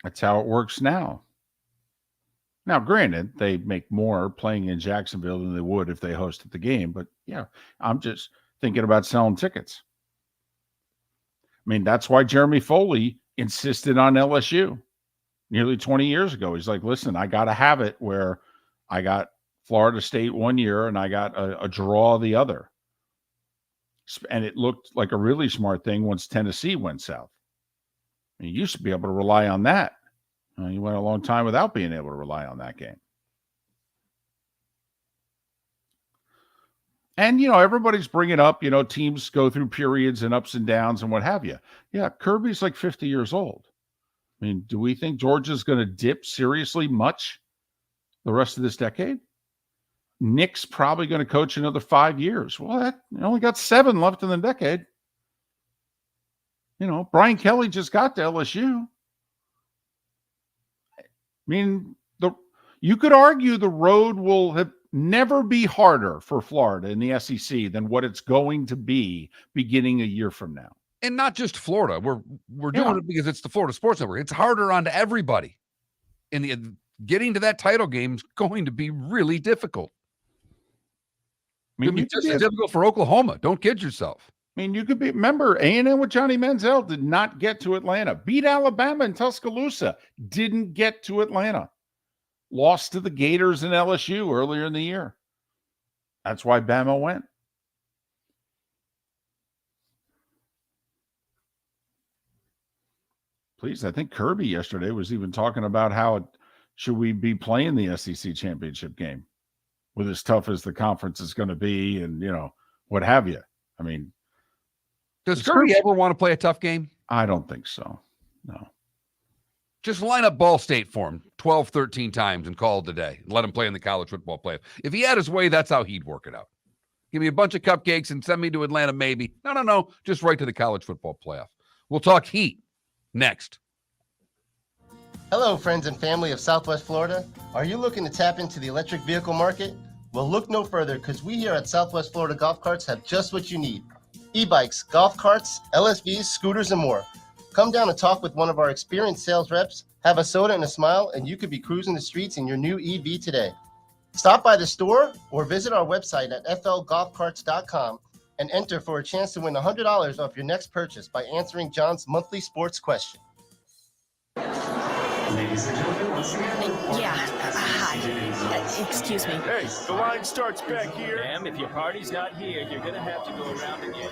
That's how it works now. Now, granted, they make more playing in Jacksonville than they would if they hosted the game. But, yeah, I'm just thinking about selling tickets. I mean, that's why Jeremy Foley insisted on LSU nearly 20 years ago. He's like, listen, I got to have it where I got Florida State one year and I got a draw the other. And it looked like a really smart thing once Tennessee went south. You used to be able to rely on that. You went a long time without being able to rely on that game. And, everybody's bringing up, teams go through periods and ups and downs and what have you. Yeah, Kirby's like 50 years old. I mean, do we think Georgia's going to dip seriously much the rest of this decade? Nick's probably going to coach another 5 years. Well, only got 7 left in the decade. Brian Kelly just got to LSU. I mean, you could argue the road will never be harder for Florida in the SEC than what it's going to be beginning a year from now. And not just Florida. We're doing it because it's the Florida Sports Network. It's harder on to everybody. Getting to that title game is going to be really difficult. I mean, it'd be just as difficult for Oklahoma. Don't kid yourself. I mean, you could remember, A&M with Johnny Manziel did not get to Atlanta. Beat Alabama in Tuscaloosa. Didn't get to Atlanta. Lost to the Gators and LSU earlier in the year. That's why Bama went. Please, I think Kirby yesterday was even talking about how should we be playing the SEC championship game with as tough as the conference is going to be and, what have you. I mean, does Kirby ever want to play a tough game? I don't think so. No. Just line up Ball State for him 12, 13 times and call it a day. Let him play in the college football playoff. If he had his way, that's how he'd work it out. Give me a bunch of cupcakes and send me to Atlanta, maybe. No. Just right to the college football playoff. We'll talk Heat next. Hello, friends and family of Southwest Florida. Are you looking to tap into the electric vehicle market? Well, look no further because we here at Southwest Florida Golf Carts have just what you need. E-bikes, golf carts, LSVs, scooters, and more. Come down and talk with one of our experienced sales reps, have a soda and a smile, and you could be cruising the streets in your new EV today. Stop by the store or visit our website at flgolfcarts.com and enter for a chance to win $100 off your next purchase by answering John's monthly sports question. Ladies and gentlemen, once again. Hi. Excuse me. Hey, the line starts back here. Ma'am, if your party's not here, you're gonna have to go around again.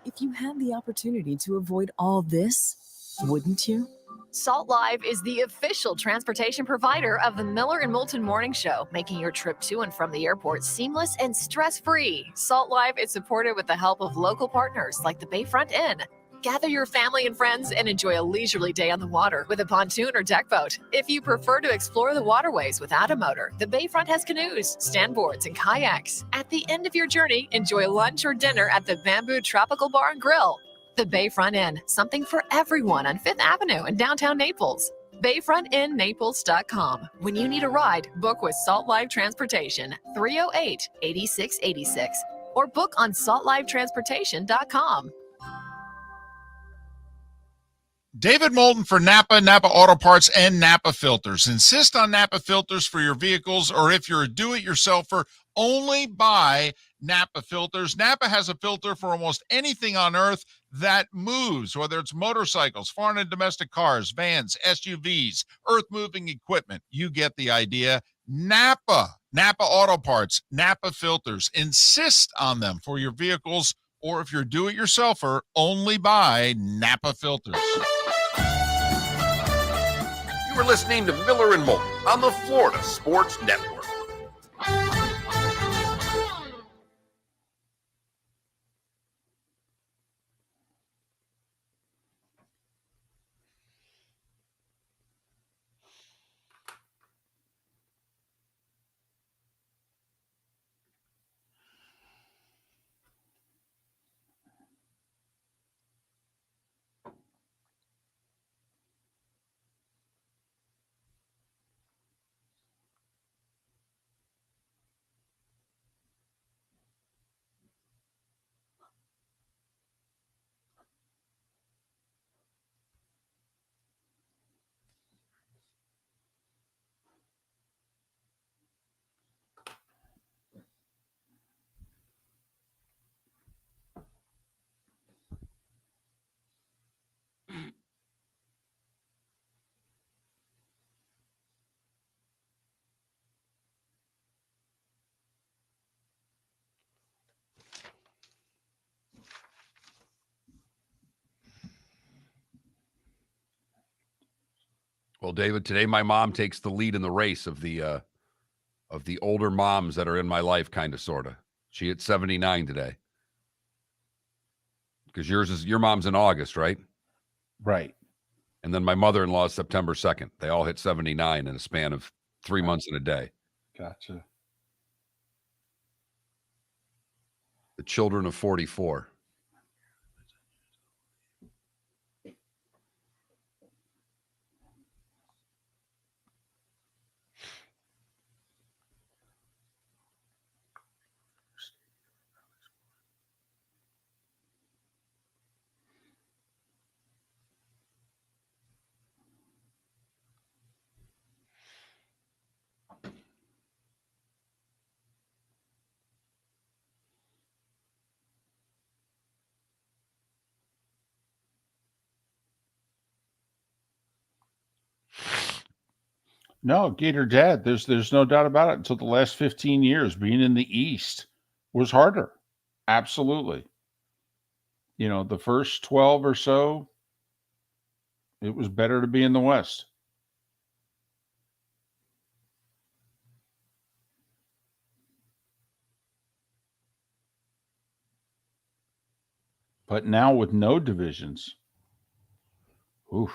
If you had the opportunity to avoid all this, wouldn't you? Salt Live is the official transportation provider of the Miller and Moulton Morning Show, making your trip to and from the airport seamless and stress-free. Salt Live is supported with the help of local partners like the Bayfront Inn. Gather your family and friends and enjoy a leisurely day on the water with a pontoon or deck boat. If you prefer to explore the waterways without a motor, the Bayfront has canoes, standboards, and kayaks. At the end of your journey, enjoy lunch or dinner at the Bamboo Tropical Bar and Grill. The Bayfront Inn, something for everyone on 5th Avenue in downtown Naples. BayfrontInNaples.com. When you need a ride, book with Salt Live Transportation, 308-8686, or book on saltlivetransportation.com. David Moulton for Napa Auto Parts, and Napa Filters. Insist on Napa filters for your vehicles, or if you're a do-it-yourselfer, only buy Napa filters. Napa has a filter for almost anything on earth that moves, whether it's motorcycles, foreign and domestic cars, vans, SUVs, earth-moving equipment. You get the idea. Napa Auto Parts, Napa filters. Insist on them for your vehicles, or if you're a do-it-yourselfer, only buy Napa filters. You are listening to Miller and Moulton on the Florida Sports Network. Well, David, today my mom takes the lead in the race of the older moms that are in my life, kind of, sort of. She hit 79 today. Because your mom's in August, right? Right. And then my mother-in-law is September 2nd. They all hit 79 in a span of 3 months and a day. Gotcha. The children of 44. No, Gator Dad, there's no doubt about it. Until the last 15 years, being in the East was harder. Absolutely. The first 12 or so, it was better to be in the West. But now with no divisions, oof.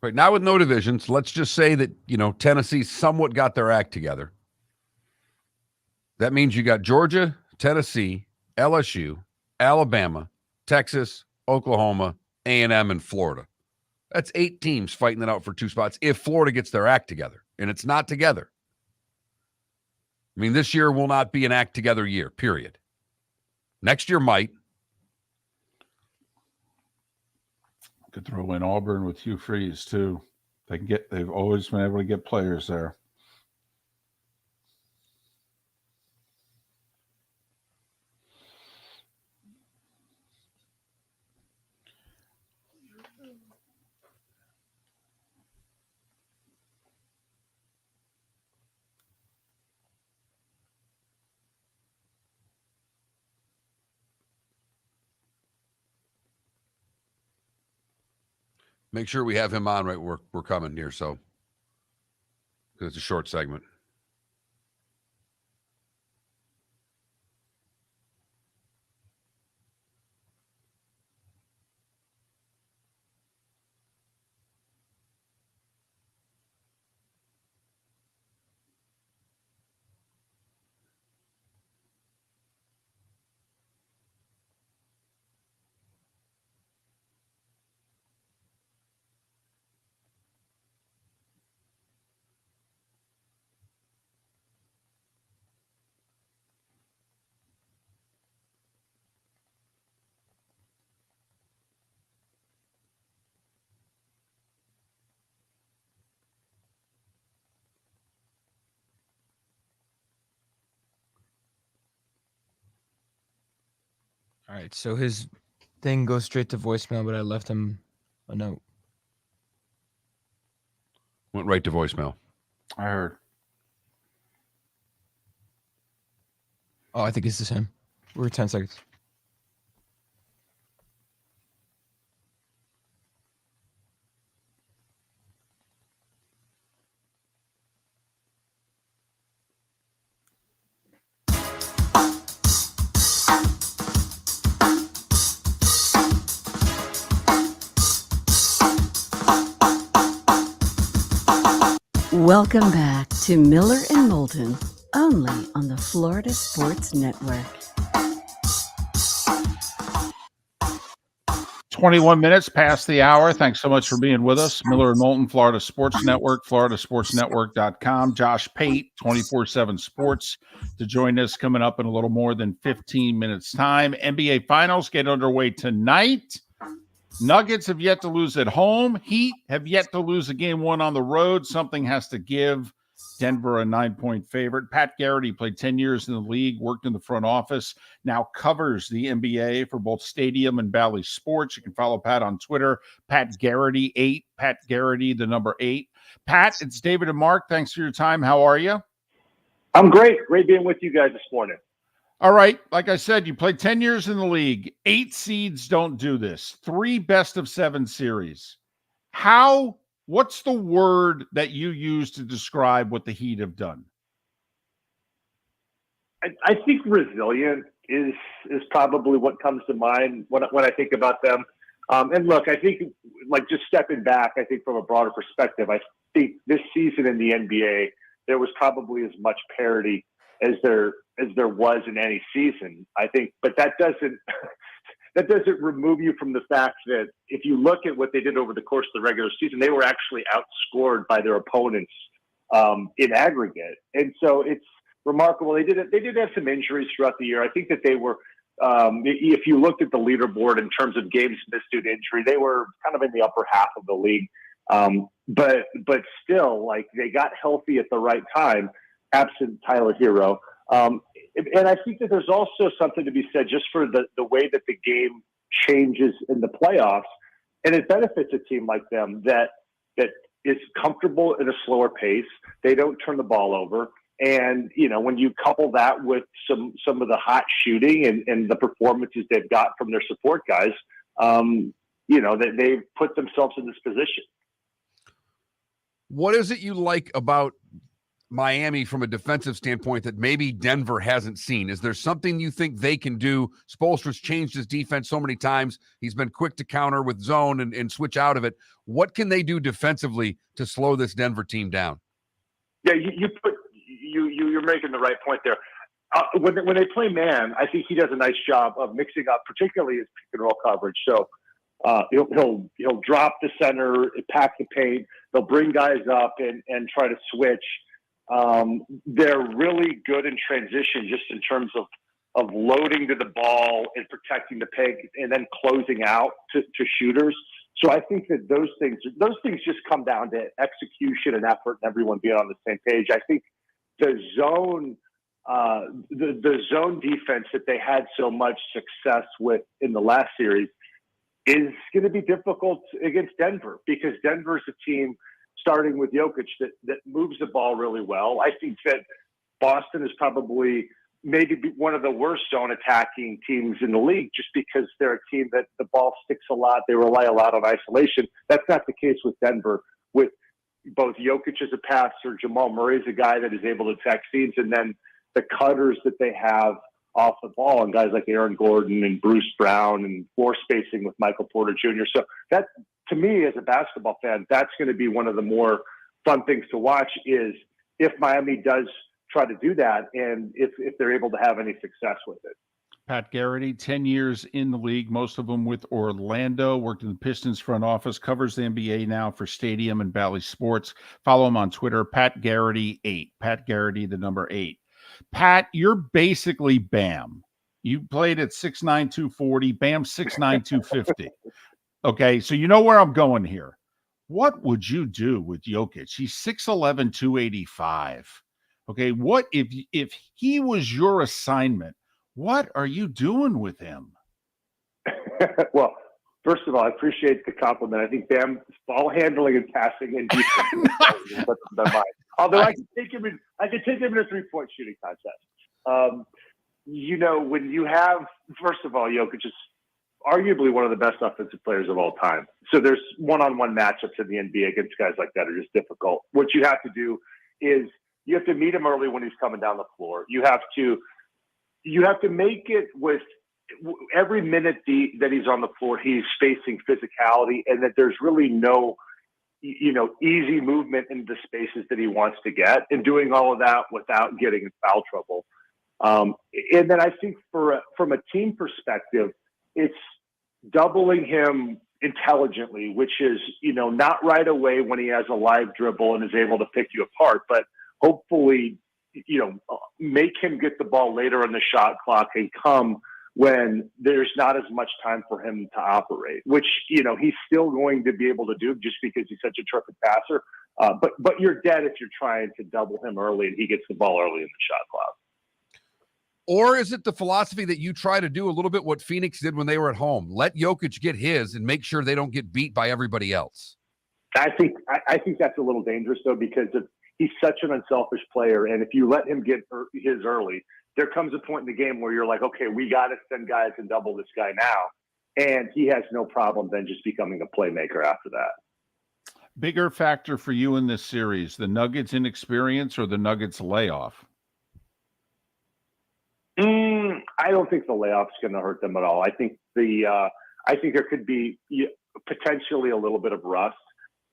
Right now with no divisions, let's just say that, Tennessee somewhat got their act together. That means you got Georgia, Tennessee, LSU, Alabama, Texas, Oklahoma, A&M, and Florida. That's 8 teams fighting it out for 2 spots if Florida gets their act together. And it's not together. I mean, this year will not be an act together year, period. Next year might. Could throw in Auburn with Hugh Freeze too. They've always been able to get players there. Make sure we have him on right. We're coming here, so because it's a short segment. All right, so his thing goes straight to voicemail, but I left him a note. Went right to voicemail. I heard. Oh, I think this is him. We're 10 seconds. Welcome back to Miller and Moulton, only on the Florida Sports Network. 21 minutes past the hour. Thanks so much for being with us. Miller and Moulton, Florida Sports Network, floridasportsnetwork.com. Josh Pate, 24/7 Sports, to join us coming up in a little more than 15 minutes' time. NBA Finals get underway tonight. Nuggets have yet to lose at home. Heat have yet to lose a game one on the road. Something has to give. Denver, a 9-point favorite. Pat Garrity played 10 years in the league, worked in the front office, now covers the NBA for both Stadium and Bally Sports. You can follow Pat on Twitter, Pat Garrity 8, Pat Garrity, the number 8. Pat, it's David and Mark. Thanks for your time. How are you? I'm great. Great being with you guys this morning. All right. Like I said, you played 10 years in the league. 8 seeds don't do this. 3 best-of-7 series. What's the word that you use to describe what the Heat have done? I think resilient is probably what comes to mind when I think about them. And look, I think, like, just stepping back, I think from a broader perspective, I think this season in the NBA, there was probably as much parity as there was in any season. I think, but that doesn't remove you from the fact that if you look at what they did over the course of the regular season, they were actually outscored by their opponents in aggregate. And so it's remarkable. They did have some injuries throughout the year. I think that they were, if you looked at the leaderboard in terms of games missed due to injury, they were kind of in the upper half of the league. But still, like, they got healthy at the right time, absent Tyler Hero. And I think that there's also something to be said just for the way that the game changes in the playoffs, and it benefits a team like them that is comfortable at a slower pace. They don't turn the ball over. And, you know, when you couple that with some of the hot shooting and the performances they've got from their support guys, you know, they've put themselves in this position. What is it you like about Miami from a defensive standpoint that maybe Denver hasn't seen? Is there something you think they can do? Spoelstra's changed his defense so many times. He's been quick to counter with zone and switch out of it. What can they do defensively to slow this Denver team down? Yeah, you're making the right point there. When they play man, I think he does a nice job of mixing up, particularly his pick and roll coverage. So he'll drop the center, pack the paint. They'll bring guys up and try to switch. They're really good in transition, just in terms of loading to the ball and protecting the paint, and then closing out to shooters. So I think that those things just come down to execution and effort, and everyone being on the same page. I think the zone defense that they had so much success with in the last series is going to be difficult against Denver, because Denver is a team, starting with Jokic, that moves the ball really well. I think that Boston is probably maybe be one of the worst zone attacking teams in the league, just because they're a team that the ball sticks a lot. They rely a lot on isolation. That's not the case with Denver. With both Jokic as a passer, Jamal Murray's a guy that is able to attack seams, and then the cutters that they have off the ball, and guys like Aaron Gordon and Bruce Brown, and floor spacing with Michael Porter Jr. So that, to me, as a basketball fan, that's going to be one of the more fun things to watch, is if Miami does try to do that, and if they're able to have any success with it. Pat Garrity, 10 years in the league, most of them with Orlando, worked in the Pistons front office, covers the NBA now for Stadium and Bally Sports. Follow him on Twitter, Pat Garrity 8. Pat Garrity, the number 8. Pat, you're basically Bam. You played at 6'9", 240, Bam 6'9", 250. Okay, so you know where I'm going here. What would you do with Jokic? He's 6'11", 285. Okay, what if he was your assignment? What are you doing with him? Well, first of all, I appreciate the compliment. I think Bam's ball handling and passing and defense. Although I could take him in a 3-point shooting contest. When you have, first of all, Jokic is arguably one of the best offensive players of all time. So there's one-on-one matchups in the NBA against guys like that are just difficult. What you have to do is you have to meet him early when he's coming down the floor. You have to make it with every minute that he's on the floor, he's facing physicality, and that there's really no, easy movement into the spaces that he wants to get, and doing all of that without getting in foul trouble. And then I think from a team perspective, it's doubling him intelligently, which is, not right away when he has a live dribble and is able to pick you apart, but hopefully, make him get the ball later on the shot clock and come when there's not as much time for him to operate, which, he's still going to be able to do just because he's such a terrific passer. But you're dead if you're trying to double him early and he gets the ball early in the shot clock. Or is it the philosophy that you try to do a little bit what Phoenix did when they were at home? Let Jokic get his and make sure they don't get beat by everybody else. I think that's a little dangerous, though, because he's such an unselfish player. And if you let him get his early, there comes a point in the game where you're like, okay, we got to send guys and double this guy now. And he has no problem then just becoming a playmaker after that. Bigger factor for you in this series, the Nuggets' inexperience or the Nuggets' layoff? I don't think the layoff's going to hurt them at all. I think there could be potentially a little bit of rust,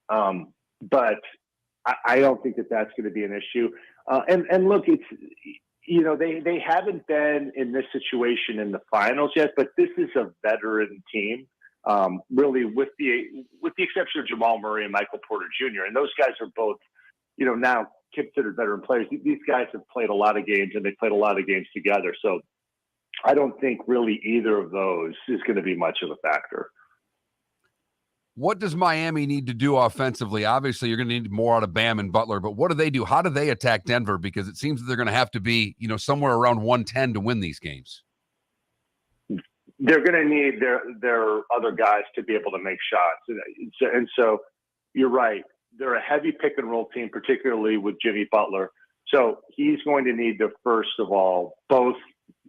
but I don't think that's going to be an issue. And look, it's they haven't been in this situation in the finals yet, but this is a veteran team, really, with the exception of Jamal Murray and Michael Porter Jr. And those guys are both, now considered veteran players. These guys have played a lot of games, and they played a lot of games together. So I don't think really either of those is going to be much of a factor. What does Miami need to do offensively? Obviously, you're going to need more out of Bam and Butler, but what do they do? How do they attack Denver? Because it seems that they're going to have to be, somewhere around 110 to win these games. They're going to need their other guys to be able to make shots. And so you're right. They're a heavy pick and roll team, particularly with Jimmy Butler. So he's going to need to, first of all, both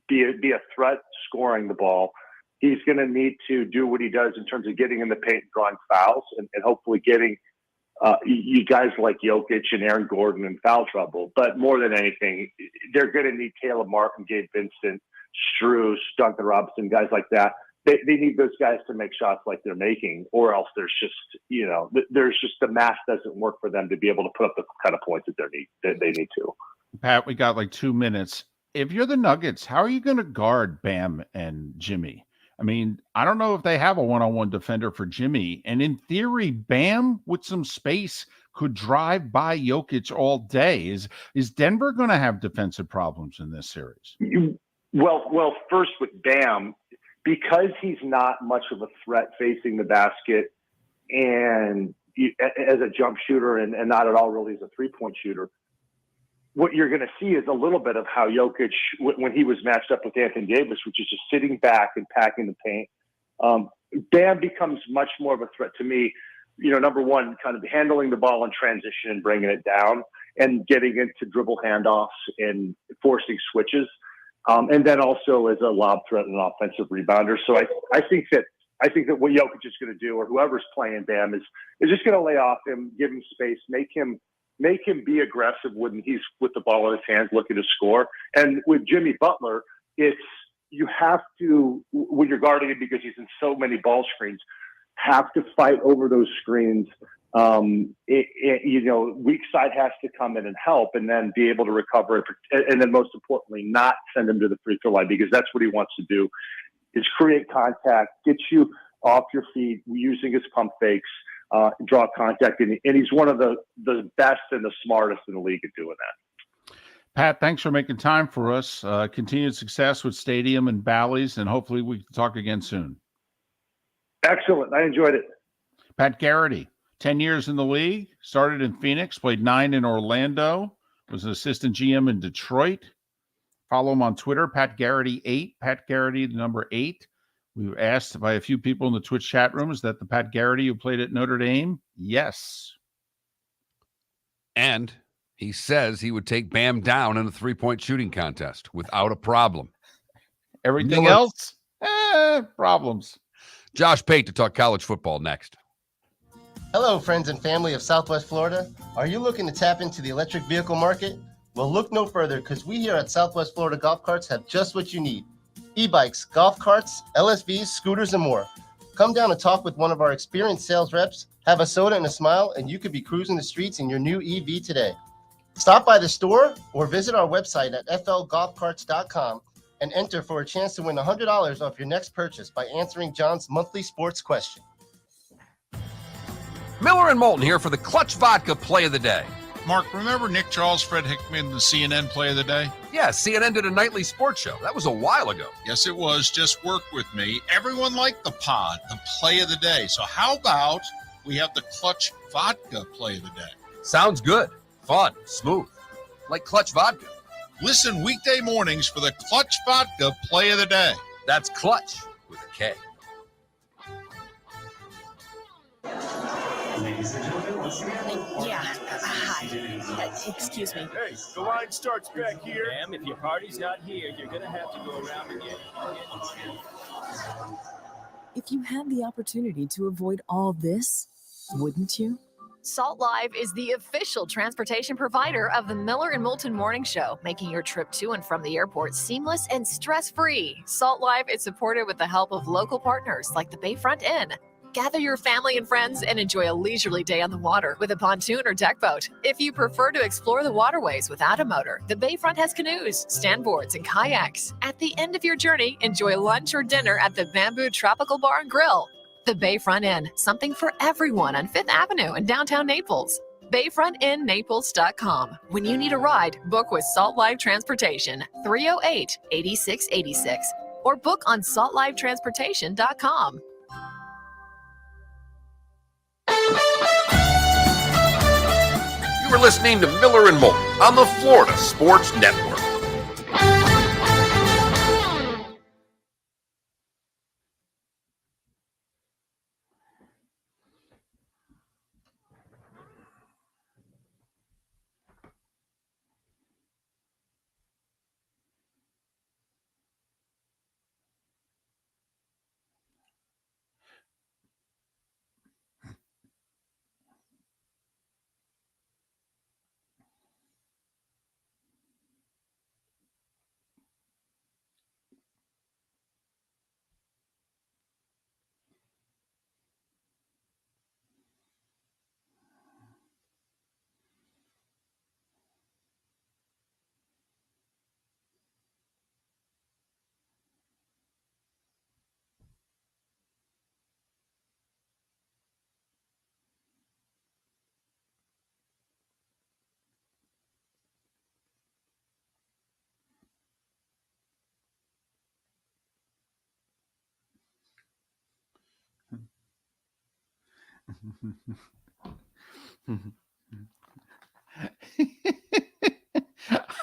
be a threat scoring the ball. He's going to need to do what he does in terms of getting in the paint, drawing fouls, and hopefully getting you guys like Jokic and Aaron Gordon in foul trouble. But more than anything, they're going to need Caleb Martin, Gabe Vincent, Strus, Duncan Robinson, guys like that. They need those guys to make shots like they're making, or else there's just the math doesn't work for them to be able to put up the kind of points that they need to. Pat, we got like 2 minutes. If you're the Nuggets, how are you going to guard Bam and Jimmy? I mean, I don't know if they have a one-on-one defender for Jimmy. And in theory, Bam with some space could drive by Jokic all day. Is Denver going to have defensive problems in this series? Well, first with Bam, because he's not much of a threat facing the basket and as a jump shooter and not at all really as a three-point shooter, what you're going to see is a little bit of how Jokic, when he was matched up with Anthony Davis, which is just sitting back and packing the paint, Bam becomes much more of a threat to me. Number one, kind of handling the ball in transition and bringing it down and getting into dribble handoffs and forcing switches. and then also as a lob threat and an offensive rebounder. So I think that what Jokic is going to do, or whoever's playing Bam, is just going to lay off him, give him space, make him be aggressive when he's with the ball in his hands looking to score. And with Jimmy Butler, you have to, when you're guarding him, because he's in so many ball screens, have to fight over those screens. Weak side has to come in and help, and then be able to recover it. And then most importantly, not send him to the free throw line, because that's what he wants to do, is create contact, get you off your feet using his pump fakes, draw contact. And he's one of the best and the smartest in the league at doing that. Pat, thanks for making time for us. Continued success with Stadium and Bally's, and hopefully we can talk again soon. Excellent. I enjoyed it. Pat Garrity, 10 years in the league, started in Phoenix, played 9 in Orlando, was an assistant GM in Detroit. Follow him on Twitter, Pat Garrity 8, Pat Garrity, the number 8. We were asked by a few people in the Twitch chat room, is that the Pat Garrity who played at Notre Dame? Yes. And he says he would take Bam down in a 3-point shooting contest without a problem. Everything else? Problems. Josh Pate to talk college football next. Hello, friends and family of Southwest Florida. Are you looking to tap into the electric vehicle market? Well, look no further, because we here at Southwest Florida Golf Carts have just what you need. E-bikes, golf carts, LSVs, scooters, and more. Come down and talk with one of our experienced sales reps, have a soda and a smile, and you could be cruising the streets in your new EV today. Stop by the store or visit our website at flgolfcarts.com and enter for a chance to win $100 off your next purchase by answering John's monthly sports question. Miller and Moulton here for the Clutch Vodka Play of the Day. Mark, remember Nick Charles, Fred Hickman, the CNN Play of the Day? Yeah, CNN did a nightly sports show. That was a while ago. Yes, it was. Just work with me. Everyone liked the pod, the Play of the Day. So how about we have the Clutch Vodka Play of the Day? Sounds good. Fun. Smooth. Like Clutch Vodka. Listen weekday mornings for the Clutch Vodka Play of the Day. That's Clutch with a K. Ladies and gentlemen, once again. Hi. Excuse me. Hey, the line starts back here. Ma'am, if your party's not here, you're gonna have to go around again. If you had the opportunity to avoid all this, wouldn't you? Salt Live is the official transportation provider of the Miller and Moulton Morning Show, making your trip to and from the airport seamless and stress-free. Salt Live is supported with the help of local partners like the Bayfront Inn. Gather your family and friends and enjoy a leisurely day on the water with a pontoon or deck boat. If you prefer to explore the waterways without a motor, the Bayfront has canoes, standboards, and kayaks. At the end of your journey, enjoy lunch or dinner at the Bamboo Tropical Bar and Grill. The Bayfront Inn, something for everyone on 5th Avenue in downtown Naples. BayfrontInNaples.com. When you need a ride, book with Salt Live Transportation, 308-8686, or book on saltlivetransportation.com. You were listening to Miller and Moulton on the Florida Sports Network.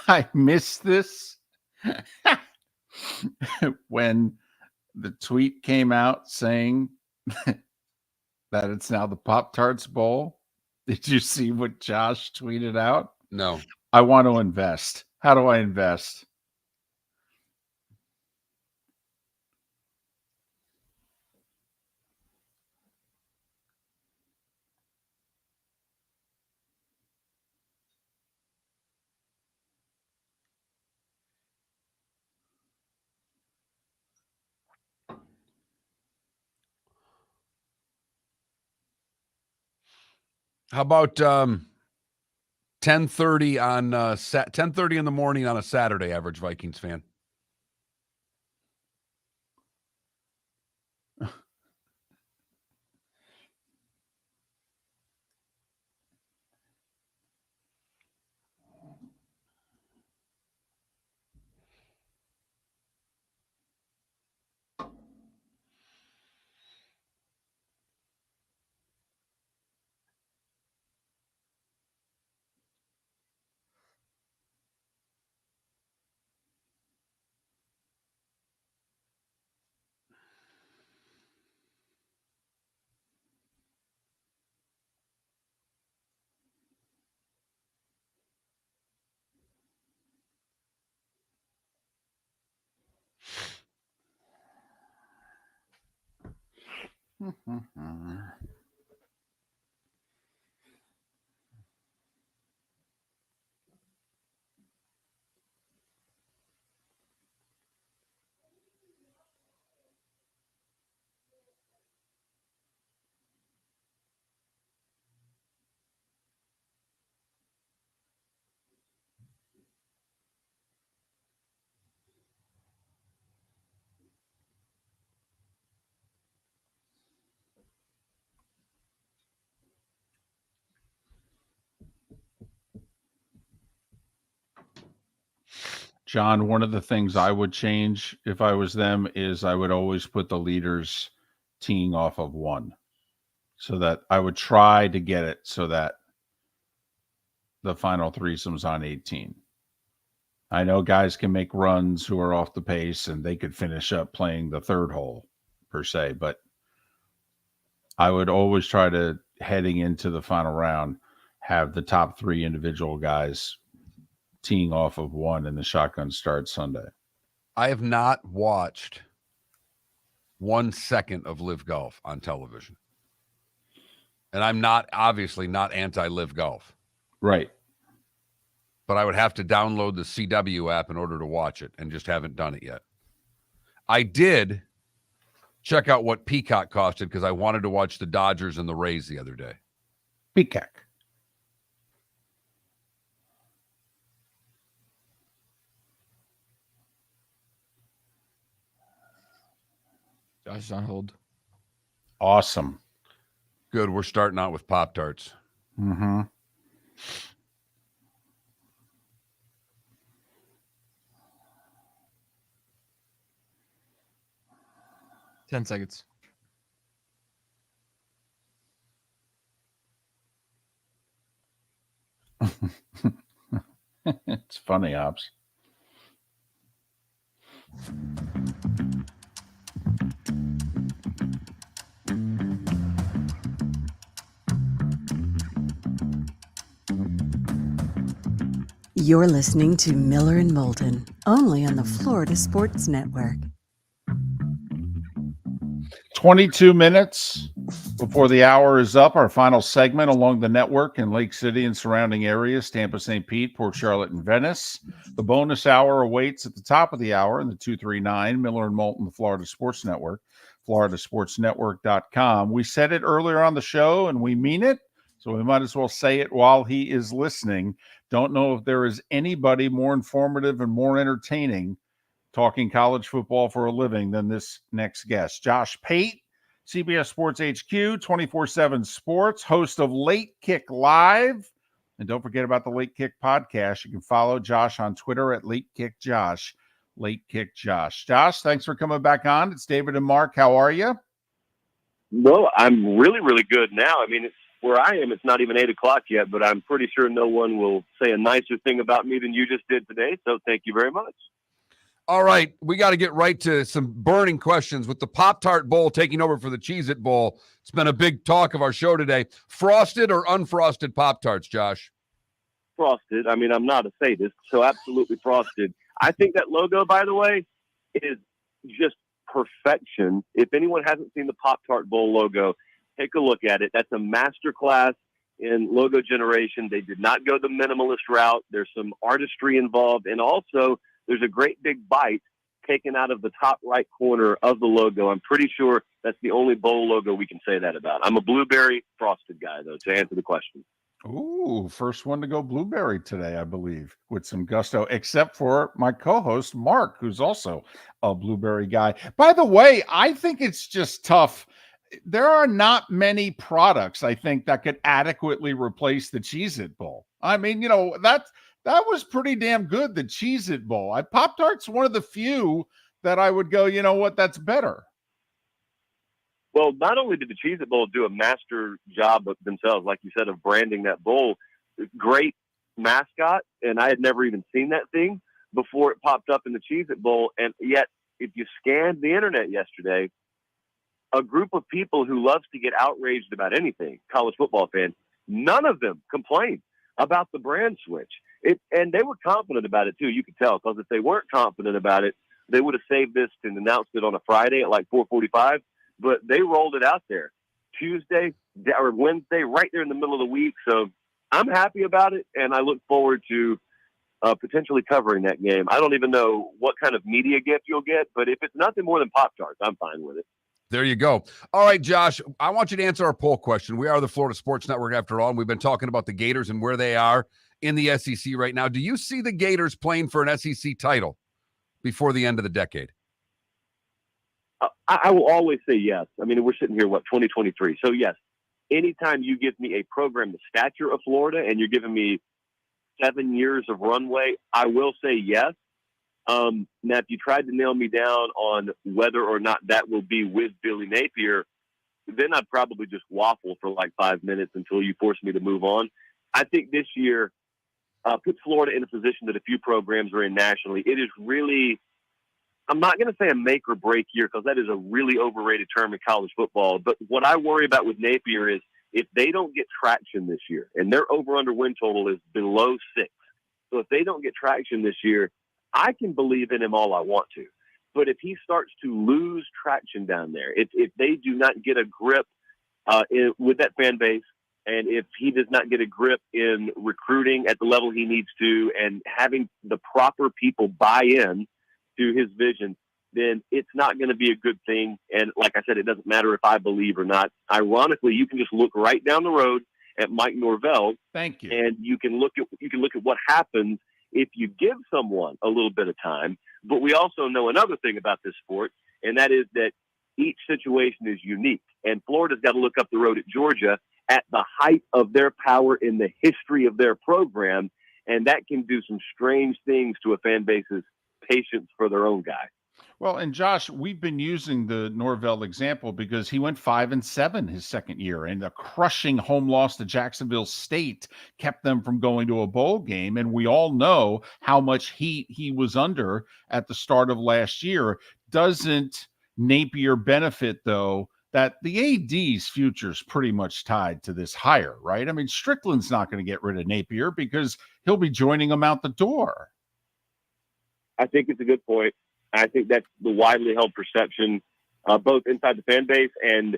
I missed this when the tweet came out saying that it's now the Pop-Tarts Bowl. Did you see what Josh tweeted out? No. I want to invest. How do I invest? How about 10:30 on 10:30 in the morning on a Saturday, average Vikings fan? John, one of the things I would change if I was them is I would always put the leaders teeing off of 1, so that I would try to get it so that the final threesome's on 18. I know guys can make runs who are off the pace and they could finish up playing the third hole per se, but I would always try to, heading into the final round, have the top 3 individual guys teeing off of 1 in the shotgun start Sunday. I have not watched 1 second of Live Golf on television. And I'm obviously not anti-Live Golf. Right. But I would have to download the CW app in order to watch it, and just haven't done it yet. I did check out what Peacock costed because I wanted to watch the Dodgers and the Rays the other day. Peacock. Josh is on hold. Awesome. Good. We're starting out with Pop-Tarts. Mm-hmm. Ten seconds. It's funny, Ops. You're listening to Miller and Moulton, only on the Florida Sports Network. 22 minutes before the hour is up. Our final segment along the network in Lake City and surrounding areas, Tampa, St. Pete, Port Charlotte, and Venice. The bonus hour awaits at the top of the hour in the 239, Miller and Moulton, the Florida Sports Network, floridasportsnetwork.com. We said it earlier on the show, and we mean it, so we might as well say it while he is listening. Don't know if there is anybody more informative and more entertaining talking college football for a living than this next guest. Josh Pate, CBS Sports HQ, 24/7 Sports, host of Late Kick Live. And don't forget about the Late Kick podcast. You can follow Josh on Twitter at Late Kick Josh. Late Kick Josh. Josh, thanks for coming back on. It's David and Mark. How are you? Well, I'm really, really good now. I mean, where I am, it's not even 8 o'clock yet, but I'm pretty sure no one will say a nicer thing about me than you just did today. So thank you very much. All right, we got to get right to some burning questions. With the Pop-Tart Bowl taking over for the Cheez-It Bowl, it's been a big talk of our show today. Frosted or unfrosted Pop-Tarts, Josh? Frosted. I mean, I'm not a sadist, so absolutely frosted. I think that logo, by the way, is just perfection. If anyone hasn't seen the Pop-Tart Bowl logo, take a look at it. That's a masterclass in logo generation. They did not go the minimalist route. There's some artistry involved, and also there's a great big bite taken out of the top right corner of the logo. I'm pretty sure That's the only bowl logo we can say that about. I'm a blueberry frosted guy, though, to answer the question. Ooh, first one to go blueberry today, I believe, with some gusto, except for my co-host, Mark, who's also a blueberry guy. By the way, I think it's just tough. There are not many products, I think, that could adequately replace the Cheez-It Bowl. I mean, that was pretty damn good, the Cheez-It Bowl. Pop-Tart's one of the few that I would go, you know what, that's better. Well, not only did the Cheez-It Bowl do a master job of themselves, like you said, of branding that bowl, great mascot, and I had never even seen that thing before it popped up in the Cheez-It Bowl. And yet, if you scanned the internet yesterday, a group of people who loves to get outraged about anything, college football fans, none of them complained about the brand switch. And they were confident about it, too. You could tell, because if they weren't confident about it, they would have saved this and announced it on a Friday at like 4:45. But they rolled it out there Tuesday or Wednesday, right there in the middle of the week. So I'm happy about it, and I look forward to potentially covering that game. I don't even know what kind of media gift you'll get, but if it's nothing more than Pop-Tarts, I'm fine with it. There you go. All right, Josh, I want you to answer our poll question. We are the Florida Sports Network after all, and we've been talking about the Gators and where they are in the SEC right now. Do you see the Gators playing for an SEC title before the end of the decade? I will always say yes. I mean, we're sitting here, 2023. So, yes, anytime you give me a program the stature of Florida and you're giving me 7 years of runway, I will say yes. Now, if you tried to nail me down on whether or not that will be with Billy Napier, then I'd probably just waffle for like 5 minutes until you force me to move on. I think this year puts Florida in a position that a few programs are in nationally. It is really... I'm not going to say a make or break year because that is a really overrated term in college football. But what I worry about with Napier is if they don't get traction this year, and their over-under win total is below 6. So if they don't get traction this year, I can believe in him all I want to. But if he starts to lose traction down there, if they do not get a grip with that fan base, and if he does not get a grip in recruiting at the level he needs to and having the proper people buy in to his vision, then it's not going to be a good thing. And like I said, it doesn't matter if I believe or not. Ironically, you can just look right down the road at Mike Norvell. Thank you. And you can look at what happens if you give someone a little bit of time. But we also know another thing about this sport, and that is that each situation is unique. And Florida's got to look up the road at Georgia at the height of their power in the history of their program, and that can do some strange things to a fan base's patience for their own guy. Well, and Josh, we've been using the Norvell example because he went 5-7 his second year, and a crushing home loss to Jacksonville State kept them from going to a bowl game. And we all know how much heat he was under at the start of last year. Doesn't Napier benefit, though, that the AD's future is pretty much tied to this hire, right? I mean, Strickland's not going to get rid of Napier because he'll be joining him out the door. I think it's a good point. I think that's the widely held perception, both inside the fan base and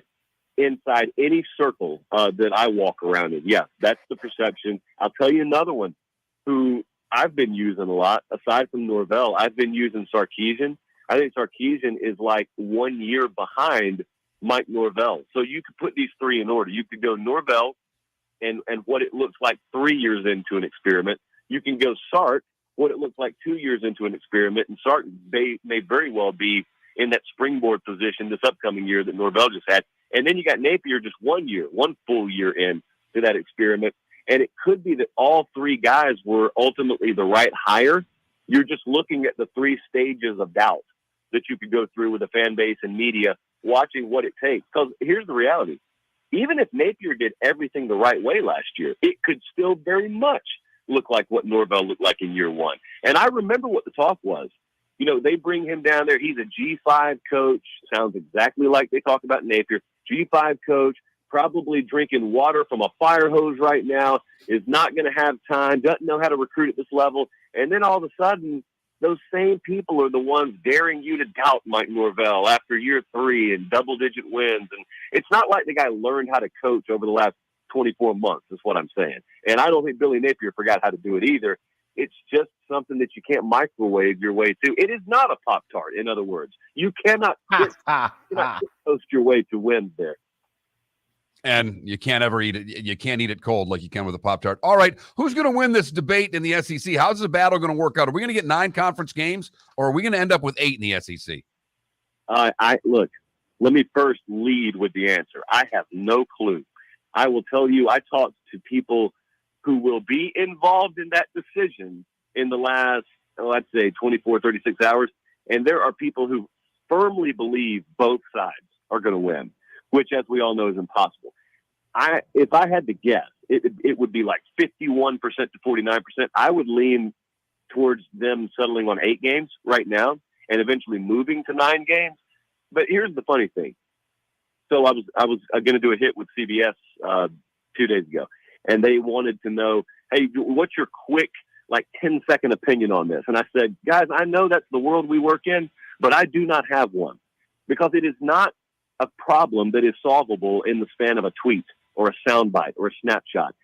inside any circle that I walk around in. Yeah, that's the perception. I'll tell you another one who I've been using a lot. Aside from Norvell, I've been using Sarkisian. I think Sarkisian is like 1 year behind Mike Norvell. So you could put these three in order. You could go Norvell and what it looks like 3 years into an experiment. You can go Sark, what it looks like 2 years into an experiment, and Sark may very well be in that springboard position this upcoming year that Norvell just had. And then you got Napier just 1 year, one full year in to that experiment. And it could be that all three guys were ultimately the right hire. You're just looking at the three stages of doubt that you could go through with a fan base and media, watching what it takes. Because here's the reality. Even if Napier did everything the right way last year, it could still very much look like what Norvell looked like in year one. And I remember what the talk was. You know, they bring him down there. He's a G5 coach. Sounds exactly like they talk about Napier. G5 coach, probably drinking water from a fire hose right now, is not going to have time, doesn't know how to recruit at this level. And then all of a sudden, those same people are the ones daring you to doubt Mike Norvell after year 3 and double-digit wins. And it's not like the guy learned how to coach over the last 24 months, is what I'm saying. And I don't think Billy Napier forgot how to do it either. It's just something that you can't microwave your way to. It is not a Pop-Tart, in other words. You cannot toast your way to wins there. And you can't ever eat it. You can't eat it cold like you can with a Pop-Tart. All right, who's going to win this debate in the SEC? How's the battle going to work out? Are we going to get 9 conference games, or are we going to end up with 8 in the SEC? Look, let me first lead with the answer. I have no clue. I will tell you, I talked to people who will be involved in that decision in the last, let's say, 24, 36 hours, and there are people who firmly believe both sides are going to win, which, as we all know, is impossible. If I had to guess, it would be like 51% to 49%. I would lean towards them settling on 8 games right now and eventually moving to 9 games. But here's the funny thing. So I was going to do a hit with CBS 2 days ago, and they wanted to know, hey, what's your quick, like 10-second opinion on this? And I said, guys, I know that's the world we work in, but I do not have one, because it is not a problem that is solvable in the span of a tweet or a soundbite or a snapshot.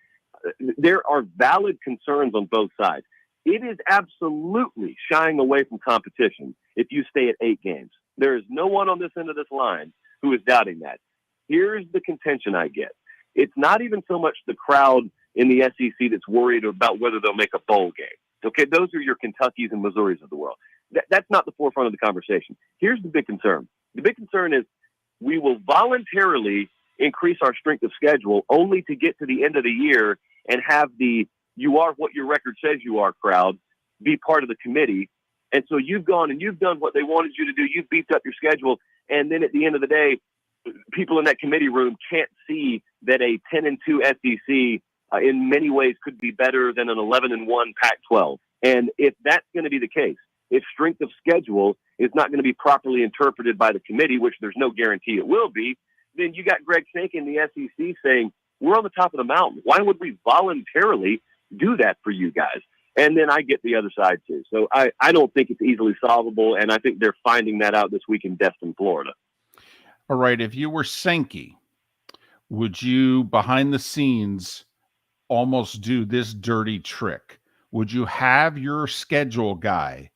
There are valid concerns on both sides. It is absolutely shying away from competition if you stay at 8 games. There is no one on this end of this line who is doubting that. Here's the contention I get. It's not even so much the crowd in the SEC that's worried about whether they'll make a bowl game. Okay, those are your Kentuckys and Missouris of the world. That's not the forefront of the conversation. Here's the big concern. The big concern is we will voluntarily increase our strength of schedule only to get to the end of the year and have the "you are what your record says you are" crowd be part of the committee. And so you've gone and you've done what they wanted you to do. You've beefed up your schedule. And then at the end of the day, people in that committee room can't see that a 10-2 SEC in many ways could be better than an 11-1 Pac-12. And if that's going to be the case, if strength of schedule is not going to be properly interpreted by the committee, which there's no guarantee it will be, then you got Greg Sankey in the SEC saying, we're on the top of the mountain. Why would we voluntarily do that for you guys? And then I get the other side too. So I don't think it's easily solvable, and I think they're finding that out this week in Destin, Florida. All right, if you were Sankey, would you, behind the scenes, almost do this dirty trick? Would you have your schedule guy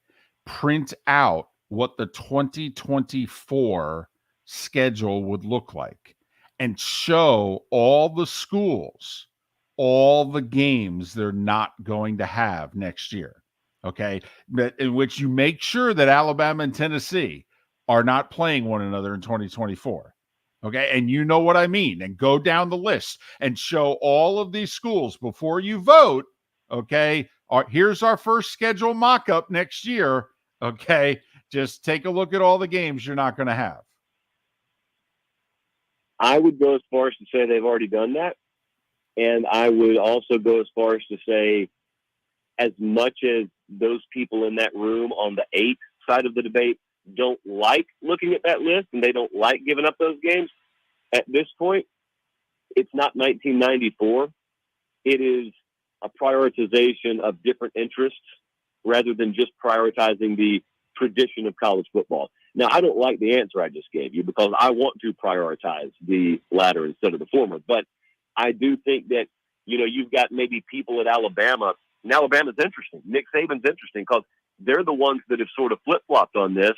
print out what the 2024 schedule would look like and show all the schools all the games they're not going to have next year, okay? In which you make sure that Alabama and Tennessee are not playing one another in 2024, okay? And you know what I mean. And go down the list and show all of these schools before you vote, okay? Here's our first schedule mock-up next year, okay? Just take a look at all the games you're not going to have. I would go as far as to say they've already done that. And I would also go as far as to say, as much as those people in that room on the 8 side of the debate don't like looking at that list and they don't like giving up those games, at this point, it's not 1994. It is a prioritization of different interests rather than just prioritizing the tradition of college football. Now, I don't like the answer I just gave you because I want to prioritize the latter instead of the former. But I do think that, you've got maybe people at Alabama. And Alabama's interesting. Nick Saban's interesting because they're the ones that have sort of flip-flopped on this.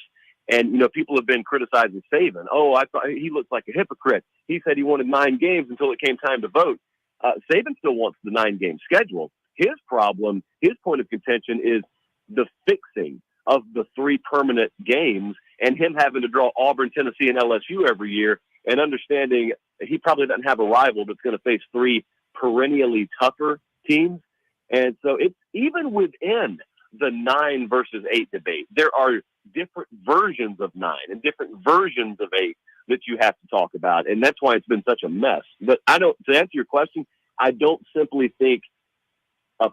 And, people have been criticizing Saban. Oh, I thought he looks like a hypocrite. He said he wanted 9 games until it came time to vote. Saban still wants the 9-game schedule. His problem, his point of contention is the fixing of the 3 permanent games and him having to draw Auburn, Tennessee, and LSU every year and understanding he probably doesn't have a rival that's going to face 3 perennially tougher teams. And so it's even within the 9 versus 8 debate, there are different versions of 9 and different versions of 8 that you have to talk about. And that's why it's been such a mess. But to answer your question, I don't simply think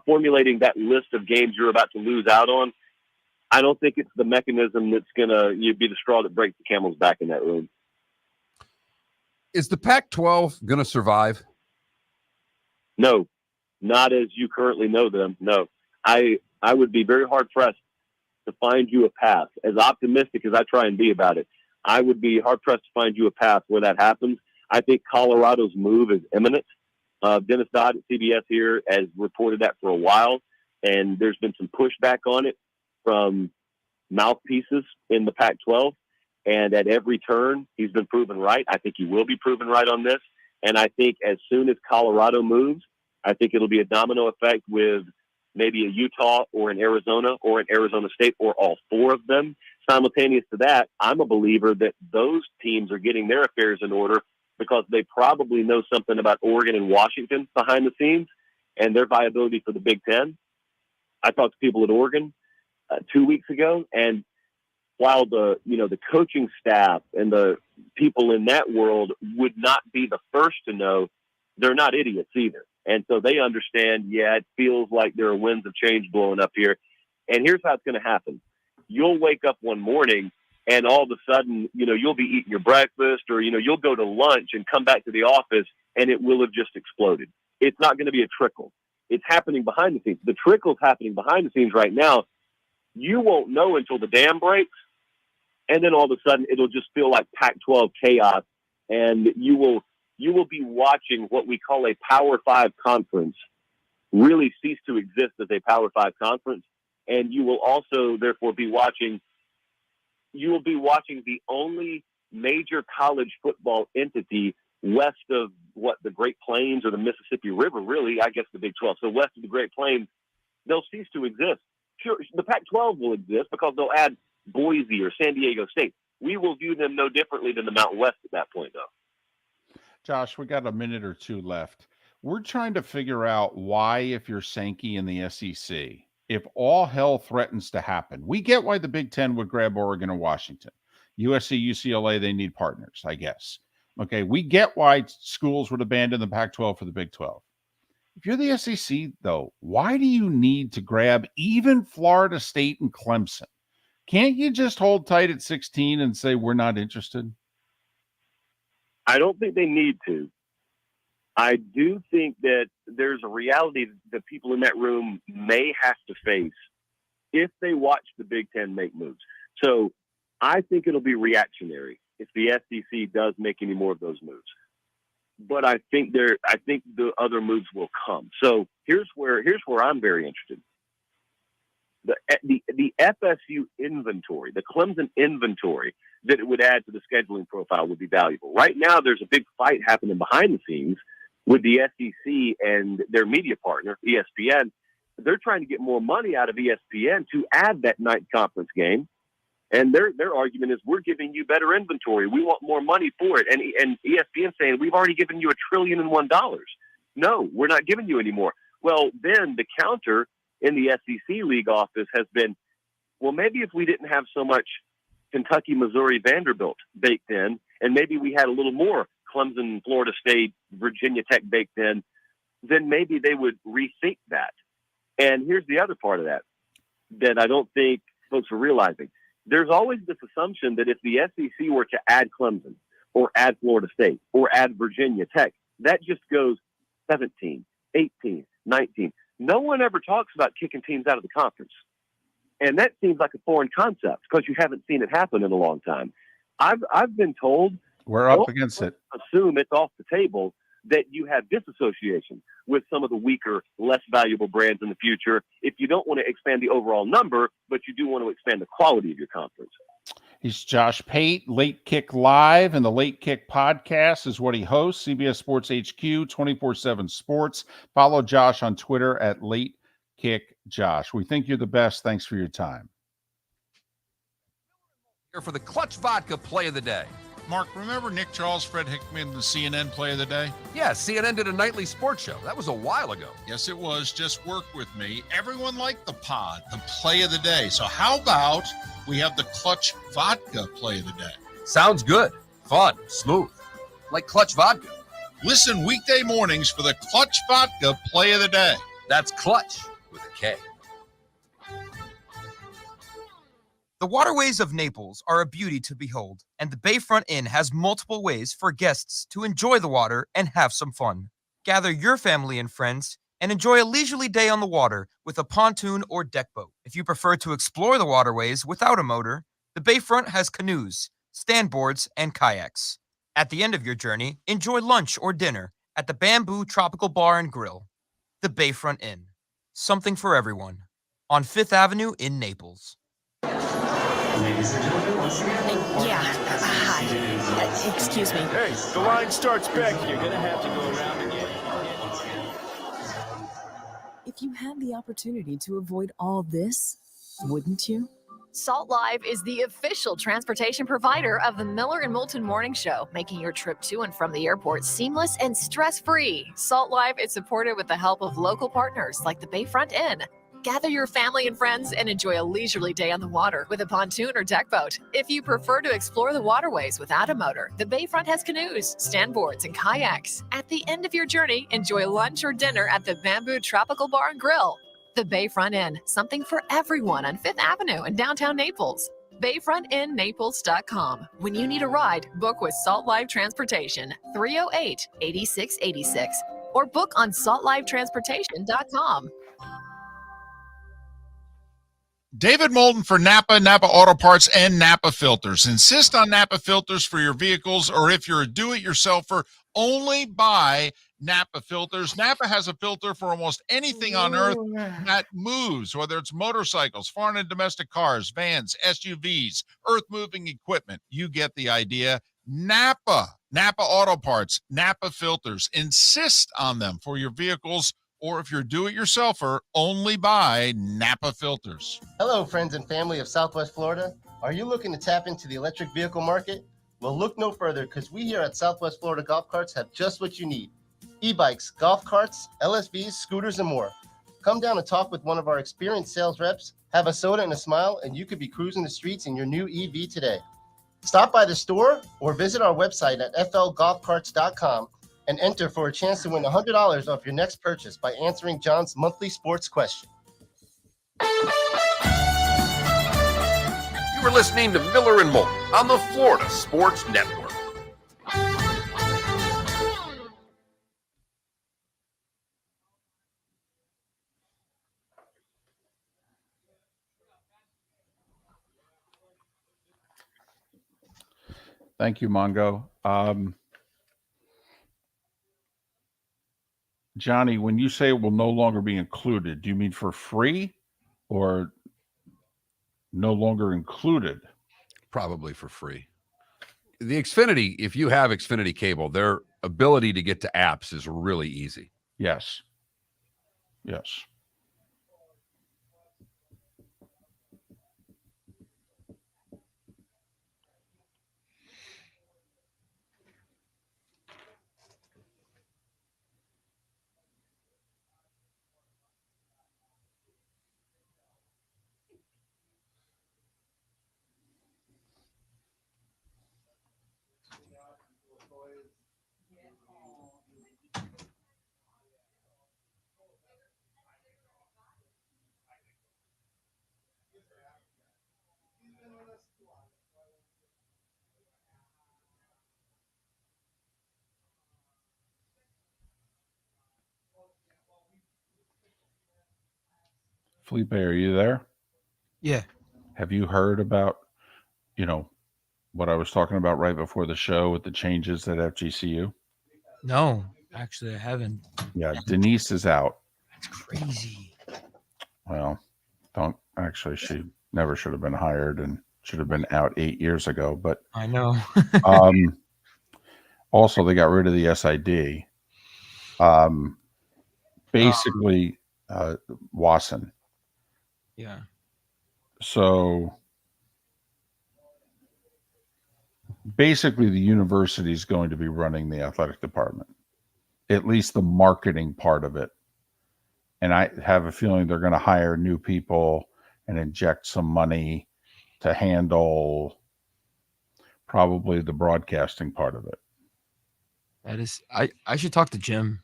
formulating that list of games you're about to lose out on, I don't think it's the mechanism that's going to be the straw that breaks the camel's back in that room. Is the Pac-12 going to survive? No, not as you currently know them. No, I would be very hard-pressed to find you a path. As optimistic as I try and be about it, I would be hard-pressed to find you a path where that happens. I think Colorado's move is imminent. Dennis Dodd at CBS here has reported that for a while. and there's been some pushback on it from mouthpieces in the Pac-12. And at every turn, he's been proven right. I think he will be proven right on this. And I think as soon as Colorado moves, I think it'll be a domino effect with maybe a Utah or an Arizona State or all four of them. Simultaneous to that, I'm a believer that those teams are getting their affairs in order because they probably know something about Oregon and Washington behind the scenes and their viability for the Big Ten. I talked to people at Oregon 2 weeks ago, and while the coaching staff and the people in that world would not be the first to know, they're not idiots either. And so they understand, it feels like there are winds of change blowing up here. And here's how it's going to happen. You'll wake up one morning and all of a sudden, you'll be eating your breakfast or, you'll go to lunch and come back to the office and it will have just exploded. It's not going to be a trickle. It's happening behind the scenes. The trickle's happening behind the scenes right now. You won't know until the dam breaks. And then all of a sudden it'll just feel like Pac-12 chaos. And you will be watching what we call a Power 5 conference really cease to exist as a Power 5 conference. And you will also therefore be watching the only major college football entity west of the Great Plains or the Mississippi River, really, I guess the Big 12. So west of the Great Plains, they'll cease to exist. Sure, the Pac-12 will exist because they'll add Boise or San Diego State. We will view them no differently than the Mountain West at that point, though. Josh, we got a minute or two left. We're trying to figure out why, if you're Sankey in the SEC, if all hell threatens to happen, we get why the Big Ten would grab Oregon and Washington. USC, UCLA, they need partners, I guess. Okay, we get why schools would abandon the Pac-12 for the Big 12. If you're the SEC, though, why do you need to grab even Florida State and Clemson? Can't you just hold tight at 16 and say we're not interested? I don't think they need to. I do think that there's a reality that people in that room may have to face if they watch the Big Ten make moves. So I think it'll be reactionary if the SEC does make any more of those moves. But I think the other moves will come. So here's where I'm very interested. The FSU inventory, the Clemson inventory that it would add to the scheduling profile would be valuable. Right now, there's a big fight happening behind the scenes with the SEC and their media partner, ESPN. They're trying to get more money out of ESPN to add that night conference game. And their argument is, we're giving you better inventory. We want more money for it. And ESPN saying, we've already given you $1.001 trillion. No, we're not giving you any more. Well, then the counter in the SEC league office has been, well, maybe if we didn't have so much Kentucky, Missouri, Vanderbilt baked in, and maybe we had a little more Clemson, Florida State, Virginia Tech baked in, then maybe they would rethink that. And here's the other part of that I don't think folks are realizing. There's always this assumption that if the SEC were to add Clemson or add Florida State or add Virginia Tech, that just goes 17, 18, 19. No one ever talks about kicking teams out of the conference. And that seems like a foreign concept because you haven't seen it happen in a long time. I've been told we're up against it. Assume it's off the table that you have disassociation with some of the weaker, less valuable brands in the future if you don't want to expand the overall number, but you do want to expand the quality of your conference. He's Josh Pate. Late Kick Live and the Late Kick Podcast is what he hosts. CBS Sports HQ, 24/7 Sports. Follow Josh on Twitter at Late Kick Josh. We think you're the best. Thanks for your time. Here for the Clutch Vodka Play of the Day. Mark, remember Nick Charles, Fred Hickman, the CNN Play of the Day? Yeah, CNN did a nightly sports show. That was a while ago. Yes, it was. Just work with me. Everyone liked the pod, the Play of the Day. So how about we have the Clutch Vodka Play of the Day? Sounds good. Fun. Smooth. Like Clutch Vodka. Listen weekday mornings for the Clutch Vodka Play of the Day. That's Clutch with a K. The waterways of Naples are a beauty to behold, and the Bayfront Inn has multiple ways for guests to enjoy the water and have some fun. Gather your family and friends and enjoy a leisurely day on the water with a pontoon or deck boat. If you prefer to explore the waterways without a motor, the Bayfront has canoes, standboards, and kayaks. At the end of your journey, enjoy lunch or dinner at the Bamboo Tropical Bar and Grill. The Bayfront Inn. something for everyone on 5th Avenue in Naples. Ladies and gentlemen, once again. Hi. Excuse me. Hey, the line starts back here. You're gonna have to go around again. If you had the opportunity to avoid all this, wouldn't you? Salt Live is the official transportation provider of the Miller and Moulton Morning Show, making your trip to and from the airport seamless and stress-free. Salt Live is supported with the help of local partners like the Bayfront Inn. Gather your family and friends and enjoy a leisurely day on the water with a pontoon or deck boat. If you prefer to explore the waterways without a motor, the Bayfront has canoes, standboards, and kayaks. At the end of your journey, enjoy lunch or dinner at the Bamboo Tropical Bar and Grill. The Bayfront Inn, something for everyone on 5th Avenue in downtown Naples. BayfrontInNaples.com. When you need a ride, book with Salt Live Transportation, 308-8686, or book on saltlivetransportation.com. David Moulton for Napa Auto Parts, and Napa Filters. Insist on Napa filters for your vehicles, or if you're a do-it-yourselfer, only buy Napa filters. Napa has a filter for almost anything on earth that moves, whether it's motorcycles, foreign and domestic cars, vans, SUVs, earth-moving equipment. You get the idea. Napa Auto Parts, Napa filters. Insist on them for your vehicles, or if you're do-it-yourselfer, only buy Napa filters. Hello, friends and family of Southwest Florida. Are you looking to tap into the electric vehicle market? Well, look no further, because we here at Southwest Florida Golf Carts have just what you need. E-bikes, golf carts, LSVs, scooters, and more. Come down and talk with one of our experienced sales reps, have a soda and a smile, and you could be cruising the streets in your new EV today. Stop by the store or visit our website at flgolfcarts.com and enter for a chance to win $100 off your next purchase by answering John's monthly sports question. You were listening to Miller and Moulton on the Florida Sports Network. Thank you, Mongo. Johnny, when you say it will no longer be included, do you mean for free or no longer included? Probably for free. The Xfinity, if you have Xfinity cable, their ability to get to apps is really easy. Yes. Yes. Felipe, are you there? Yeah. Have you heard about, what I was talking about right before the show with the changes at FGCU? No, actually, I haven't. Yeah, Denise is out. That's crazy. Well, she never should have been hired and should have been out 8 years ago. But I know. Also, they got rid of the SID. Basically, Wasson. Yeah. So basically, the university is going to be running the athletic department, at least the marketing part of it. And I have a feeling they're going to hire new people and inject some money to handle probably the broadcasting part of it. That is, I should talk to Jim.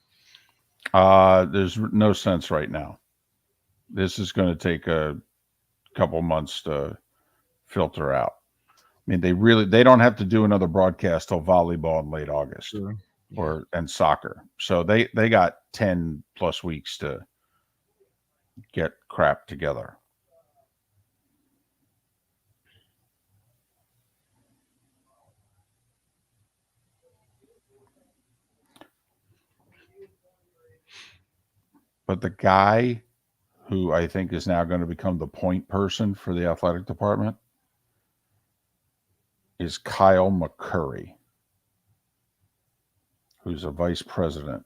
There's no sense right now. This is going to take a couple months to filter out. I mean, they don't have to do another broadcast till volleyball in late August. Sure. Yeah. And soccer. So they got 10 plus weeks to get crap together. But the guy who I think is now going to become the point person for the athletic department, is Kyle McCurry, who's a vice president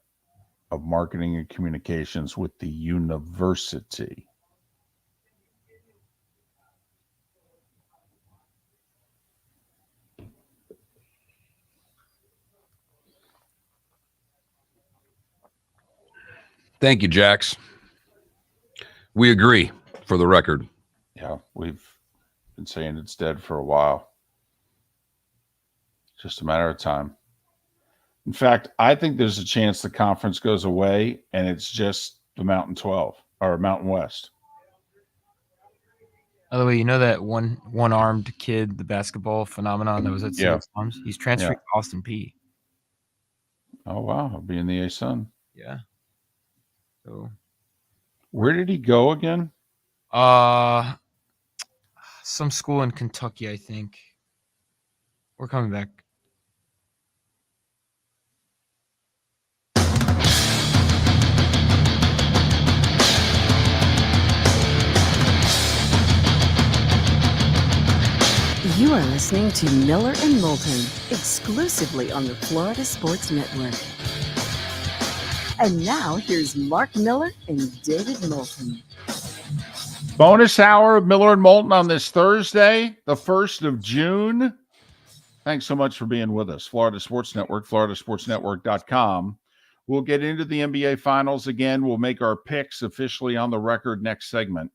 of marketing and communications with the university. Thank you, Jax. We agree, for the record. Yeah, we've been saying it's dead for a while. Just a matter of time. In fact, I think there's a chance the conference goes away and it's just the Mountain 12 or Mountain West. By the way, you know that one-armed kid, the basketball phenomenon that was at St. Thomas? He's transferring to Austin P. Oh, wow. I'll be in the A-Sun. Yeah. So, where did he go again? Some school in Kentucky, I think. We're coming back. You are listening to Miller and Moulton, exclusively on the Florida Sports Network. And now here's Mark Miller and David Moulton. Bonus hour of Miller and Moulton on this Thursday, the 1st of June. Thanks so much for being with us. Florida Sports Network, floridasportsnetwork.com. We'll get into the NBA Finals again. We'll make our picks officially on the record next segment.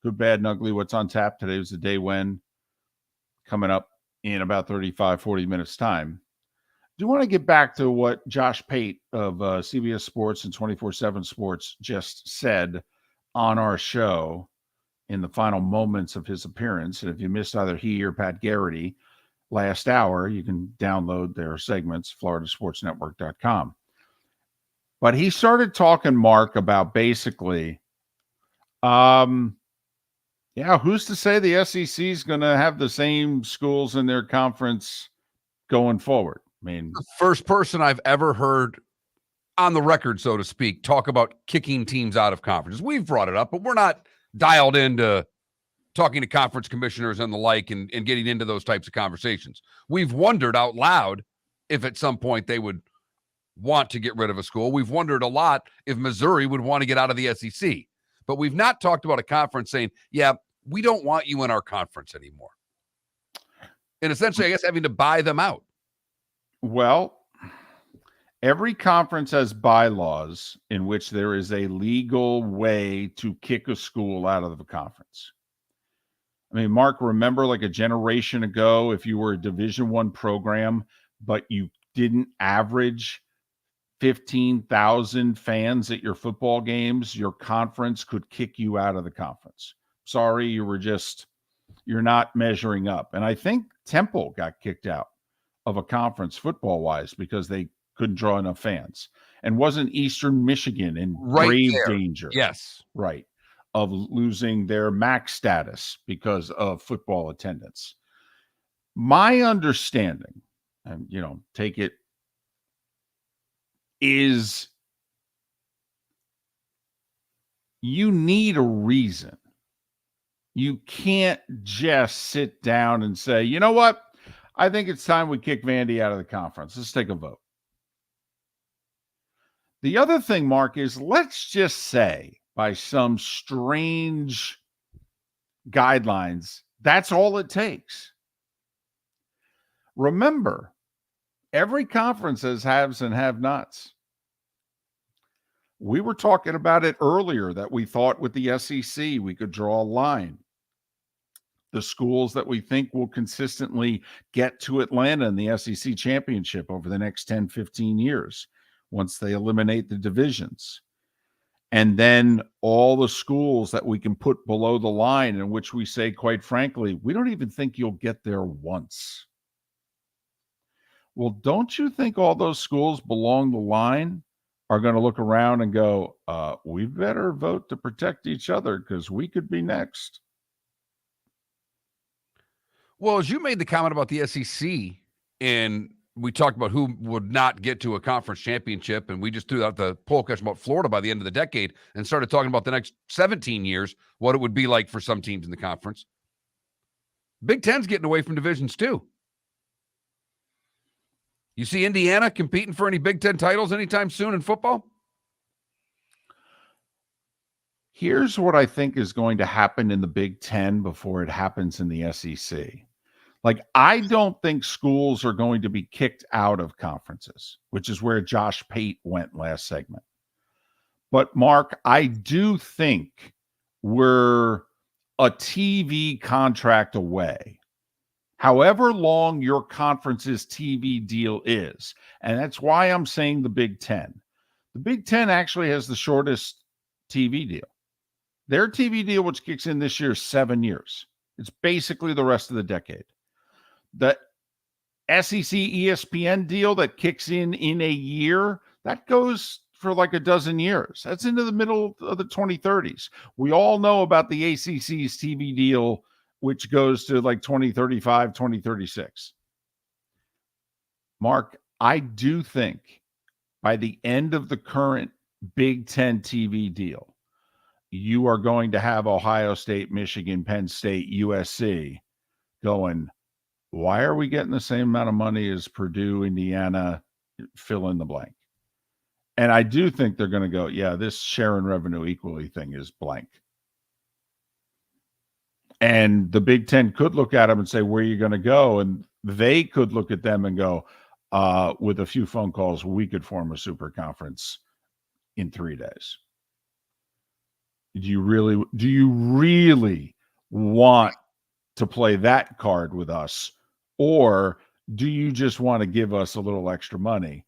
Good, bad, and ugly. What's on tap? Today was the day when. Coming up in about 35, 40 minutes time. Do you want to get back to what Josh Pate of CBS Sports and 24/7 Sports just said on our show in the final moments of his appearance? And if you missed either he or Pat Garrity last hour, you can download their segments, floridasportsnetwork.com. But he started talking, Mark, about basically, who's to say the SEC is going to have the same schools in their conference going forward? I mean, the first person I've ever heard on the record, so to speak, talk about kicking teams out of conferences. We've brought it up, but we're not dialed into talking to conference commissioners and the like and getting into those types of conversations. We've wondered out loud if at some point they would want to get rid of a school. We've wondered a lot if Missouri would want to get out of the SEC. But we've not talked about a conference saying, yeah, we don't want you in our conference anymore. And essentially, I guess, having to buy them out. Well, every conference has bylaws in which there is a legal way to kick a school out of the conference. I mean, Mark, remember like a generation ago, if you were a Division I program, but you didn't average 15,000 fans at your football games, your conference could kick you out of the conference. Sorry, you're not measuring up. And I think Temple got kicked out of a conference football-wise because they couldn't draw enough fans. And wasn't Eastern Michigan in grave danger? Yes. Right. Of losing their MAC status because of football attendance. My understanding, and take it, is you need a reason. You can't just sit down and say, you know what? I think it's time we kick Vandy out of the conference. Let's take a vote. The other thing, Mark, is let's just say by some strange guidelines, that's all it takes. Remember, every conference has haves and have-nots. We were talking about it earlier that we thought with the SEC we could draw a line. The schools that we think will consistently get to Atlanta in the SEC championship over the next 10, 15 years once they eliminate the divisions. And then all the schools that we can put below the line in which we say, quite frankly, we don't even think you'll get there once. Well, don't you think all those schools below the line are going to look around and go, we better vote to protect each other because we could be next? Well, as you made the comment about the SEC and we talked about who would not get to a conference championship, and we just threw out the poll question about Florida by the end of the decade and started talking about the next 17 years, what it would be like for some teams in the conference. Big Ten's getting away from divisions too. You see Indiana competing for any Big Ten titles anytime soon in football? Here's what I think is going to happen in the Big Ten before it happens in the SEC. Like, I don't think schools are going to be kicked out of conferences, which is where Josh Pate went last segment. But, Mark, I do think we're a TV contract away. However long your conference's TV deal is, and that's why I'm saying the Big Ten. The Big Ten actually has the shortest TV deal. Their TV deal, which kicks in this year, is 7 years. It's basically the rest of the decade. The SEC ESPN deal that kicks in a year, that goes for like a dozen years. That's into the middle of the 2030s. We all know about the ACC's TV deal, which goes to like 2035, 2036. Mark, I do think by the end of the current Big Ten TV deal, you are going to have Ohio State, Michigan, Penn State, USC going, why are we getting the same amount of money as Purdue, Indiana, fill in the blank? And I do think they're going to go, yeah, this share and revenue equally thing is blank. And the Big Ten could look at them and say, where are you going to go? And they could look at them and go, with a few phone calls, we could form a super conference in 3 days. Do you really want to play that card with us? Or do you just want to give us a little extra money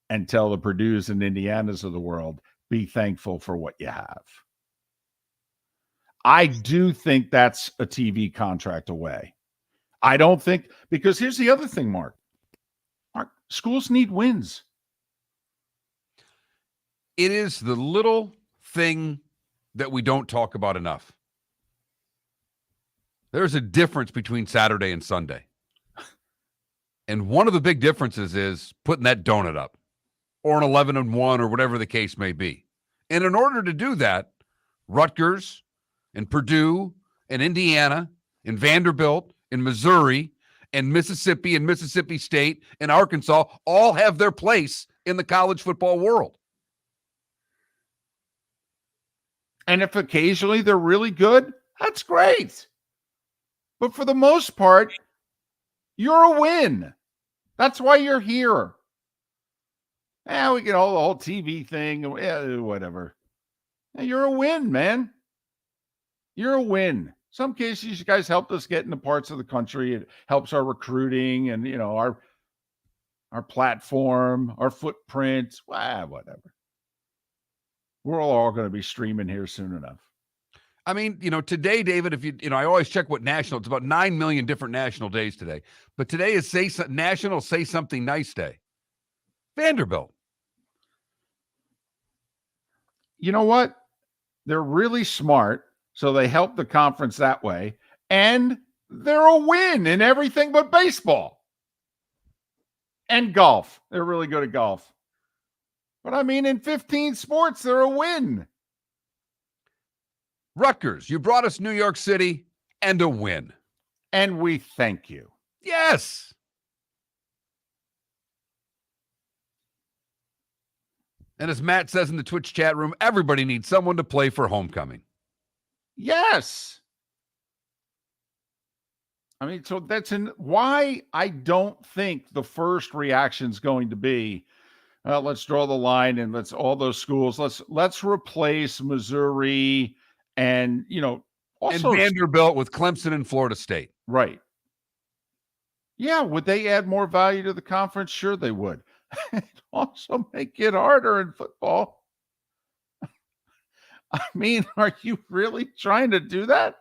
and tell the Purdues and Indianas of the world, be thankful for what you have? I do think that's a TV contract away. I don't think, because here's the other thing, Mark. Schools need wins. It is the little thing that we don't talk about enough. There's a difference between Saturday and Sunday. And one of the big differences is putting that donut up or an 11-1 or whatever the case may be. And in order to do that, Rutgers and Purdue and Indiana and Vanderbilt and Missouri and Mississippi State and Arkansas all have their place in the college football world. And if occasionally they're really good, that's great. But for the most part, you're a win. That's why you're here. We get all the whole TV thing, whatever. You're a win, man. You're a win. Some cases, you guys helped us get into parts of the country. It helps our recruiting and, our platform, our footprint, whatever. We're all going to be streaming here soon enough. I mean, today, David, if I always check what national, it's about 9 million different national days today. But today is National Say Something Nice Day. Vanderbilt. You know what? They're really smart, so they help the conference that way. And they're a win in everything but baseball. And golf. They're really good at golf. But I mean, in 15 sports, they're a win. Rutgers, you brought us New York City and a win. And we thank you. Yes. And as Matt says in the Twitch chat room, everybody needs someone to play for homecoming. Yes. I mean, so that's why I don't think the first reaction is going to be, let's draw the line and let's all those schools. Let's replace Missouri and also and Vanderbilt with Clemson and Florida State. Right. Yeah. Would they add more value to the conference? Sure, they would. Also make it harder in football. I mean, are you really trying to do that?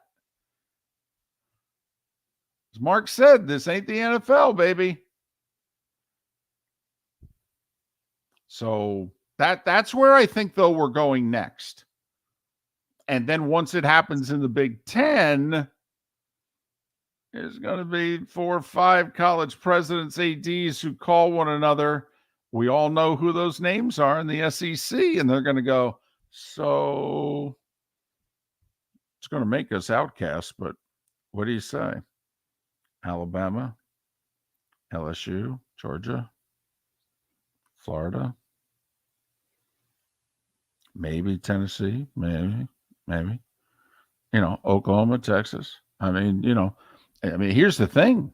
As Mark said, this ain't the NFL, baby. So that's where I think, though, we're going next. And then once it happens in the Big Ten, There's going to be 4 or 5 college presidents, ADs who call one another. We all know who those names are in the SEC, and they're going to go, so it's going to make us outcasts, but what do you say? Alabama, LSU, Georgia, Florida, maybe Tennessee, maybe, Oklahoma, Texas. Here's the thing.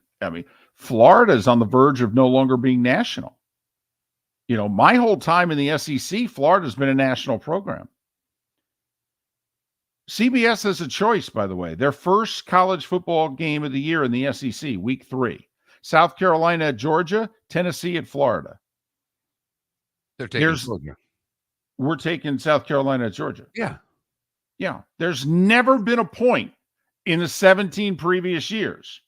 Florida is on the verge of no longer being national. My whole time in the SEC, Florida's been a national program. CBS has a choice, by the way. Their first college football game of the year in the SEC, week 3. South Carolina at Georgia, Tennessee at Florida. They're taking Georgia. We're taking South Carolina at Georgia. Yeah. Yeah. There's never been a point in the 17 previous years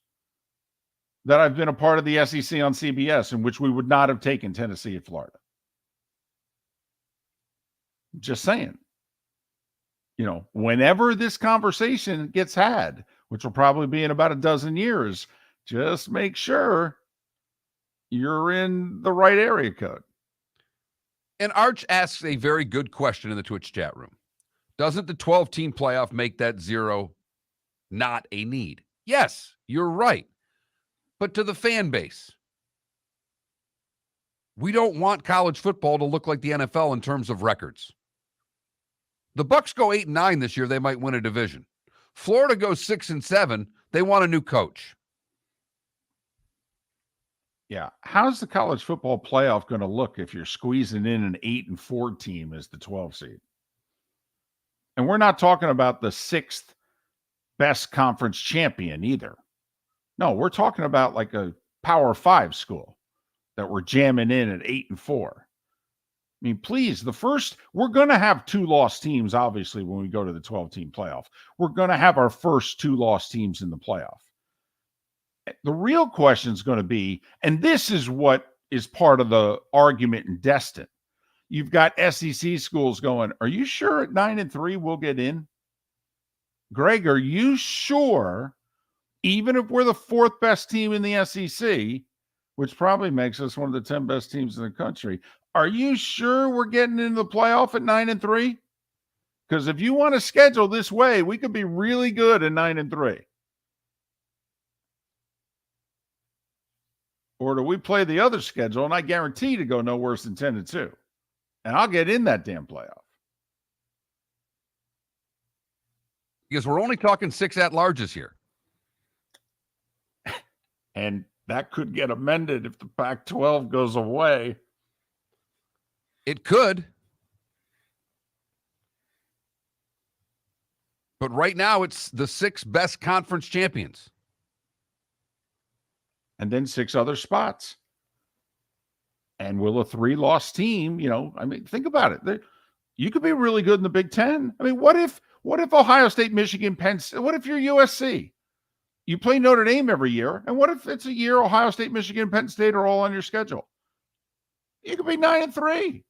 that I've been a part of the SEC on CBS in which we would not have taken Tennessee at Florida. Just saying. Whenever this conversation gets had, which will probably be in about a dozen years, just make sure you're in the right area code. And Arch asks a very good question in the Twitch chat room. Doesn't the 12-team playoff make that 0 not a need? Yes, you're right. But to the fan base, we don't want college football to look like the NFL in terms of records. The Bucs go 8-9 this year, they might win a division. Florida goes 6-7, they want a new coach. Yeah. How's the college football playoff going to look if you're squeezing in an 8-4 team as the 12 seed? And we're not talking about the 6th best conference champion either. No, we're talking about like a Power 5 school that we're jamming in at 8-4. Please, we're going to have 2 lost teams, obviously, when we go to the 12-team playoff. We're going to have our first 2 lost teams in the playoff. The real question is going to be, and this is what is part of the argument in Destin. You've got SEC schools going, are you sure at 9-3 we'll get in? Greg, are you sure, even if we're the 4th best team in the SEC, which probably makes us one of the 10 best teams in the country, are you sure we're getting into the playoff at 9-3? Because if you want to schedule this way, we could be really good at 9-3. Or do we play the other schedule, and I guarantee to go no worse than 10-2. And I'll get in that damn playoff. Because we're only talking 6 at-larges here. And that could get amended if the Pac-12 goes away. It could. But right now, it's the 6 best conference champions. And then 6 other spots. And will a 3-loss team, think about it. You could be really good in the Big Ten. What if Ohio State, Michigan, Penn State, what if you're USC? You play Notre Dame every year. And what if it's a year Ohio State, Michigan, Penn State are all on your schedule? You could be 9-3.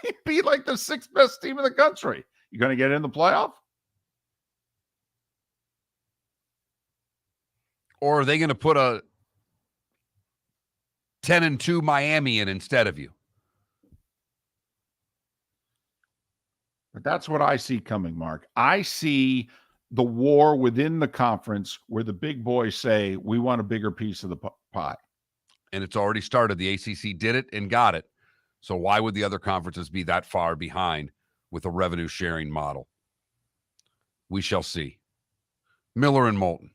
You'd be like the 6th best team in the country. You going to get in the playoff? Or are they going to put a 10-2 Miami in instead of you? But that's what I see coming, Mark. I see the war within the conference where the big boys say, we want a bigger piece of the pie. And it's already started. The ACC did it and got it. So why would the other conferences be that far behind with a revenue sharing model? We shall see. Miller and Moulton.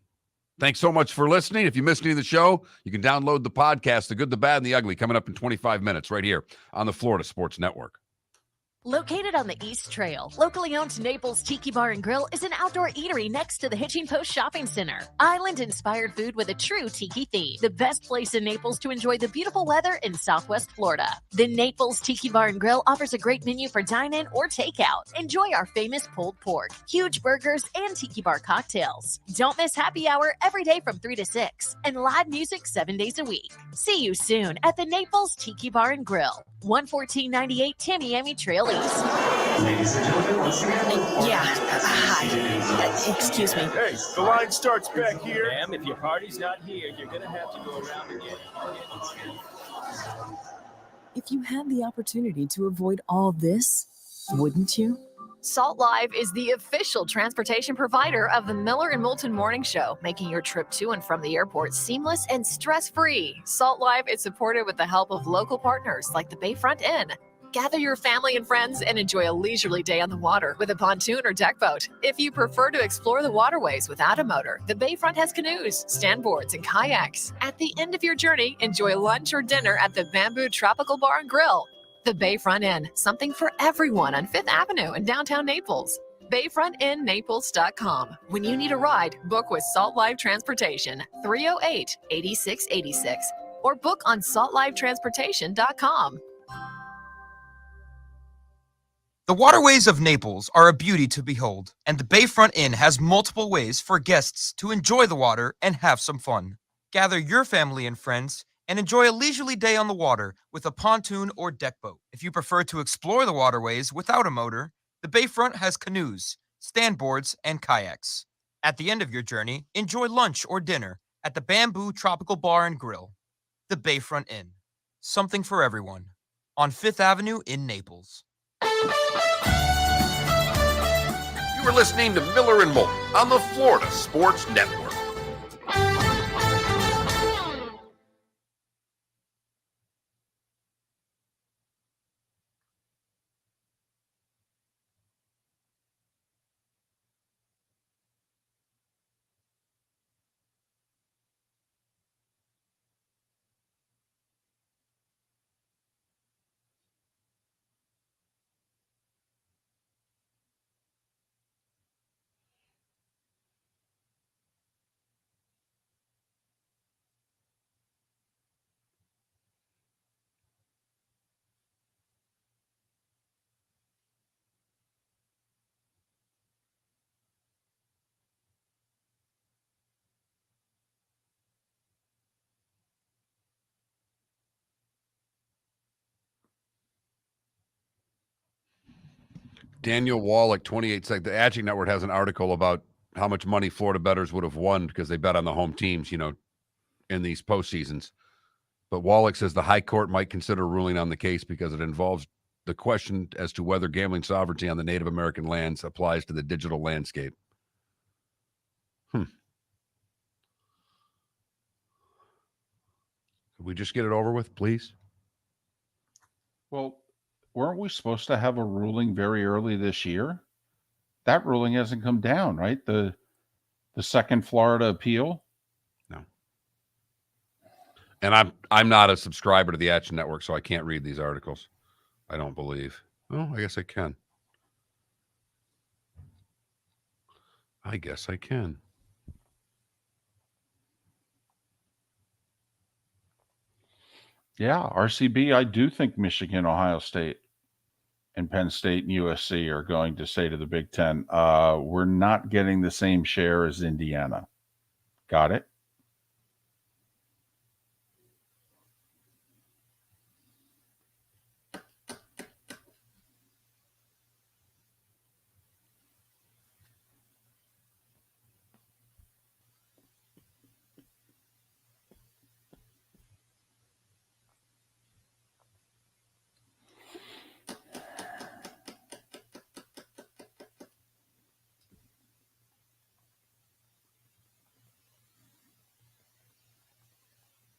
Thanks so much for listening. If you missed any of the show, you can download the podcast, The Good, the Bad, and the Ugly, coming up in 25 minutes right here on the Florida Sports Network. Located on the East Trail, locally owned Naples Tiki Bar and Grill is an outdoor eatery next to the Hitching Post Shopping Center. Island-inspired food with a true tiki theme. The best place in Naples to enjoy the beautiful weather in Southwest Florida. The Naples Tiki Bar and Grill offers a great menu for dine-in or takeout. Enjoy our famous pulled pork, huge burgers, and tiki bar cocktails. Don't miss happy hour every day from 3 to 6 and live music 7 days a week. See you soon at the Naples Tiki Bar and Grill, 11498 Tamiami Trail East. Ladies and gentlemen, once again. Yeah. Hi. Excuse me. Hey, the line starts back here. Ma'am, if your party's not here, you're gonna have to go around again. If you had the opportunity to avoid all this, wouldn't you? Salt Live is the official transportation provider of the Miller and Moulton Morning Show, making your trip to and from the airport seamless and stress-free. Salt Live is supported with the help of local partners like the Bayfront Inn. Gather your family and friends and enjoy a leisurely day on the water with a pontoon or deck boat. If you prefer to explore the waterways without a motor, the Bayfront has canoes, standboards, and kayaks. At the end of your journey, enjoy lunch or dinner at the Bamboo Tropical Bar and Grill. The Bayfront Inn, something for everyone on 5th Avenue in downtown Naples. BayfrontInNaples.com. When you need a ride, book with Salt Live Transportation, 308-8686, or book on saltlivetransportation.com. The waterways of Naples are a beauty to behold, and the Bayfront Inn has multiple ways for guests to enjoy the water and have some fun. Gather your family and friends and enjoy a leisurely day on the water with a pontoon or deck boat. If you prefer to explore the waterways without a motor, the Bayfront has canoes, standboards, and kayaks. At the end of your journey, enjoy lunch or dinner at the Bamboo Tropical Bar and Grill. The Bayfront Inn, something for everyone, on 5th Avenue in Naples. You were listening to Miller and Moulton on the Florida Sports Network. Daniel Wallach, 28 seconds. The Atching Network has an article about how much money Florida bettors would have won because they bet on the home teams, in these postseasons. But Wallach says the High Court might consider ruling on the case because it involves the question as to whether gambling sovereignty on the Native American lands applies to the digital landscape. Could we just get it over with, please? Well, weren't we supposed to have a ruling very early this year? That ruling hasn't come down, right? The second Florida appeal? No. And I'm not a subscriber to the Action Network, so I can't read these articles. I don't believe. Oh, I guess I can. Yeah, RCB, I do think Michigan, Ohio State, and Penn State and USC are going to say to the Big Ten, we're not getting the same share as Indiana. Got it?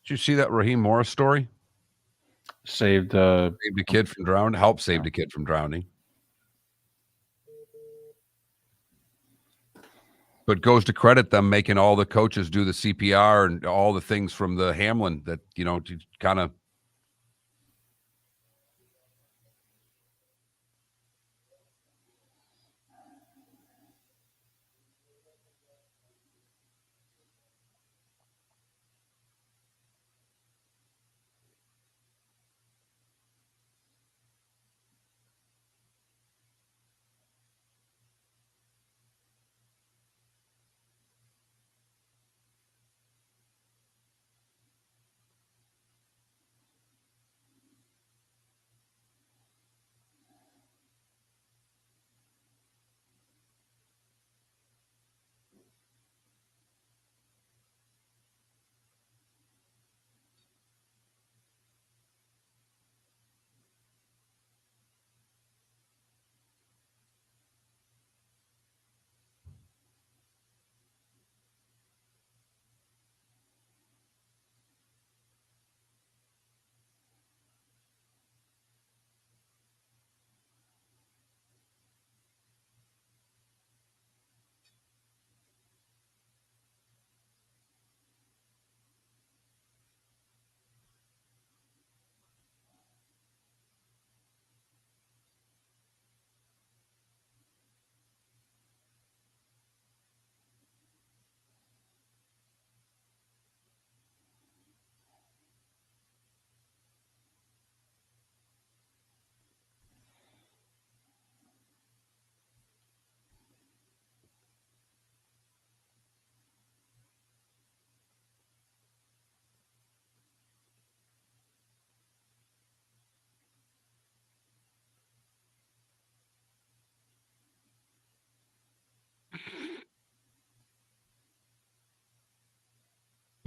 Did you see that Raheem Morris story? Saved a kid from drowning. Helped save a kid from drowning. But goes to credit them making all the coaches do the CPR and all the things from the Hamlin that, to kind of.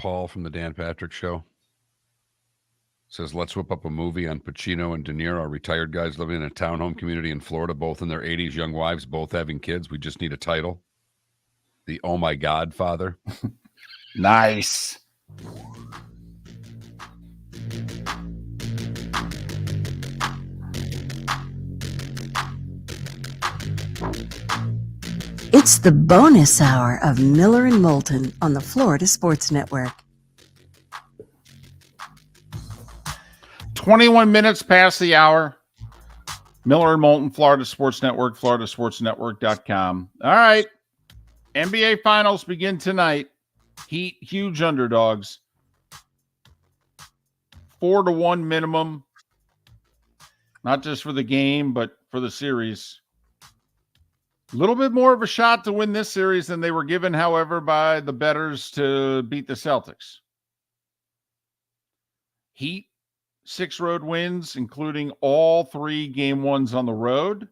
Paul from the Dan Patrick Show. Says, let's whip up a movie on Pacino and De Niro, retired guys living in a townhome community in Florida, both in their 80s, young wives, both having kids. We just need a title. The Oh My God Father. Nice. It's the bonus hour of Miller and Moulton on the Florida Sports Network. 21 minutes past the hour. Miller and Moulton, Florida Sports Network, floridasportsnetwork.com. All right. NBA Finals begin tonight. Heat, huge underdogs. 4-1 minimum. Not just for the game, but for the series. A little bit more of a shot to win this series than they were given, however, by the bettors to beat the Celtics. Heat, 6 road wins, including all 3 game ones on the road.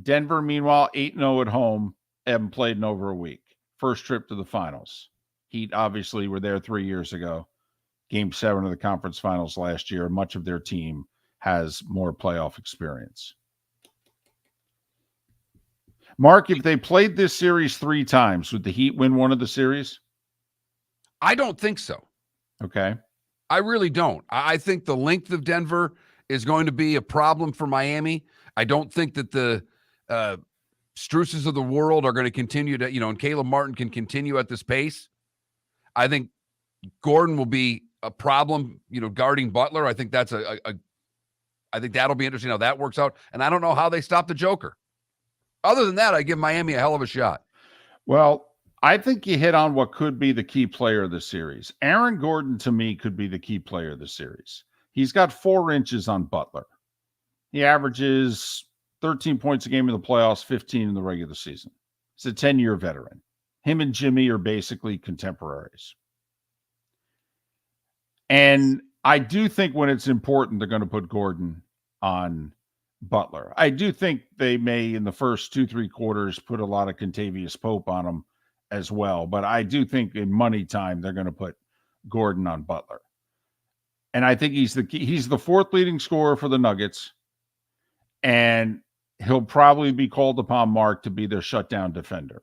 Denver, meanwhile, 8-0 at home, haven't played in over a week. First trip to the finals. Heat obviously were there 3 years ago. Game 7 of the conference finals last year. Much of their team has more playoff experience. Mark, if they played this series 3 times, would the Heat win one of the series? I don't think so. Okay. I really don't. I think the length of Denver is going to be a problem for Miami. I don't think that the Struces of the world are going to continue to, and Caleb Martin can continue at this pace. I think Gordon will be a problem, guarding Butler. I think that's I think that'll be interesting how that works out. And I don't know how they stop the Joker. Other than that, I give Miami a hell of a shot. Well, I think you hit on what could be the key player of the series. Aaron Gordon, to me, could be the key player of the series. He's got 4 inches on Butler. He averages 13 points a game in the playoffs, 15 in the regular season. He's a 10-year veteran. Him and Jimmy are basically contemporaries. And I do think when it's important, they're going to put Gordon on Butler. I do think they may, in the first 2-3 quarters, put a lot of Contavious Pope on him as well. But I do think in money time, they're going to put Gordon on Butler. And I think he's the 4th leading scorer for the Nuggets. And he'll probably be called upon, Mark, to be their shutdown defender.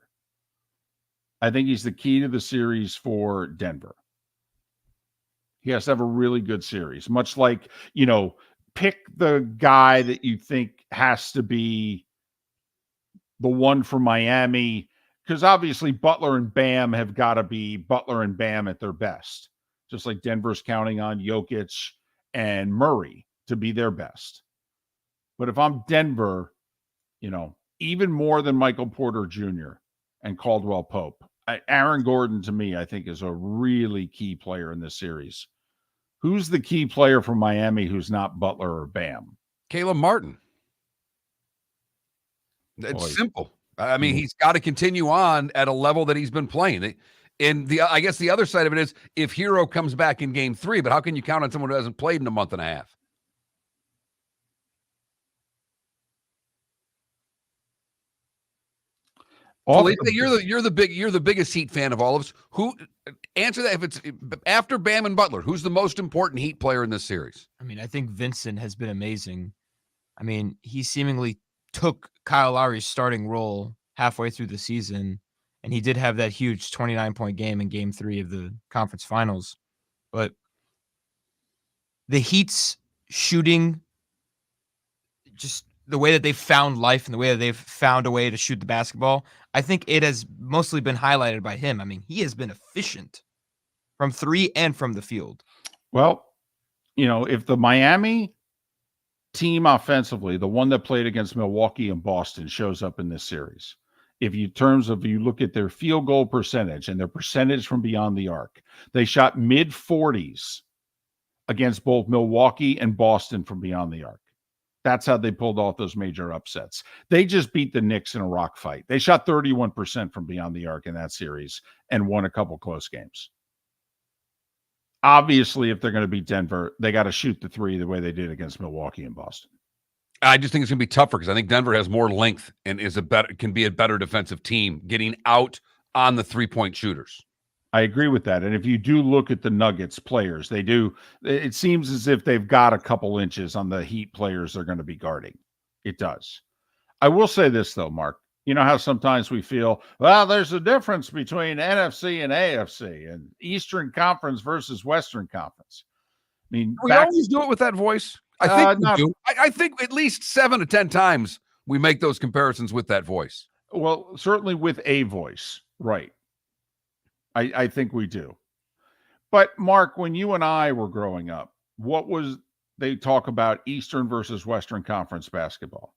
I think he's the key to the series for Denver. He has to have a really good series, much like, pick the guy that you think has to be the one for Miami, because obviously Butler and Bam have got to be Butler and Bam at their best, just like Denver's counting on Jokic and Murray to be their best. But if I'm Denver, even more than Michael Porter Jr. and Caldwell Pope, Aaron Gordon, to me, I think is a really key player in this series. Who's the key player from Miami who's not Butler or Bam? Caleb Martin. It's simple. I mean, he's got to continue on at a level that he's been playing. And I guess the other side of it is if Hero comes back in game 3, but how can you count on someone who hasn't played in a month and a half? Felipe, you're the biggest Heat fan of all of us. Who answer that? If it's after Bam and Butler, who's the most important Heat player in this series? I mean, I think Vincent has been amazing. I mean, he seemingly took Kyle Lowry's starting role halfway through the season, and he did have that huge 29-point game in Game 3 of the conference finals. But the Heat's shooting, just the way that they've found life and the way that they've found a way to shoot the basketball, I think it has mostly been highlighted by him. I mean, he has been efficient from 3 and from the field. Well, if the Miami team offensively, the one that played against Milwaukee and Boston, shows up in this series, if you look at their field goal percentage and their percentage from beyond the arc, they shot mid-40s against both Milwaukee and Boston from beyond the arc. That's how they pulled off those major upsets. They just beat the Knicks in a rock fight. They shot 31% from beyond the arc in that series and won a couple close games. Obviously, if they're going to beat Denver, they got to shoot the 3 the way they did against Milwaukee and Boston. I just think it's going to be tougher because I think Denver has more length and can be a better defensive team getting out on the 3-point shooters. I agree with that. And if you do look at the Nuggets players, it seems as if they've got a couple inches on the Heat players they're going to be guarding. It does. I will say this, though, Mark. You know how sometimes we feel, well, there's a difference between NFC and AFC and Eastern Conference versus Western Conference. I mean, we always do it with that voice. I think we do. I think at least 7 to 10 times we make those comparisons with that voice. Well, certainly with a voice, right? I think we do. But Mark, when you and I were growing up, they talk about Eastern versus Western Conference basketball?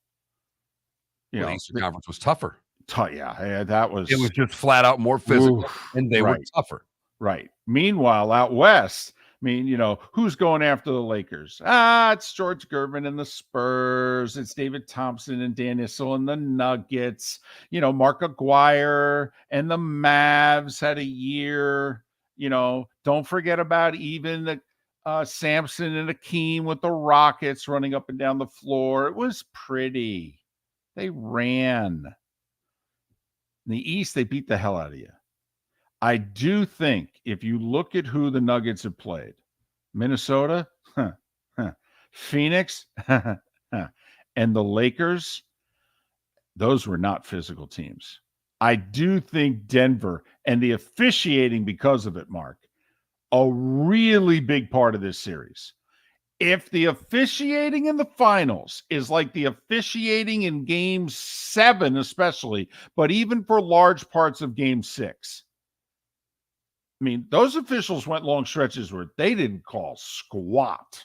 Eastern Conference was tougher. It was just flat out more physical, and they were tougher. Right. Meanwhile, out west, I mean, who's going after the Lakers? It's George Gervin and the Spurs. It's David Thompson and Dan Issel and the Nuggets. Mark Aguirre and the Mavs had a year. Don't forget about even the Sampson and Akeem with the Rockets running up and down the floor. It was pretty. They ran. In the East, they beat the hell out of you. I do think if you look at who the Nuggets have played, Minnesota, Phoenix, and the Lakers, those were not physical teams. I do think Denver and the officiating because of it, Mark, a really big part of this series. If the officiating in the finals is like the officiating in Game 7 especially, but even for large parts of Game 6, I mean, those officials went long stretches where they didn't call squat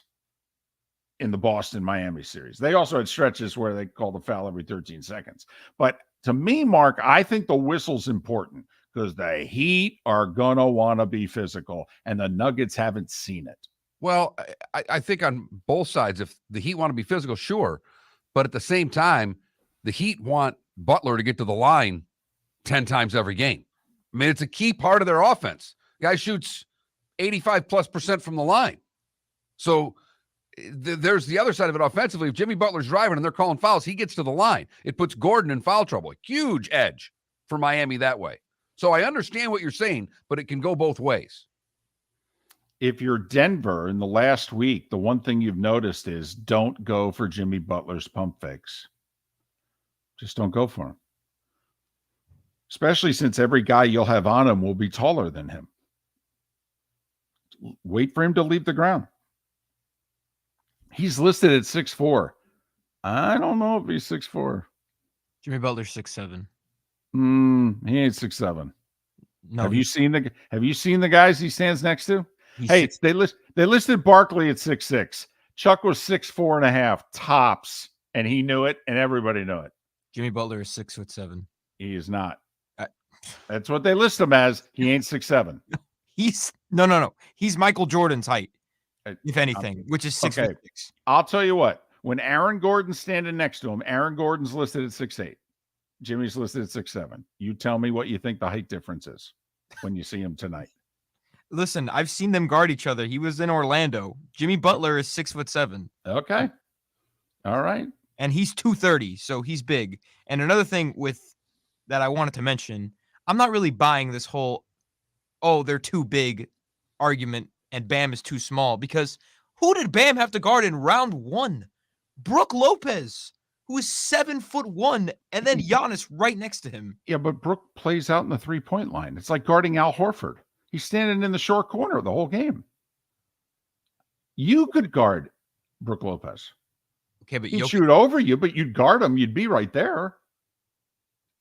in the Boston-Miami series. They also had stretches where they called a foul every 13 seconds. But to me, Mark, I think the whistle's important because the Heat are going to want to be physical, and the Nuggets haven't seen it. Well, I think on both sides, if the Heat want to be physical, sure. But at the same time, the Heat want Butler to get to the line 10 times every game. I mean, it's a key part of their offense. Guy shoots 85+% from the line. So there's the other side of it offensively. If Jimmy Butler's driving and they're calling fouls, he gets to the line. It puts Gordon in foul trouble. Huge edge for Miami that way. So I understand what you're saying, but it can go both ways. If you're Denver in the last week, the one thing you've noticed is don't go for Jimmy Butler's pump fakes. Just don't go for him. Especially since every guy you'll have on him will be taller than him. Wait for him to leave the ground. He's listed at 6'4". I don't know if he's 6'4". Jimmy Butler's 6'7". He ain't 6'7". No. Have you seen the guys he stands next to? Hey, they listed Barkley at 6'6". Chuck was 6'4.5" tops, and he knew it, and everybody knew it. Jimmy Butler is 6'7". He is not. That's what they list him as. He ain't 6'7". He's no. He's Michael Jordan's height, if anything, which is 6'6". Okay. I'll tell you what. When Aaron Gordon's standing next to him, Aaron Gordon's listed at 6'8". Jimmy's listed at 6'7". You tell me what you think the height difference is when you see him tonight. Listen, I've seen them guard each other. He was in Orlando. Jimmy Butler is 6'7". Okay. All right. And he's 230, so he's big. And another thing that I wanted to mention, I'm not really buying this whole, they're too big argument and Bam is too small, because who did Bam have to guard in round 1? Brook Lopez, who is 7'1", and then Giannis right next to him. Yeah, but Brook plays out in the 3-point line. It's like guarding Al Horford. He's standing in the short corner the whole game. You could guard Brook Lopez. Okay, but he'd shoot over you, but you'd guard him. You'd be right there.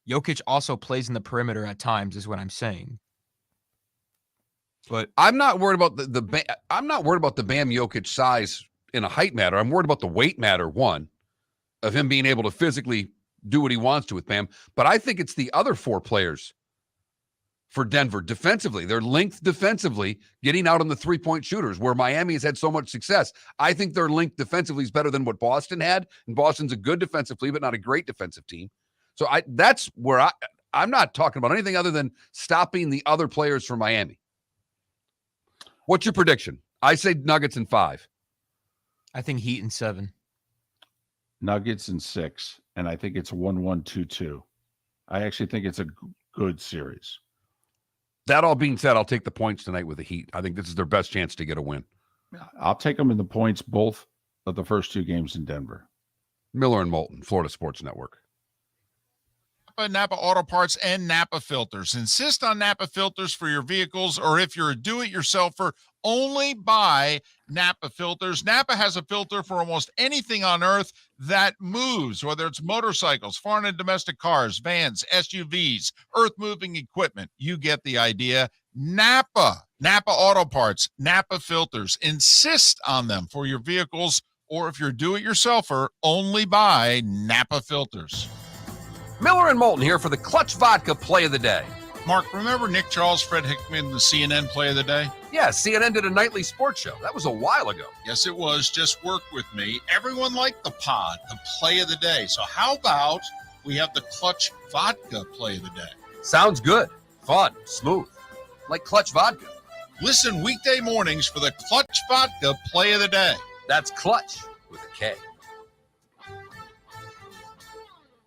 Jokic also plays in the perimeter at times, is what I'm saying. But I'm not worried about I'm not worried about the Bam Jokic size in a height matter. I'm worried about the weight matter, one, of him being able to physically do what he wants to with Bam. But I think it's the other 4 players for Denver defensively. Their length defensively, getting out on the 3-point shooters, where Miami has had so much success. I think their length defensively is better than what Boston had. And Boston's a good defensive team, but not a great defensive team. So that's where I'm not talking about anything other than stopping the other players from Miami. What's your prediction? I say Nuggets in 5. I think Heat in 7. Nuggets in 6. And I think it's 1-1, 2-2. I actually think it's a good series. That all being said, I'll take the points tonight with the Heat. I think this is their best chance to get a win. I'll take them in the points both of the first two games in Denver. Miller and Moulton, Florida Sports Network. Napa Auto Parts and Napa Filters. Insist on Napa filters for your vehicles, or if you're a do-it-yourselfer, only buy Napa filters. Napa has a filter for almost anything on earth that moves, whether it's motorcycles, foreign and domestic cars, vans, SUVs, earth-moving equipment. You get the idea. Napa Auto Parts, Napa filters. Insist on them for your vehicles, or if you're a do-it-yourselfer, only buy Napa filters. Miller and Moulton here for the Clutch Vodka Play of the Day. Mark, remember Nick Charles, Fred Hickman, the CNN Play of the Day? Yeah, CNN did a nightly sports show. That was a while ago. Yes, it was. Just work with me. Everyone liked the pod, the Play of the Day. So how about we have the Clutch Vodka Play of the Day? Sounds good. Fun. Smooth. Like Clutch Vodka. Listen weekday mornings for the Clutch Vodka Play of the Day. That's Clutch with a K.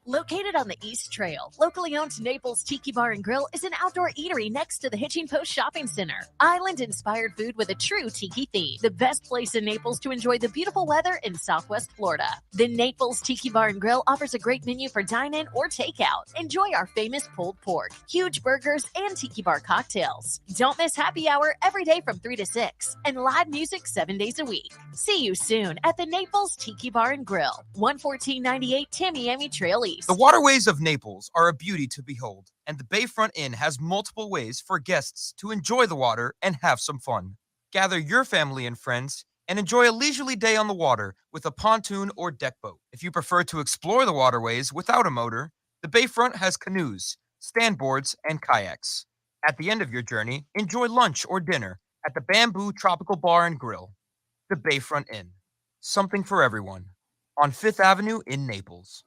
Located on the East Trail, locally owned Naples Tiki Bar and Grill is an outdoor eatery next to the Hitching Post Shopping Center. Island-inspired food with a true tiki theme. The best place in Naples to enjoy the beautiful weather in Southwest Florida. The Naples Tiki Bar and Grill offers a great menu for dine-in or takeout. Enjoy our famous pulled pork, huge burgers, and tiki bar cocktails. Don't miss happy hour every day from 3 to 6 and live music 7 days a week. See you soon at the Naples Tiki Bar and Grill, 11498 Tamiami Trail East. The waterways of Naples are a beauty to behold, and the Bayfront Inn has multiple ways for guests to enjoy the water and have some fun. Gather your family and friends and enjoy a leisurely day on the water with a pontoon or deck boat. If you prefer to explore the waterways without a motor, the Bayfront has canoes, standboards, and kayaks. At the end of your journey, enjoy lunch or dinner at the Bamboo Tropical Bar and Grill. The Bayfront Inn. Something for everyone. On 5th Avenue in Naples.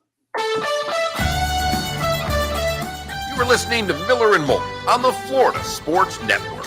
You were listening to Miller and Moulton on the Florida Sports Network.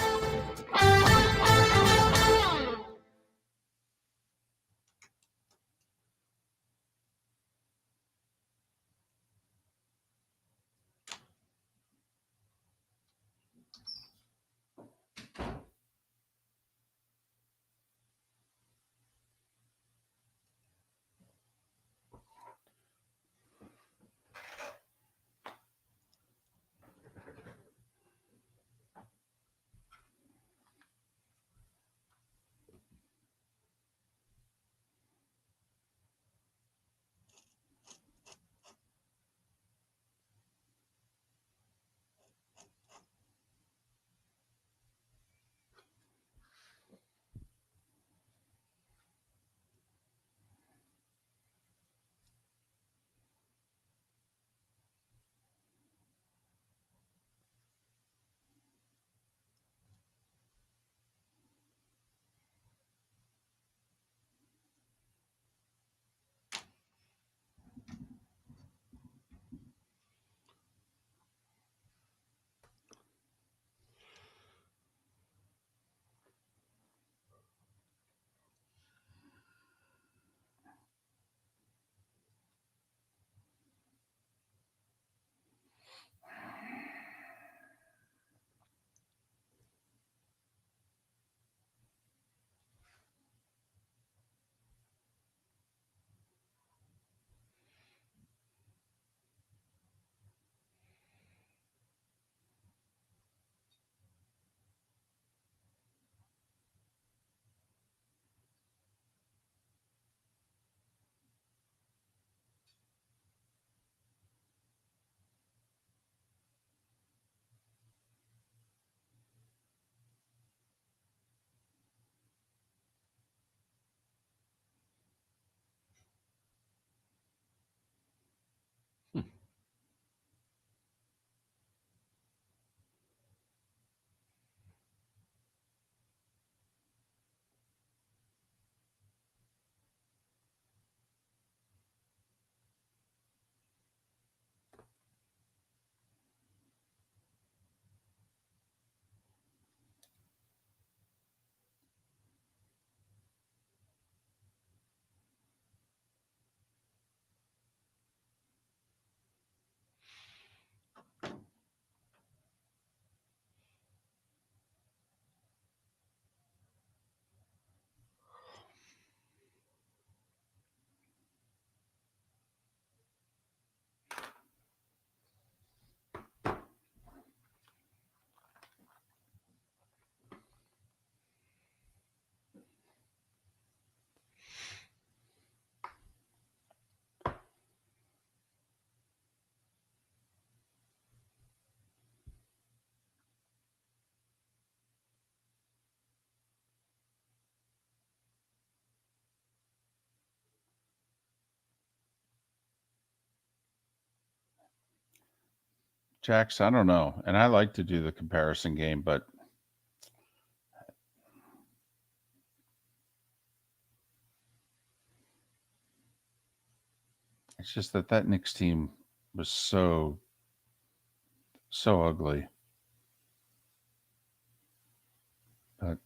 Jax, I don't know. And I like to do the comparison game, but it's just that Knicks team was so ugly. But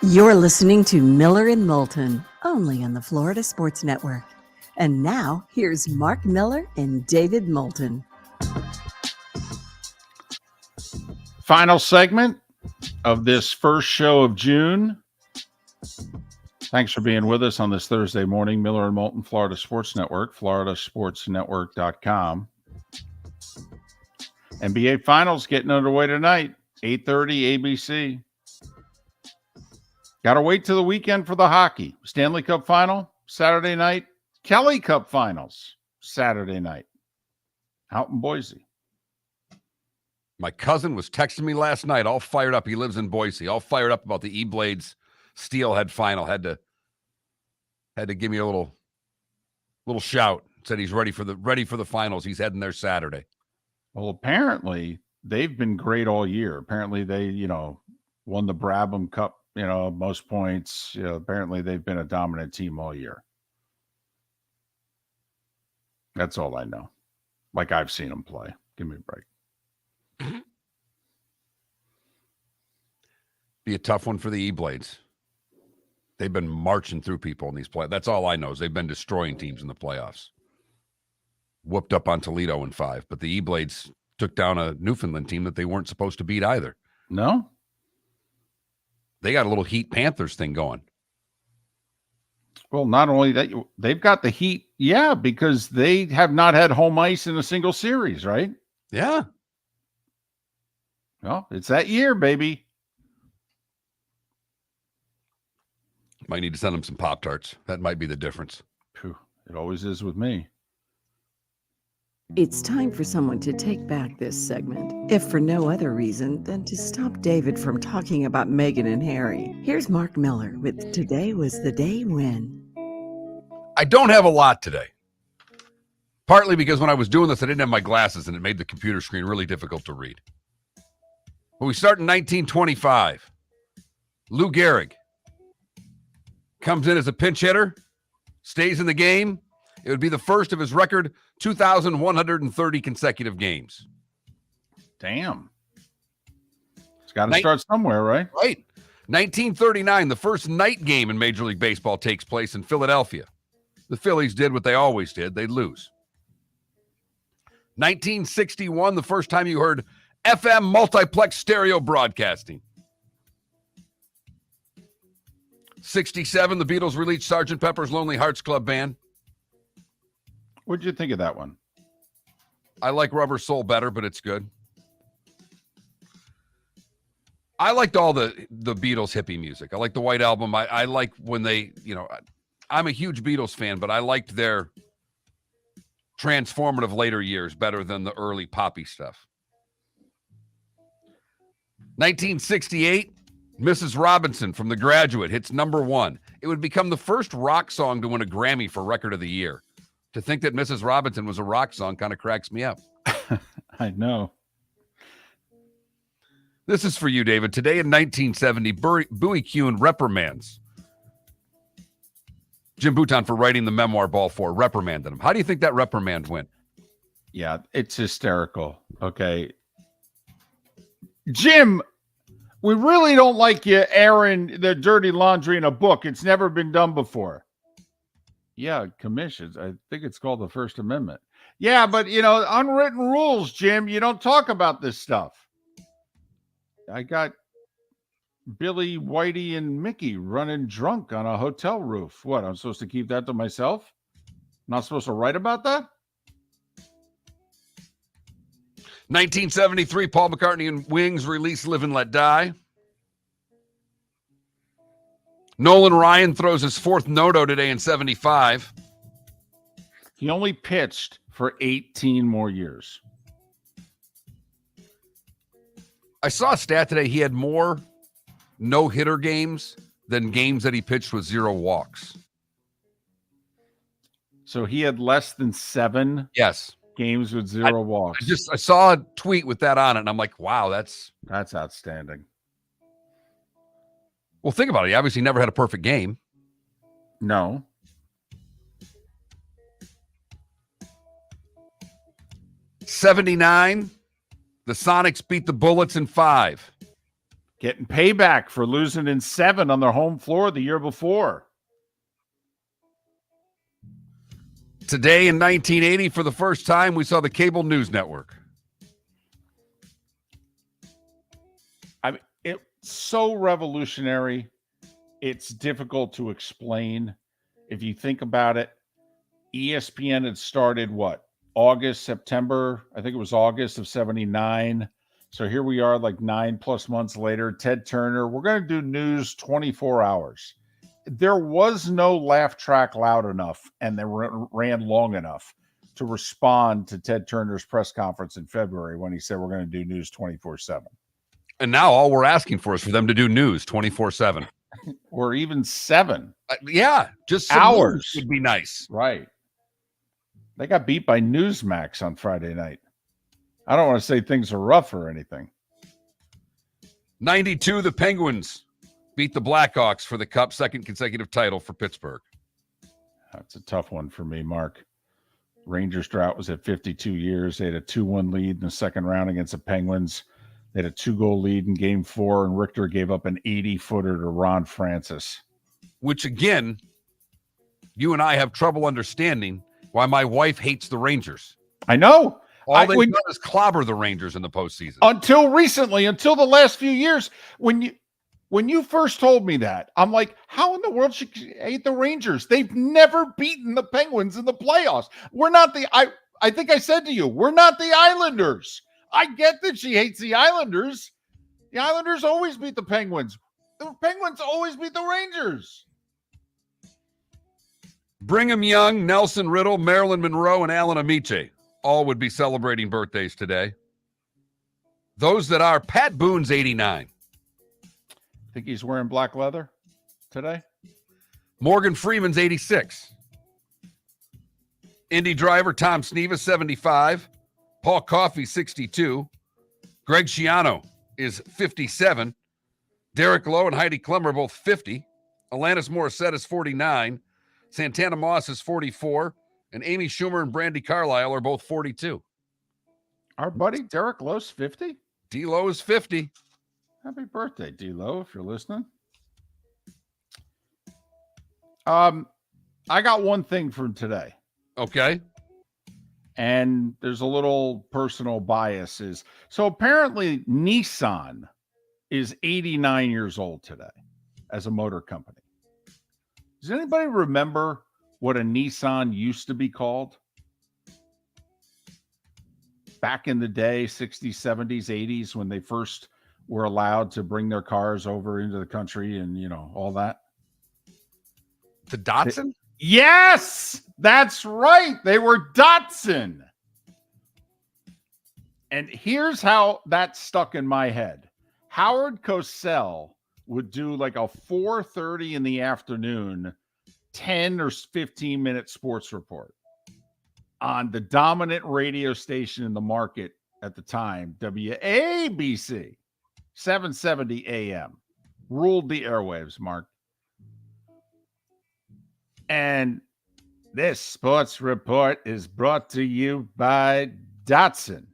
You're listening to Miller and Moulton, only on the Florida Sports Network. And now, here's Mark Miller and David Moulton. final segment of this first show of June. Thanks for being with us on this Thursday morning. Miller and Moulton, Florida Sports Network, floridasportsnetwork.com. NBA Finals getting underway tonight, 8:30 ABC. Got to wait till the weekend for the hockey. Stanley Cup Final, Saturday night. Kelly Cup Finals, Saturday night. Out in Boise. My cousin was texting me last night, all fired up. He lives in Boise, all fired up about the E-Blades Steelhead Final. Had to give me a little shout. Said he's ready for the finals. He's heading there Saturday. Well, apparently they've been great all year. Apparently they, won the Brabham Cup, most points. Apparently they've been a dominant team all year. That's all I know. Like I've seen them play. Give me a break. Be a tough one for the E-Blades. They've been marching through people in these playoffs. That's all I know is they've been destroying teams in the playoffs. Whooped up on Toledo in 5, but the E-Blades took down a Newfoundland team that they weren't supposed to beat either. No? They got a little Heat Panthers thing going. Well, not only that, they've got the Heat, because they have not had home ice in a single series, right? Yeah. Well, it's that year, baby. Might need to send them some Pop-Tarts. That might be the difference. Phew, it always is with me. It's time for someone to take back this segment, if for no other reason than to stop David from talking about Meghan and Harry. Here's Mark Miller with Today Was the Day When. I don't have a lot today. Partly because when I was doing this, I didn't have my glasses, and it made the computer screen really difficult to read. But we start in 1925. Lou Gehrig comes in as a pinch hitter, stays in the game. It would be the first of his record 2,130 consecutive games. Damn. It's got to start somewhere, right? Right. 1939, the first night game in Major League Baseball takes place in Philadelphia. The Phillies did what they always did. They'd lose. 1961, the first time you heard FM multiplex stereo broadcasting. 67, the Beatles released Sgt. Pepper's Lonely Hearts Club Band. What'd you think of that one? I like Rubber Soul better, but it's good. I liked all the Beatles hippie music. I like the White Album. I like when they, I'm a huge Beatles fan, but I liked their transformative later years better than the early poppy stuff. 1968, Mrs. Robinson from The Graduate hits number 1. It would become the first rock song to win a Grammy for Record of the Year. To think that Mrs. Robinson was a rock song kind of cracks me up. I know. This is for you, David. Today in 1970, Bowie Kuhn reprimands Jim Bouton for writing the memoir Ball 4, reprimanded him. How do you think that reprimand went? Yeah, it's hysterical. Okay. Jim, we really don't like you airing the dirty laundry in a book. It's never been done before. Yeah, commissions. I think it's called the First Amendment. Yeah, but, unwritten rules, Jim. You don't talk about this stuff. I got Billy, Whitey, and Mickey running drunk on a hotel roof. What, I'm supposed to keep that to myself? Not supposed to write about that? 1973, Paul McCartney and Wings release Live and Let Die. Nolan Ryan throws his 4th no-no today in 75. He only pitched for 18 more years. I saw a stat today. He had more no-hitter games than games that he pitched with 0 walks. So he had less than 7 Yes. games with 0 walks. I saw a tweet with that on it, and I'm like, wow, that's outstanding. Well, think about it. He obviously never had a perfect game. No. '79, the Sonics beat the Bullets in 5. Getting payback for losing in 7 on their home floor the year before. Today in 1980, for the first time, we saw the cable news network. I mean, it's so revolutionary. It's difficult to explain. If you think about it, ESPN had started August, September. I think it was August of 79. So here we are 9+ months later. Ted Turner, we're going to do news 24 hours. There was no laugh track loud enough and they ran long enough to respond to Ted Turner's press conference in February when he said we're going to do news 24/7. And now all we're asking for is for them to do news 24/7. Or even 7. Yeah, just some hours would be nice. Right. They got beat by Newsmax on Friday night. I don't want to say things are rough or anything. 92, the Penguins beat the Blackhawks for the Cup, 2nd consecutive title for Pittsburgh. That's a tough one for me, Mark. Rangers drought was at 52 years. They had a 2-1 lead in the second round against the Penguins. They had a 2-goal lead in Game 4, and Richter gave up an 80-footer to Ron Francis. Which, again, you and I have trouble understanding why my wife hates the Rangers. I know. All they've done is clobber the Rangers in the postseason. Until recently, until the last few years, when you first told me that, I'm like, how in the world should you hate the Rangers? They've never beaten the Penguins in the playoffs. We're not I think I said to you, we're not the Islanders. I get that she hates the Islanders. The Islanders always beat the Penguins. The Penguins always beat the Rangers. Brigham Young, Nelson Riddle, Marilyn Monroe, and Alan Amiche all would be celebrating birthdays today. Those that are, Pat Boone's 89. Think he's wearing black leather today? Morgan Freeman's 86. Indy driver Tom Sneva, 75. Paul Coffey, 62. Greg Schiano is 57. Derek Lowe and Heidi Klum are both 50. Alanis Morissette is 49. Santana Moss is 44. And Amy Schumer and Brandy Carlisle are both 42. Our buddy Derek Lowe's 50? D-Lo is 50. Happy birthday, D-Lo, if you're listening. I got one thing from today. Okay. And there's a little personal biases. So apparently Nissan is 89 years old today as a motor company. Does anybody remember what a Nissan used to be called? Back in the day, 60s, 70s, 80s, when they first were allowed to bring their cars over into the country and, all that. The Datsun? Yes, that's right. They were Datsun. And here's how that stuck in my head. Howard Cosell would do like a 4:30 in the afternoon, 10 or 15-minute sports report on the dominant radio station in the market at the time, WABC, 770 AM. Ruled the airwaves, Mark. And this sports report is brought to you by Datsun.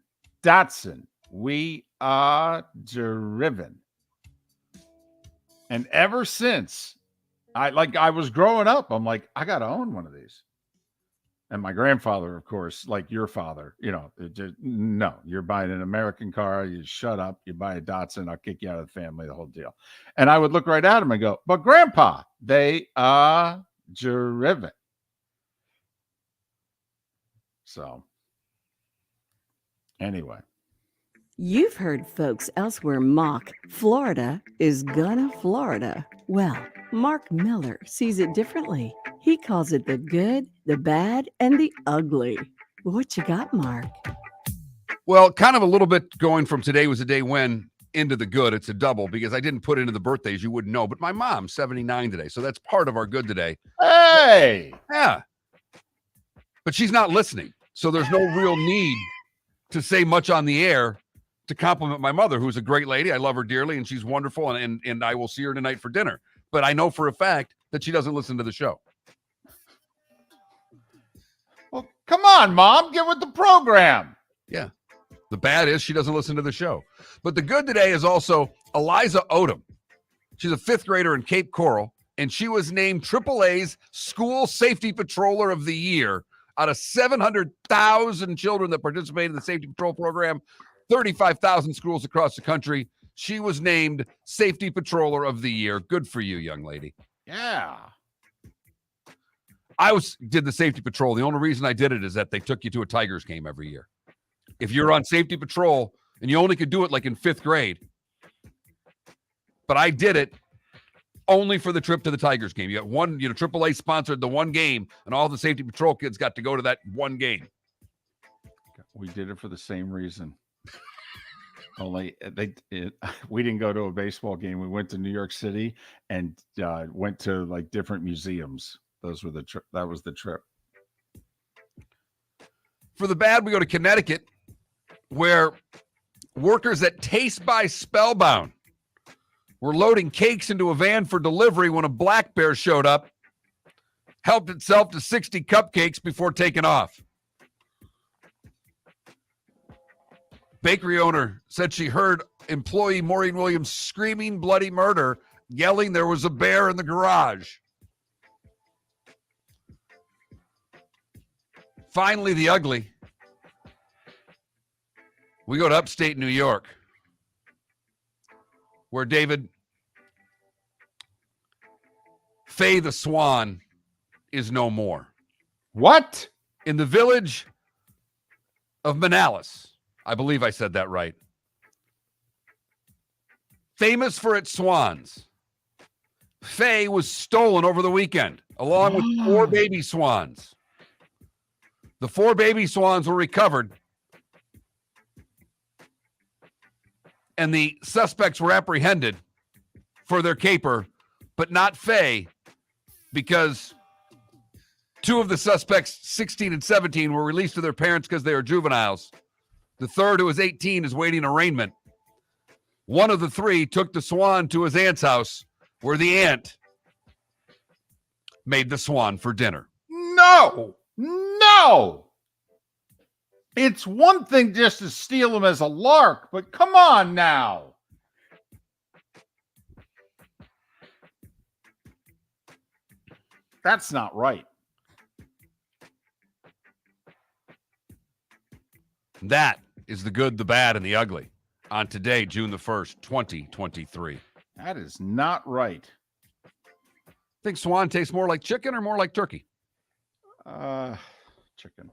Datsun, we are driven. And ever since I was growing up, I'm like, I got to own one of these. And my grandfather, of course, like your father, no, you're buying an American car. You shut up. You buy a Datsun. I'll kick you out of the family, the whole deal. And I would look right at him and go, but Grandpa, they are driven. So anyway. You've heard folks elsewhere mock Florida is gonna Florida. Well, Mark Miller sees it differently. He calls it the good, the bad, and the ugly. What you got, Mark? Well, kind of a little bit going from today was a day when into the good. It's a double because I didn't put into the birthdays. You wouldn't know, but my mom's 79 today. So that's part of our good today. Hey! Yeah. But she's not listening. So there's no real need to say much on the air to compliment my mother, who's a great lady. I love her dearly, and she's wonderful, and I will see her tonight for dinner. But I know for a fact that she doesn't listen to the show. Well, come on, Mom. Get with the program. Yeah. The bad is she doesn't listen to the show. But the good today is also Eliza Odom. She's a fifth grader in Cape Coral, and she was named AAA's School Safety Patroller of the Year out of 700,000 children that participate in the Safety Patrol program, 35,000 schools across the country. She was named Safety Patroller of the Year. Good for you, young lady. Yeah. I did the Safety Patrol. The only reason I did it is that they took you to a Tigers game every year. If you're on Safety Patrol, and you only could do it like in fifth grade, but I did it only for the trip to the Tigers game. You got one, AAA sponsored the one game, and all the Safety Patrol kids got to go to that one game. We did it for the same reason. Only we didn't go to a baseball game. We went to New York City and went to like different museums. That was the trip. For the bad, we go to Connecticut, where workers at Taste by Spellbound were loading cakes into a van for delivery when a black bear showed up, helped itself to 60 cupcakes before taking off. Bakery owner said she heard employee Maureen Williams screaming bloody murder, yelling there was a bear in the garage. Finally, the ugly. We go to upstate New York, where David, Faye the Swan is no more. What? In the village of Manalis. I believe I said that right. Famous for its swans, Faye was stolen over the weekend, along with 4 baby swans. The 4 baby swans were recovered, and the suspects were apprehended for their caper, but not Faye, because 2 of the suspects, 16 and 17, were released to their parents because they are juveniles. The third, who was 18, is waiting arraignment. One of the 3 took the swan to his aunt's house, where the aunt made the swan for dinner. No! It's one thing just to steal them as a lark, but come on now. That's not right. That is the good, the bad, and the ugly on today, June the 1st, 2023. That is not right. Think swan tastes more like chicken or more like turkey? Chicken.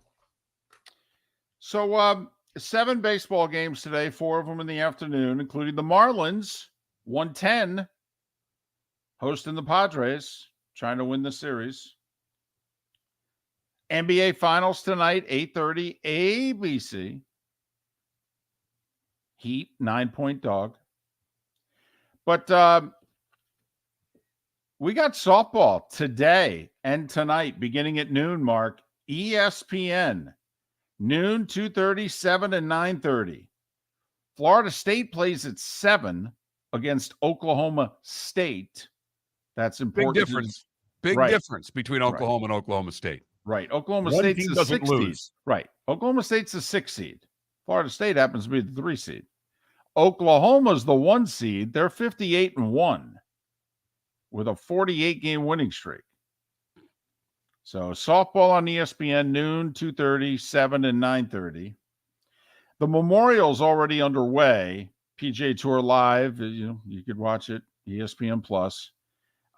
So 7 baseball games today, 4 of them in the afternoon, including the Marlins, 110, hosting the Padres, trying to win the series. NBA Finals tonight, 8:30, ABC. Heat, 9-point dog. But We got softball today and tonight, beginning at noon, Mark. ESPN, noon, 2:30, 7 and 9:30. Florida State plays at 7 against Oklahoma State. That's important. Big difference. Big difference between Oklahoma and Oklahoma State. Right. Oklahoma One State's team the doesn't 6th seed. lose. Right. Oklahoma State's the 6th seed. Florida State happens to be the 3 seed. Oklahoma's the 1 seed. They're 58-1 with a 48-game winning streak. So softball on ESPN, noon, 2:30, 7 and 9:30. The Memorial's already underway. PGA Tour Live, you could watch it. ESPN Plus.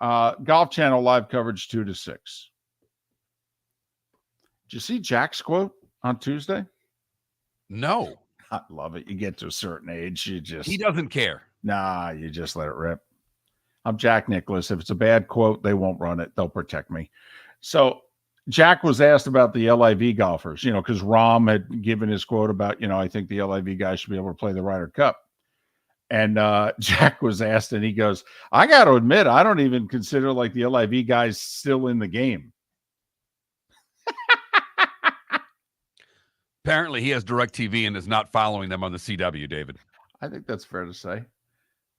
Golf Channel live coverage 2 to 6. Did you see Jack's quote on Tuesday? No. I love it. You get to a certain age, He doesn't care. Nah, you just let it rip. I'm Jack Nicklaus. If it's a bad quote, they won't run it. They'll protect me. So Jack was asked about the LIV golfers, because Rahm had given his quote about, I think the LIV guys should be able to play the Ryder Cup. And Jack was asked, and he goes, I got to admit, I don't even consider like the LIV guys still in the game. Apparently, he has DirecTV and is not following them on the CW, David. I think that's fair to say.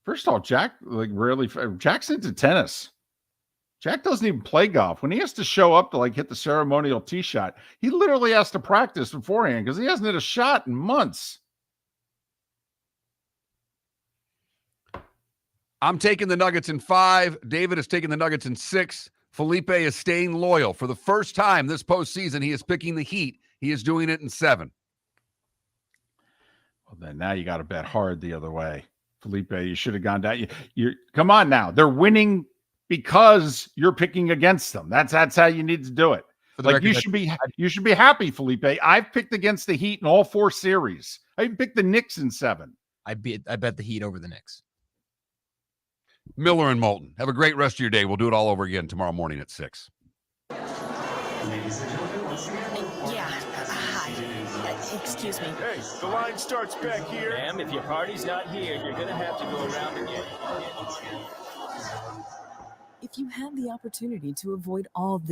First of all, Jack's into tennis. Jack doesn't even play golf. When he has to show up to hit the ceremonial tee shot, he literally has to practice beforehand because he hasn't hit a shot in months. I'm taking the Nuggets in 5. David is taking the Nuggets in 6. Felipe is staying loyal. For the first time this postseason, he is picking the Heat. He is doing it in 7. Well, then now you got to bet hard the other way. Felipe, you should have gone down. You come on now. They're winning because you're picking against them. That's how you need to do it. You should be happy, Felipe. I've picked against the Heat in all 4 series. I even picked the Knicks in 7. I bet the Heat over the Knicks. Miller and Moulton. Have a great rest of your day. We'll do it all over again tomorrow morning at 6. Ladies and gentlemen, once again. Hi. Excuse me. Hey, the line starts back here. Ma'am, if your party's not here, you're gonna have to go around again. If you had the opportunity to avoid all this,